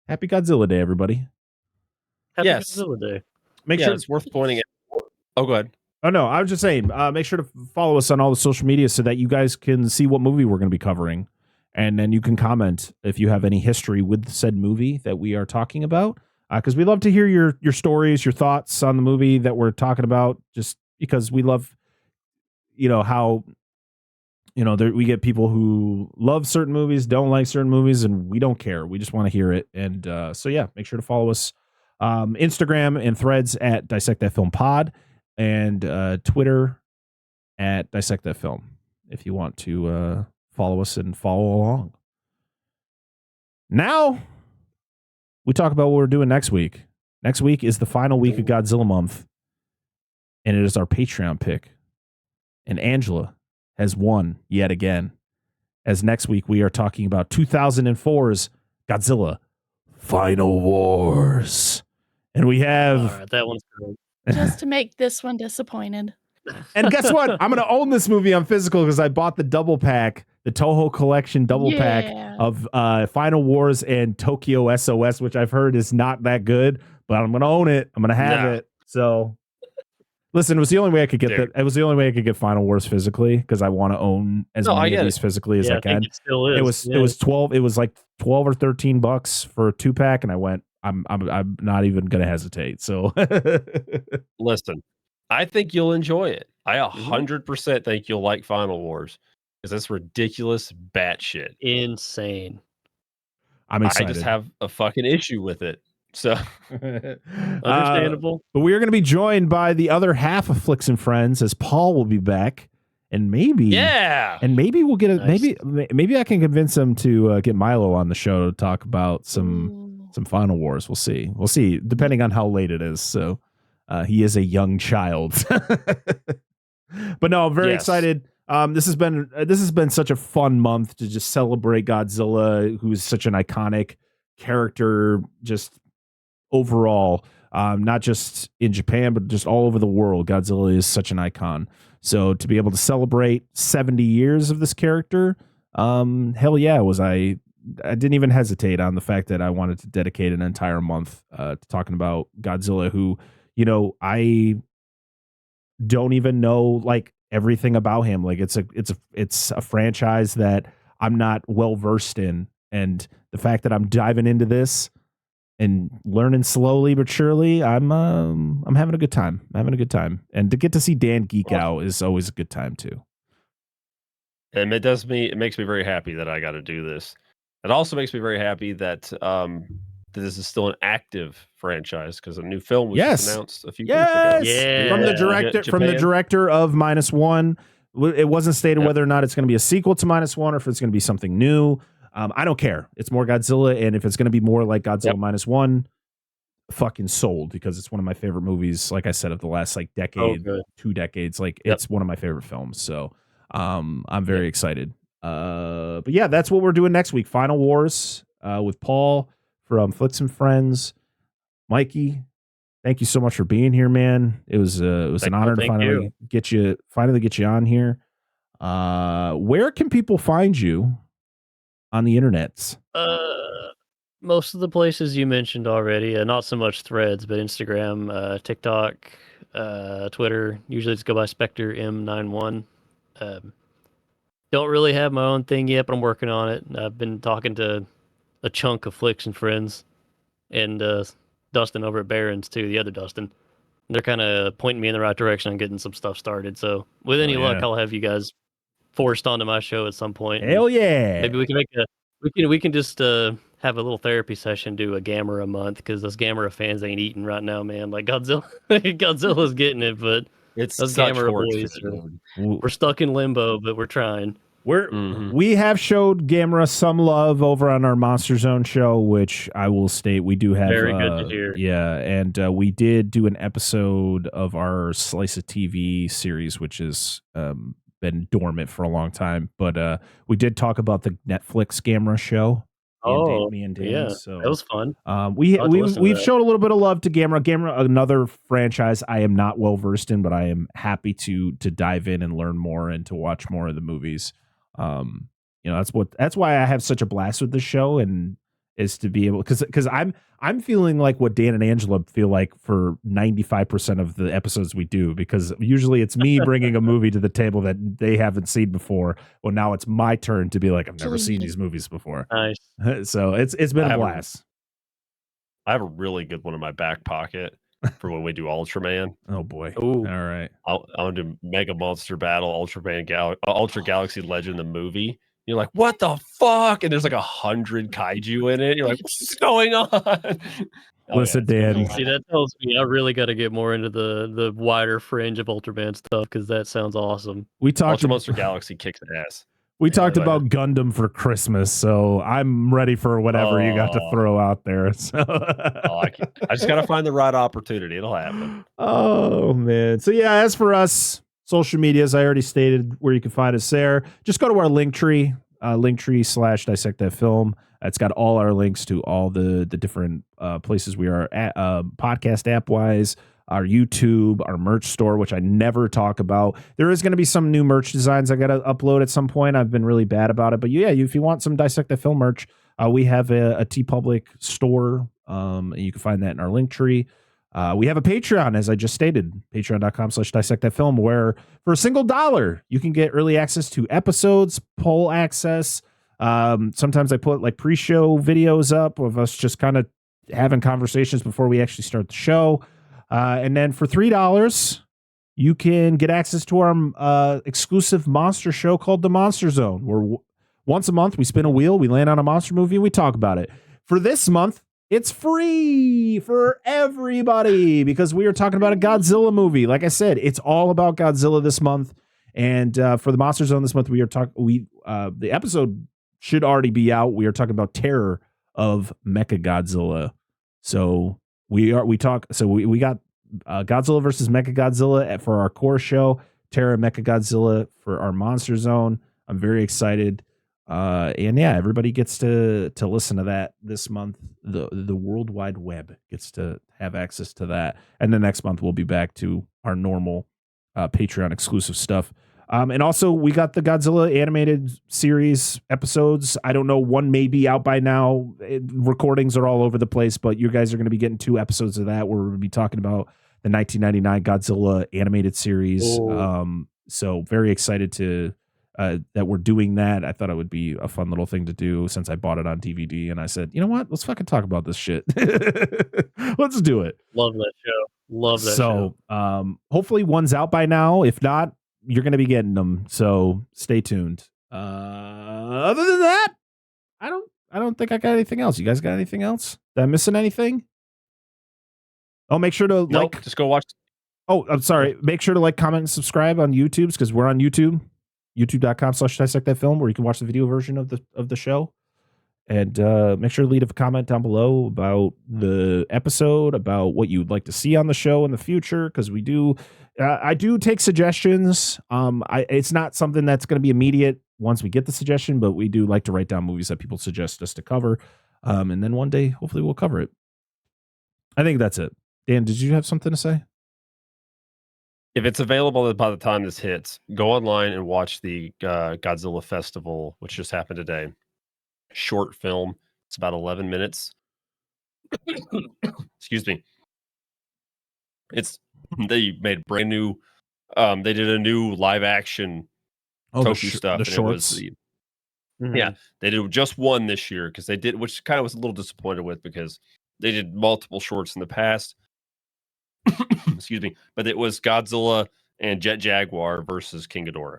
Happy Godzilla Day, everybody. Happy Godzilla Day. Make sure it's worth pointing out. Oh, go ahead. Oh, no, I was just saying, make sure to follow us on all the social media so that you guys can see what movie we're going to be covering. And then you can comment if you have any history with said movie that we are talking about. Because we love to hear your stories, your thoughts on the movie that we're talking about, just because we love, how, we get people who love certain movies, don't like certain movies, and we don't care. We just want to hear it. And so, yeah, make sure to follow us. Instagram and Threads at Dissect That Film Pod, and Twitter at Dissect That Film if you want to follow us and follow along. Now we talk about what we're doing next week. Next week is the final week of Godzilla Month, and it is our Patreon pick. And Angela has won yet again, as next week we are talking about 2004's Godzilla Final Wars. And we have that one's good. Just to make this one disappointed. And guess what? I'm going to own this movie on physical because I bought the double pack, the Toho Collection double pack of Final Wars and Tokyo SOS, which I've heard is not that good, but I'm going to own it. I'm going to have it. So listen, it was the only way I could get that. It was the only way I could get Final Wars physically because I want to own as many of these physically as I can. It still is. It was 12. It was like $12 or $13 for a 2-pack, and I went, I'm not even going to hesitate. So listen, I think you'll enjoy it. I 100% think you'll like Final Wars because it's ridiculous batshit. Insane. I'm excited. I just have a fucking issue with it So understandable. But we are going to be joined by the other half of Flicks and Friends, as Paul will be back, and maybe we'll get maybe I can convince him to get Milo on the show to talk about some Final Wars. We'll see, depending on how late it is. So he is a young child, but no, I'm very excited. This has been such a fun month to just celebrate Godzilla, who's such an iconic character, just overall, not just in Japan, but just all over the world. Godzilla is such an icon. So to be able to celebrate 70 years of this character, hell yeah, I didn't even hesitate on the fact that I wanted to dedicate an entire month to talking about Godzilla, who, I don't even know like everything about him. Like it's a franchise that I'm not well versed in, and the fact that I'm diving into this and learning slowly but surely, I'm having a good time. And to get to see Dan geek out is always a good time too. And it makes me very happy that I got to do this. It also makes me very happy that this is still an active franchise, because a new film was just announced a few weeks ago. Yeah. From the director of -1. It wasn't stated whether or not it's going to be a sequel to -1 or if it's going to be something new. I don't care. It's more Godzilla, and if it's going to be more like Godzilla -1, fucking sold, because it's one of my favorite movies. Like I said, of the last like decade, 2 decades, like it's one of my favorite films. So I'm very excited. But yeah, that's what we're doing next week. Final Wars with Paul from Flicks and Friends. Mikey, thank you so much for being here, man. It was an honor to finally get you on here. Where can people find you on the internets? Most of the places you mentioned already. Not so much Threads, but Instagram, TikTok, Twitter. Usually just go by Spectre M91. Don't really have my own thing yet, but I'm working on it. I've been talking to a chunk of Flicks and Friends, and Dustin over at Barron's too, the other Dustin. They're kind of pointing me in the right direction on getting some stuff started. So with any luck, I'll have you guys forced onto my show at some point. Hell yeah! Maybe we can we can just have a little therapy session, do a Gamera month, because those Gamera fans ain't eating right now, man. Like Godzilla's getting it, but it's those such Gamera boys we're stuck in limbo, but we're trying. We have showed Gamera some love over on our Monster Zone show, which I will state we do have. Very good to hear. Yeah, and we did do an episode of our Slice of TV series, which has been dormant for a long time, but we did talk about the Netflix Gamera show. Me and Dan, yeah, so that was fun. We've showed a little bit of love to Gamera. Gamera, another franchise I am not well versed in, but I am happy to dive in and learn more and to watch more of the movies. That's why I have such a blast with this show, and is to be able, because I'm feeling like what Dan and Angela feel like for 95% of the episodes we do, because usually it's me bringing a movie to the table that they haven't seen before. Well, now it's my turn to be like, I've never seen these movies before. Nice. So it's been a blast. I have a really good one in my back pocket for when we do Ultraman. Oh boy! Ooh. All right. I'll do Mega Monster Battle, Ultra Galaxy Legend, the movie. You're like, what the fuck? And there's like 100 kaiju in it. You're like, what's going on? Listen, Dan. See, that tells me I really got to get more into the wider fringe of Ultraman stuff, because that sounds awesome. We talked Ultra Monster Galaxy kicks ass. We talked about Gundam for Christmas, so I'm ready for whatever you got to throw out there. So I just got to find the right opportunity. It'll happen. Oh, man. So, yeah, as for us, social medias, I already stated where you can find us there. Just go to our LINKTREE, LINKTREE/Dissect That Film. It's got all our links to all the different places we are at, podcast app-wise, our YouTube, our merch store, which I never talk about. There is going to be some new merch designs I got to upload at some point. I've been really bad about it. But yeah, if you want some Dissect That Film merch, we have a TeePublic store. And you can find that in our LINKTREE. We have a Patreon, as I just stated, patreon.com/Dissect That Film, where for $1 you can get early access to episodes, poll access. Sometimes I put like pre-show videos up of us just kind of having conversations before we actually start the show. And then for $3, you can get access to our exclusive monster show called The Monster Zone, where once a month we spin a wheel, we land on a monster movie, and we talk about it. For this month, It's free for everybody because we are talking about a Godzilla movie. Like I said, it's all about Godzilla this month. And for the Monster Zone this month, we are talking. The episode should already be out. We are talking about Terror of Mechagodzilla. So we got Godzilla versus Mechagodzilla for our core show. Terror of Mechagodzilla for our Monster Zone. I'm very excited. And yeah, everybody gets to listen to that this month. The World Wide Web gets to have access to that. And then next month we'll be back to our normal Patreon exclusive stuff. And also we got the Godzilla animated series episodes. I don't know, one may be out by now. Recordings are all over the place, but you guys are going to be getting 2 episodes of that where we'll be talking about the 1999 Godzilla animated series. So very excited to that we're doing that. I thought it would be a fun little thing to do since I bought it on DVD, and I said, you know what? Let's fucking talk about this shit. Let's do it. Love that show. So, hopefully one's out by now. If not, you're going to be getting them. So stay tuned. Other than that, I don't think I got anything else. You guys got anything else? Am I missing anything? Oh, make sure to just go watch. Oh, I'm sorry. Make sure to like, comment, and subscribe on YouTube because we're on YouTube. YouTube.com/Dissect That Film, where you can watch the video version of the show. And make sure to leave a comment down below about the episode, about what you'd like to see on the show in the future, because we do. I do take suggestions. It's not something that's going to be immediate once we get the suggestion, but we do like to write down movies that people suggest us to cover. And then one day, hopefully, we'll cover it. I think that's it. Dan, did you have something to say? If it's available by the time this hits, go online and watch the Godzilla Festival, which just happened today. Short film. It's about 11 minutes. Excuse me. They made brand new. They did a new live action toku stuff. The shorts. Yeah, they did just one this year because they did, which kind of was a little disappointed with because they did multiple shorts in the past. Excuse me, but it was Godzilla and Jet Jaguar versus King Ghidorah.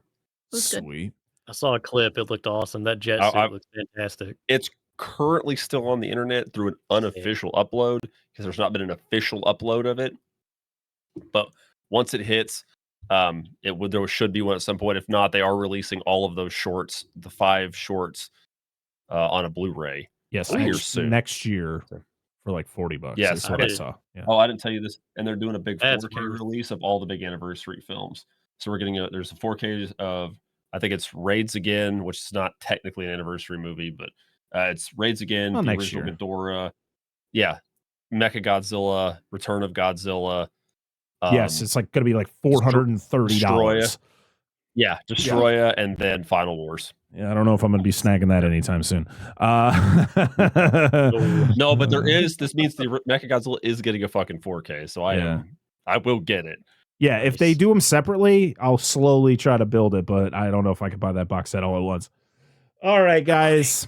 Sweet. I saw a clip. It looked awesome. That jet suit looks fantastic. It's currently still on the internet through an unofficial upload because there's not been an official upload of it. But once it hits, there should be one at some point. If not, they are releasing all of those shorts, the 5 shorts, on a Blu-ray. Yes, next year. For like $40. Yes, that's what I saw. Yeah. Oh, I didn't tell you this. And they're doing a big 4K release of all the big anniversary films. So we're getting there's a 4K of, I think it's Raids Again, which is not technically an anniversary movie, but it's Raids Again, the original Ghidorah. Yeah. Mechagodzilla, Return of Godzilla. Yes, it's like going to be like $430. Yeah, Destroya, and then Final Wars. Yeah, I don't know if I'm going to be snagging that anytime soon. No, but this means the Mechagodzilla is getting a fucking 4K, so I will get it. Yeah, if they do them separately, I'll slowly try to build it, but I don't know if I can buy that box set all at once. All right, guys.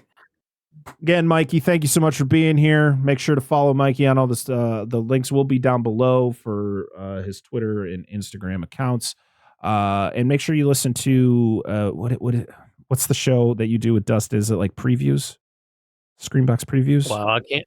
Again, Mikey, thank you so much for being here. Make sure to follow Mikey on all this. The links will be down below for his Twitter and Instagram accounts. And make sure you listen to what's the show that you do with Dust? Is it like previews? Screenbox previews? Wow, I can't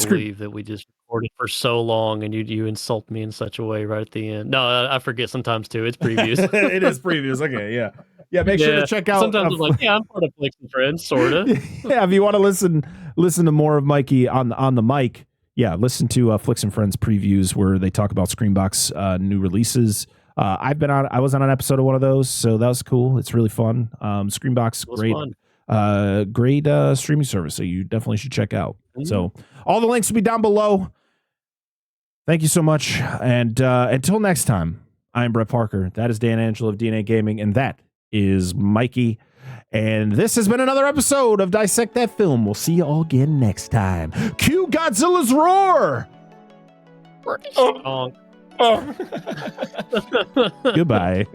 believe that we just recorded for so long and you insult me in such a way right at the end. No, I forget sometimes too. It's previews. It is previews. Okay, yeah. Yeah, make sure to check out. Sometimes I'm like, I'm part of Flicks and Friends, sort of. Yeah, if you want to listen to more of Mikey on the mic, yeah, listen to Flicks and Friends previews where they talk about Screenbox new releases. I was on an episode of one of those, so that was cool. It's really fun. Screenbox, great streaming service, so you definitely should check out. Mm-hmm. So all the links will be down below. Thank you so much, and until next time, I'm Brett Parker. That is Dan Angelo of DNA Gaming, and that is Mikey. And this has been another episode of Dissect That Film. We'll see you all again next time. Cue Godzilla's roar! Goodbye.